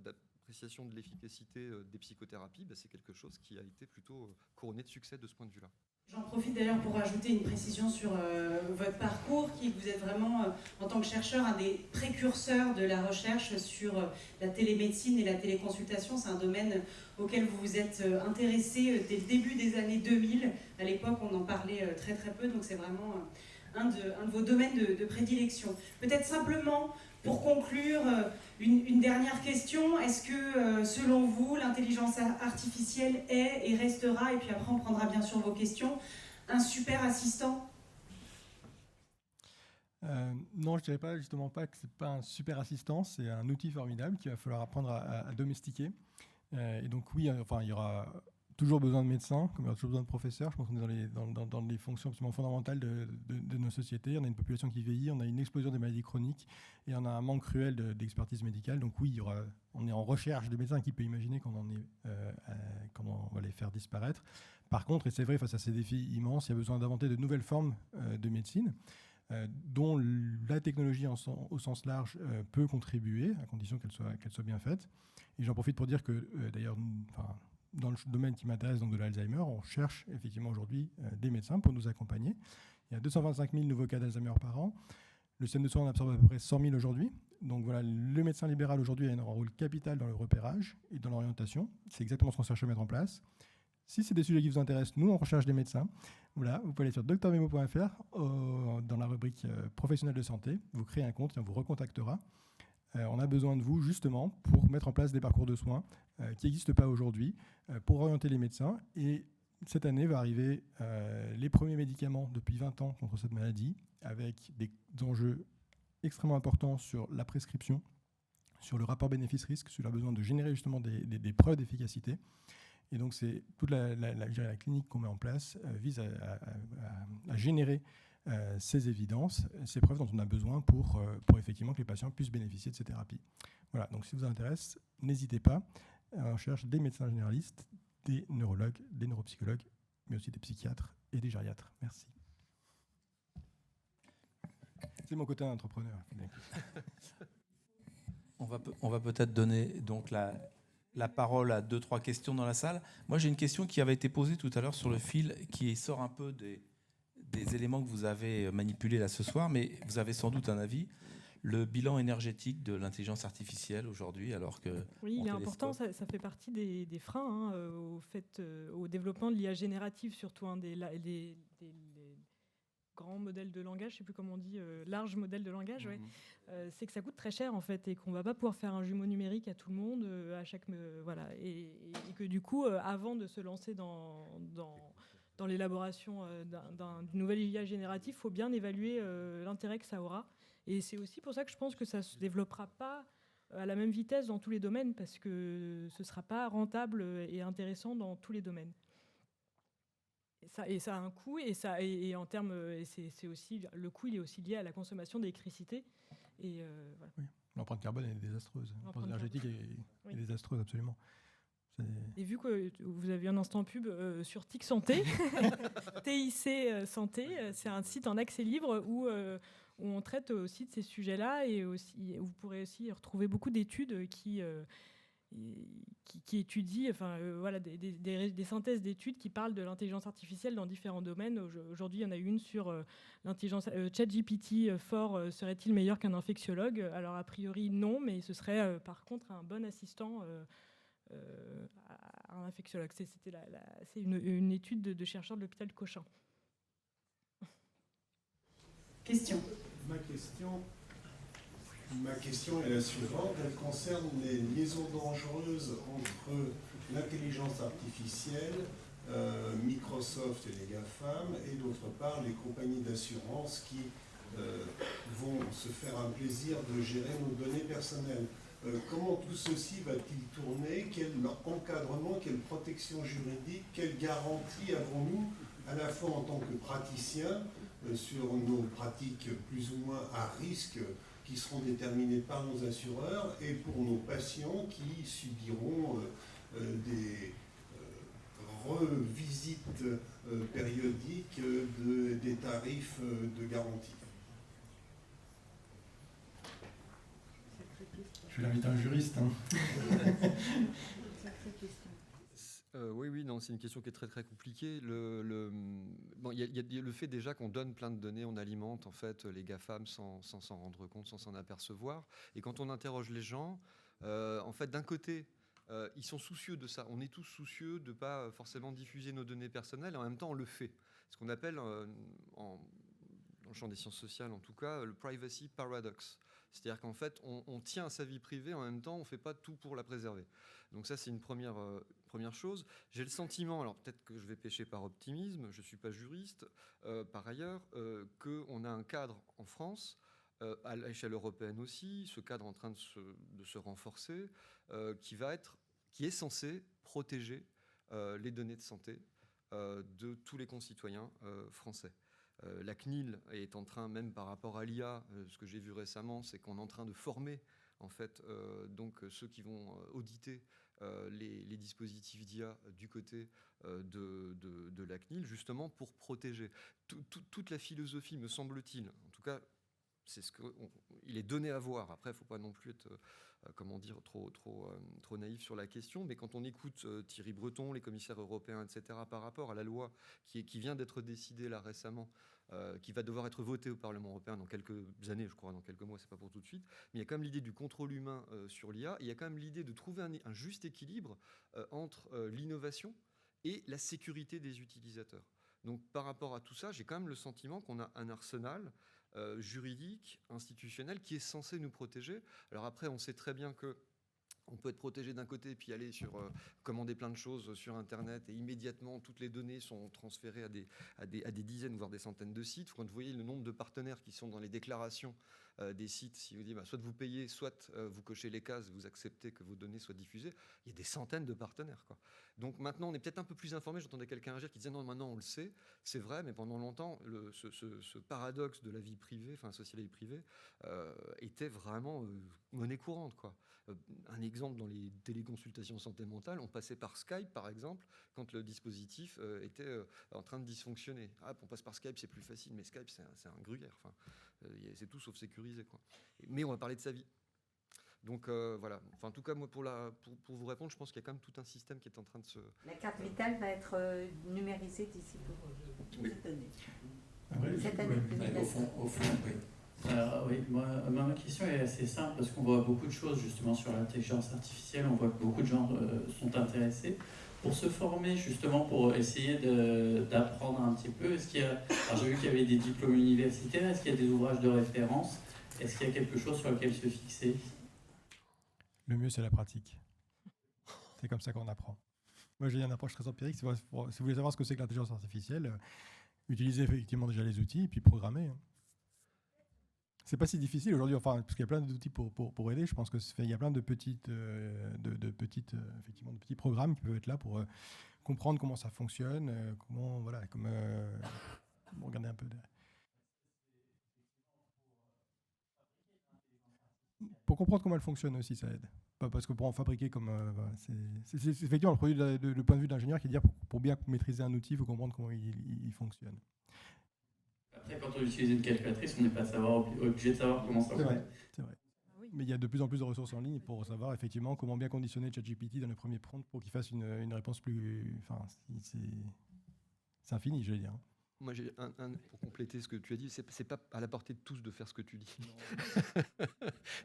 d'appréciation de l'efficacité des psychothérapies, c'est quelque chose qui a été plutôt couronné de succès de ce point de vue-là. J'en profite d'ailleurs pour ajouter une précision sur votre parcours, vous êtes vraiment, en tant que chercheur, un des précurseurs de la recherche sur la télémédecine et la téléconsultation. C'est un domaine auquel vous vous êtes intéressé dès le début des années 2000. À l'époque, on en parlait très très peu, donc c'est vraiment un de vos domaines de prédilection. Peut-être simplement, pour conclure, une dernière question. Est-ce que, selon vous, l'intelligence artificielle est et restera, et puis après on prendra bien sûr vos questions, un super assistant ? Non, je ne dirais justement pas que ce n'est pas un super assistant, c'est un outil formidable qu'il va falloir apprendre à domestiquer. Et donc oui, il y aura toujours besoin de médecins, comme il y aura toujours besoin de professeurs. Je pense qu'on est dans les fonctions absolument fondamentales de nos sociétés. On a une population qui vieillit, on a une explosion des maladies chroniques et on a un manque cruel d'expertise médicale. Donc oui, on est en recherche de médecins. Qui peut imaginer qu'on va les faire disparaître. Par contre, et c'est vrai, face à ces défis immenses, il y a besoin d'inventer de nouvelles formes de médecine dont la technologie au sens large peut contribuer, à condition qu'elle soit bien faite. Et j'en profite pour dire que, d'ailleurs, dans le domaine qui m'intéresse, donc de l'Alzheimer, on cherche effectivement aujourd'hui des médecins pour nous accompagner. Il y a 225 000 nouveaux cas d'Alzheimer par an. Le système de soins en absorbe à peu près 100 000 aujourd'hui. Donc voilà, le médecin libéral aujourd'hui a un rôle capital dans le repérage et dans l'orientation. C'est exactement ce qu'on cherche à mettre en place. Si c'est des sujets qui vous intéressent, nous, on recherche des médecins. Voilà, vous pouvez aller sur drmemo.fr dans la rubrique professionnelle de santé. Vous créez un compte et on vous recontactera. On a besoin de vous, justement, pour mettre en place des parcours de soins qui n'existent pas aujourd'hui, pour orienter les médecins. Et cette année va arriver les premiers médicaments depuis 20 ans contre cette maladie, avec des enjeux extrêmement importants sur la prescription, sur le rapport bénéfice-risque, sur le besoin de générer justement des preuves d'efficacité. Et donc, c'est toute la clinique qu'on met en place vise à générer ces évidences, ces preuves dont on a besoin pour effectivement que les patients puissent bénéficier de ces thérapies. Voilà, donc si ça vous intéresse, n'hésitez pas. On cherche des médecins généralistes, des neurologues, des neuropsychologues, mais aussi des psychiatres et des gériatres. Merci. C'est mon côté entrepreneur. On va peut-être donner donc la parole à 2-3 questions dans la salle. Moi, j'ai une question qui avait été posée tout à l'heure sur le fil, qui sort un peu des éléments que vous avez manipulés là ce soir, mais vous avez sans doute un avis. Le bilan énergétique de l'intelligence artificielle aujourd'hui, alors que... Oui, il est important, ça fait partie des freins au développement de l'IA générative, surtout des grands modèles de langage, je ne sais plus comment on dit, larges modèles de langage, ouais. C'est que ça coûte très cher en fait, et qu'on ne va pas pouvoir faire un jumeau numérique à tout le monde, à chaque... voilà, et que du coup, avant de se lancer dans l'élaboration d'une nouvelle IA générative, il faut bien évaluer l'intérêt que ça aura. Et c'est aussi pour ça que je pense que ça ne se développera pas à la même vitesse dans tous les domaines, parce que ce ne sera pas rentable et intéressant dans tous les domaines. Et ça a un coût, et en termes, c'est aussi, le coût il est aussi lié à la consommation d'électricité. Et voilà. Oui, l'empreinte carbone est désastreuse. L'empreinte énergétique est désastreuse, absolument. Et vu que vous avez un instant pub sur TIC Santé, TIC Santé, c'est un site en accès libre où on traite aussi de ces sujets-là, et aussi, vous pourrez aussi retrouver beaucoup d'études qui étudient, voilà, des synthèses d'études qui parlent de l'intelligence artificielle dans différents domaines. Aujourd'hui, il y en a une sur l'intelligence. ChatGPT-4 serait-il meilleur qu'un infectiologue ? Alors, a priori, non, mais ce serait par contre un bon assistant à un infectiologue. C'est une étude de chercheurs de l'hôpital Cochin. Question. Ma question est la suivante. Elle concerne les liaisons dangereuses entre l'intelligence artificielle, Microsoft et les GAFAM, et d'autre part les compagnies d'assurance qui vont se faire un plaisir de gérer nos données personnelles. Comment tout ceci va-t-il tourner? Quel encadrement, quelle protection juridique, quelle garantie avons-nous à la fois en tant que praticiens sur nos pratiques plus ou moins à risque qui seront déterminées par nos assureurs, et pour nos patients qui subiront des revisites périodiques des tarifs de garantie? Je vais inviter un juriste. Oui, non, c'est une question qui est très très compliquée. Il y a le fait déjà qu'on donne plein de données, on alimente en fait les GAFAM sans s'en rendre compte, sans s'en apercevoir. Et quand on interroge les gens, en fait, d'un côté, ils sont soucieux de ça. On est tous soucieux de ne pas forcément diffuser nos données personnelles, et en même temps, on le fait. Ce qu'on appelle, dans le champ des sciences sociales en tout cas, le privacy paradox. C'est-à-dire qu'en fait, on tient à sa vie privée, en même temps, on ne fait pas tout pour la préserver. Donc ça, c'est une première chose. J'ai le sentiment, alors peut-être que je vais pécher par optimisme, je ne suis pas juriste, par ailleurs, qu'on a un cadre en France, à l'échelle européenne aussi, ce cadre en train de se renforcer, qui est censé protéger les données de santé de tous les concitoyens français. La CNIL est en train, même par rapport à l'IA, ce que j'ai vu récemment, c'est qu'on est en train de former en fait, donc ceux qui vont auditer les dispositifs d'IA du côté de la CNIL, justement pour protéger. Toute la philosophie, me semble-t-il, en tout cas, c'est ce qu'il est donné à voir. Après, il ne faut pas non plus être, comment dire, trop naïf sur la question. Mais quand on écoute Thierry Breton, les commissaires européens, etc., par rapport à la loi qui vient d'être décidée là récemment, qui va devoir être votée au Parlement européen dans quelques années, je crois, dans quelques mois, c'est pas pour tout de suite. Mais il y a quand même l'idée du contrôle humain sur l'IA. Il y a quand même l'idée de trouver un juste équilibre entre l'innovation et la sécurité des utilisateurs. Donc par rapport à tout ça, j'ai quand même le sentiment qu'on a un arsenal juridique, institutionnel, qui est censé nous protéger. Alors après, on sait très bien que on peut être protégé d'un côté, puis aller commander plein de choses sur Internet, et immédiatement, toutes les données sont transférées à des dizaines, voire des centaines de sites. Quand vous voyez le nombre de partenaires qui sont dans les déclarations des sites, si vous dites soit vous payez, soit vous cochez les cases, vous acceptez que vos données soient diffusées, il y a des centaines de partenaires, quoi. Donc maintenant, on est peut-être un peu plus informé. J'entendais quelqu'un réagir qui disait non, maintenant on le sait, c'est vrai, mais pendant longtemps, ce paradoxe de la vie privée, enfin sociale et privée, était vraiment monnaie courante, quoi. Un exemple, dans les téléconsultations santé mentale, on passait par Skype, par exemple, quand le dispositif était en train de dysfonctionner. On passe par Skype, c'est plus facile, mais Skype, c'est un gruyère. Enfin, c'est tout sauf sécurisé, quoi. Mais on va parler de sa vie. Donc voilà. Enfin, en tout cas, moi, pour vous répondre, je pense qu'il y a quand même tout un système qui est en train de se... La carte vitale va être numérisée d'ici peu. Oui. Cette année. Au fond, oui. Oui, ma question est assez simple parce qu'on voit beaucoup de choses justement sur l'intelligence artificielle, on voit que beaucoup de gens sont intéressés. Pour se former justement, pour essayer d'apprendre un petit peu, est-ce qu'il y a, alors j'ai vu qu'il y avait des diplômes universitaires, est-ce qu'il y a des ouvrages de référence, est-ce qu'il y a quelque chose sur lequel se fixer? Le mieux, c'est la pratique. C'est comme ça qu'on apprend. Moi, j'ai une approche très empirique. Si vous voulez savoir ce que c'est que l'intelligence artificielle, utilisez effectivement déjà les outils et puis programmez. C'est pas si difficile aujourd'hui, enfin, parce qu'il y a plein d'outils pour aider. Je pense qu'il y a plein de petits programmes qui peuvent être là pour comprendre comment ça fonctionne, regarder un peu. Pour comprendre comment elle fonctionne aussi, ça aide. Pas parce que pour en fabriquer c'est effectivement le produit le point de vue d'ingénieur qui est de dire pour bien maîtriser un outil, il faut comprendre comment il fonctionne. Après, quand on utilise une calculatrice, on n'est pas obligé de savoir comment ça fonctionne. C'est vrai. Mais il y a de plus en plus de ressources en ligne pour savoir effectivement comment bien conditionner ChatGPT dans le premier prompt pour qu'il fasse une réponse plus... Enfin, c'est infini, je vais dire. Moi, j'ai pour compléter ce que tu as dit, c'est pas à la portée de tous de faire ce que tu dis.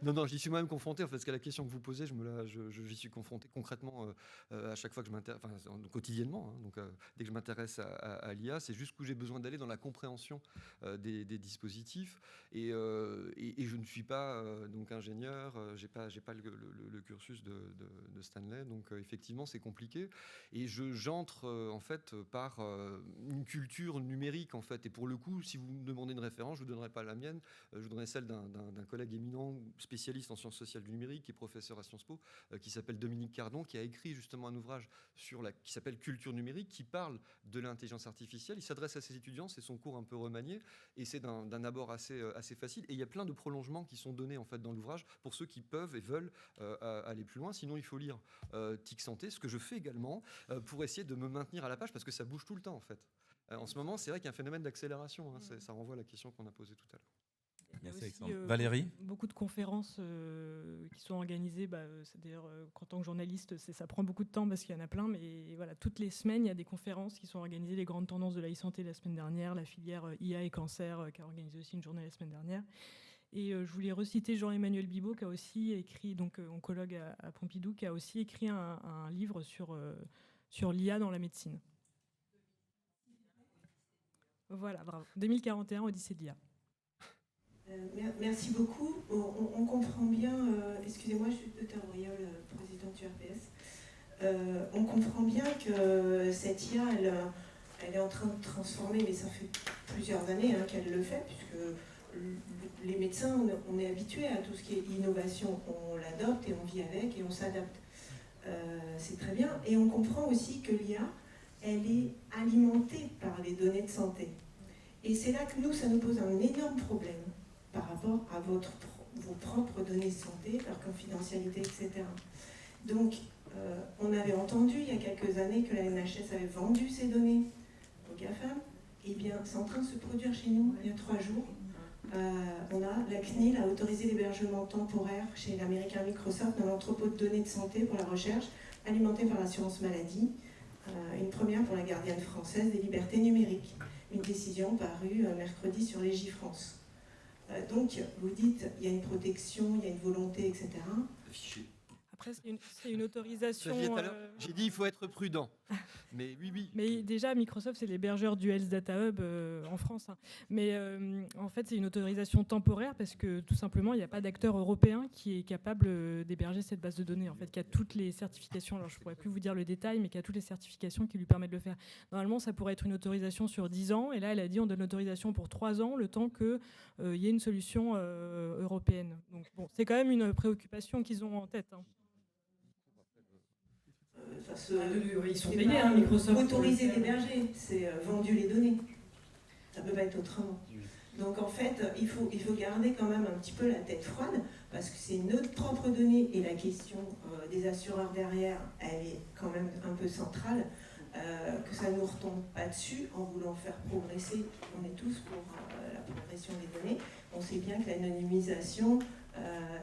Non, j'y suis moi-même confronté. En fait, parce qu'à la question que vous posez, j'y suis confronté concrètement à chaque fois que je m'intéresse, enfin, quotidiennement. Hein, donc, dès que je m'intéresse à l'IA, c'est jusqu'où j'ai besoin d'aller dans la compréhension des dispositifs. Et je ne suis pas donc ingénieur. J'ai pas le cursus de Stanley. Donc, effectivement, c'est compliqué. Et j'entre en fait par une culture numérique, en fait. Et pour le coup, si vous me demandez une référence, je ne vous donnerai pas la mienne, je vous donnerai celle d'un collègue éminent, spécialiste en sciences sociales du numérique, qui est professeur à Sciences Po, qui s'appelle Dominique Cardon, qui a écrit justement un ouvrage qui s'appelle Culture numérique, qui parle de l'intelligence artificielle. Il s'adresse à ses étudiants, c'est son cours un peu remanié, et c'est d'un abord assez facile. Et il y a plein de prolongements qui sont donnés en fait dans l'ouvrage pour ceux qui peuvent et veulent aller plus loin. Sinon, il faut lire TIC Santé, ce que je fais également, pour essayer de me maintenir à la page, parce que ça bouge tout le temps, en fait. En ce moment, c'est vrai qu'il y a un phénomène d'accélération. Hein, ça renvoie à la question qu'on a posée tout à l'heure. Merci Alexandre. Valérie ? Beaucoup de conférences qui sont organisées. C'est-à-dire qu'en tant que journaliste, ça prend beaucoup de temps parce qu'il y en a plein. Mais voilà, toutes les semaines, il y a des conférences qui sont organisées. Les grandes tendances de la e-santé la semaine dernière, la filière IA et cancer qui a organisé aussi une journée la semaine dernière. Et je voulais reciter Jean-Emmanuel Bibeau, qui a aussi écrit, donc oncologue à Pompidou, qui a aussi écrit un livre sur l'IA dans la médecine. Voilà, bravo. 2041, Odyssée de l'IA. Merci beaucoup. On comprend bien, excusez-moi, je suis Dr Auriol, présidente du RPS. On comprend bien que cette IA, elle est en train de transformer, mais ça fait plusieurs années qu'elle le fait, puisque les médecins, on est habitués à tout ce qui est innovation. On l'adopte et on vit avec et on s'adapte. c'est très bien. Et on comprend aussi que l'IA, elle est alimentée par les données de santé. Et c'est là que nous, ça nous pose un énorme problème par rapport à vos propres données de santé, leur confidentialité, etc. Donc, on avait entendu il y a quelques années que la NHS avait vendu ses données aux GAFAM. Eh bien, c'est en train de se produire chez nous il y a 3 jours. La CNIL a autorisé l'hébergement temporaire chez l'américain Microsoft dans l'entrepôt de données de santé pour la recherche alimenté par l'assurance maladie. Une première pour la gardienne française des libertés numériques. Une décision parue mercredi sur Légifrance. Donc, vous dites, il y a une protection, il y a une volonté, etc. Après, c'est une autorisation... J'ai dit il faut être prudent. Mais oui. Mais déjà, Microsoft, c'est l'hébergeur du Health Data Hub en France. Hein. Mais en fait, c'est une autorisation temporaire parce que tout simplement, il n'y a pas d'acteur européen qui est capable d'héberger cette base de données. En fait, qui a toutes les certifications. Alors, je ne pourrais plus vous dire le détail, mais qui a toutes les certifications qui lui permettent de le faire. Normalement, ça pourrait être une autorisation sur 10 ans. Et là, elle a dit on donne l'autorisation pour 3 ans, le temps qu'il y ait une solution européenne. Donc, bon, c'est quand même une préoccupation qu'ils ont en tête. Hein. Ils sont payés, hein, Microsoft. Autoriser d'héberger, c'est vendu les données. Ça ne peut pas être autrement. Donc en fait, il faut garder quand même un petit peu la tête froide, parce que c'est notre propre donnée, et la question des assureurs derrière, elle est quand même un peu centrale, que ça ne nous retombe pas dessus en voulant faire progresser. On est tous pour la progression des données. On sait bien que l'anonymisation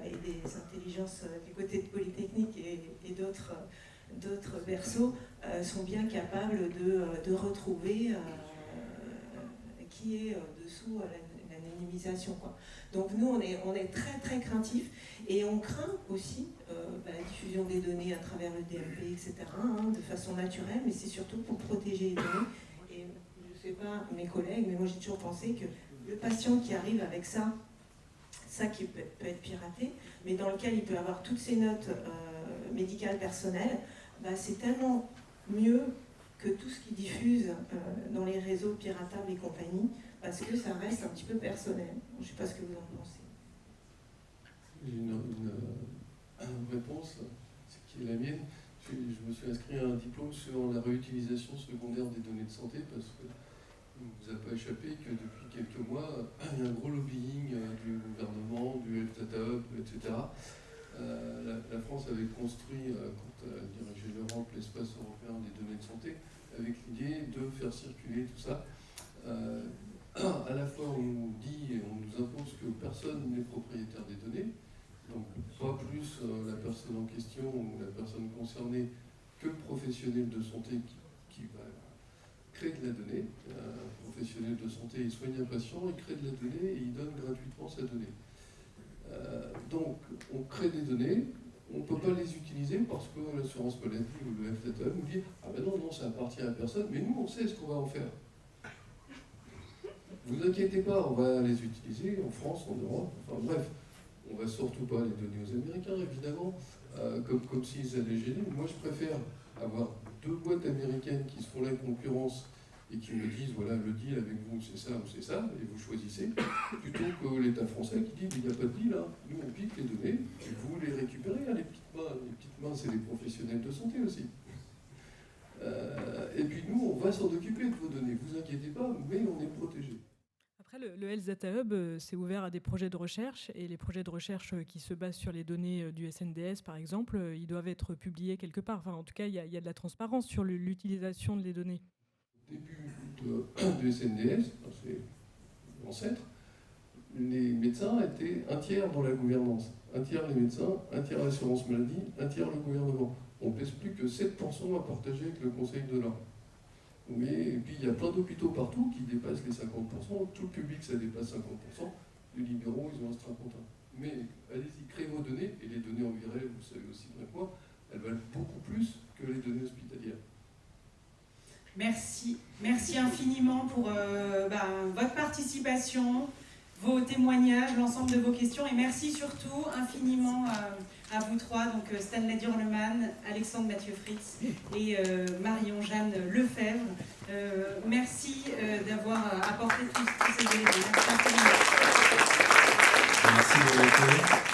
et des intelligences du côté de Polytechnique et d'autres berceaux sont bien capables de retrouver qui est dessous l'anonymisation, quoi. Donc nous, on est très très craintifs et on craint aussi la diffusion des données à travers le DLP, etc., de façon naturelle, mais c'est surtout pour protéger les données. Et je ne sais pas mes collègues, mais moi j'ai toujours pensé que le patient qui arrive avec ça qui peut être piraté, mais dans lequel il peut avoir toutes ses notes médicales personnelles, c'est tellement mieux que tout ce qui diffuse dans les réseaux piratables et compagnie, parce que ça reste un petit peu personnel. Je ne sais pas ce que vous en pensez. J'ai une réponse, qui est la mienne. Je me suis inscrit à un diplôme sur la réutilisation secondaire des données de santé, parce que il ne vous a pas échappé que depuis quelques mois, il y a un gros lobbying du gouvernement, du Health Data Hub, etc. La France avait construit, quand elle dirigeait l'Europe, l'espace européen des données de santé, avec l'idée de faire circuler tout ça. À la fois, on nous dit et on nous impose que personne n'est propriétaire des données, donc pas plus la personne en question ou la personne concernée que le professionnel de santé qui va créer de la donnée. Un professionnel de santé, il soigne un patient, il crée de la donnée et il donne gratuitement sa donnée. Donc, on crée des données, on ne peut pas les utiliser parce que l'assurance maladie ou le FDTA nous dit « Ah ben non, ça appartient à personne, mais nous, on sait ce qu'on va en faire. » Vous inquiétez pas, on va les utiliser en France, en Europe, enfin bref. On ne va surtout pas les donner aux Américains, évidemment, comme s'ils allaient gêner. Moi, je préfère avoir 2 boîtes américaines qui se font la concurrence et qui me disent, voilà, le deal avec vous, c'est ça ou c'est ça, et vous choisissez, plutôt que l'État français qui dit, il n'y a pas de deal, hein. Nous, on pique les données, et vous les récupérez, hein, les petites mains. Les petites mains, c'est les professionnels de santé aussi. Et puis nous, on va s'en occuper de vos données, vous inquiétez pas, mais on est protégés. Après, le Health Data Hub, c'est ouvert à des projets de recherche, et les projets de recherche qui se basent sur les données du SNDS, par exemple, ils doivent être publiés quelque part. Enfin, en tout cas, il y a de la transparence sur l'utilisation des données. Au début du SNDS, c'est l'ancêtre, les médecins étaient un tiers dans la gouvernance. Un tiers les médecins, un tiers l'assurance maladie, un tiers le gouvernement. On ne pèse plus que 7% à partager avec le Conseil de l'Ordre. Et puis il y a plein d'hôpitaux partout qui dépassent les 50%, tout le public ça dépasse 50%, les libéraux ils ont un strapontin. Mais allez-y, créez vos données, et les données en virale, vous savez aussi bien que moi, elles valent beaucoup plus que les données hospitalières. Merci infiniment pour votre participation, vos témoignages, l'ensemble de vos questions, et merci surtout infiniment à vous trois, donc Stanley Durleman, Alexandre Mathieu Fritz et Marion-Jeanne Lefebvre. Merci d'avoir apporté tous ces éléments. Merci. Merci de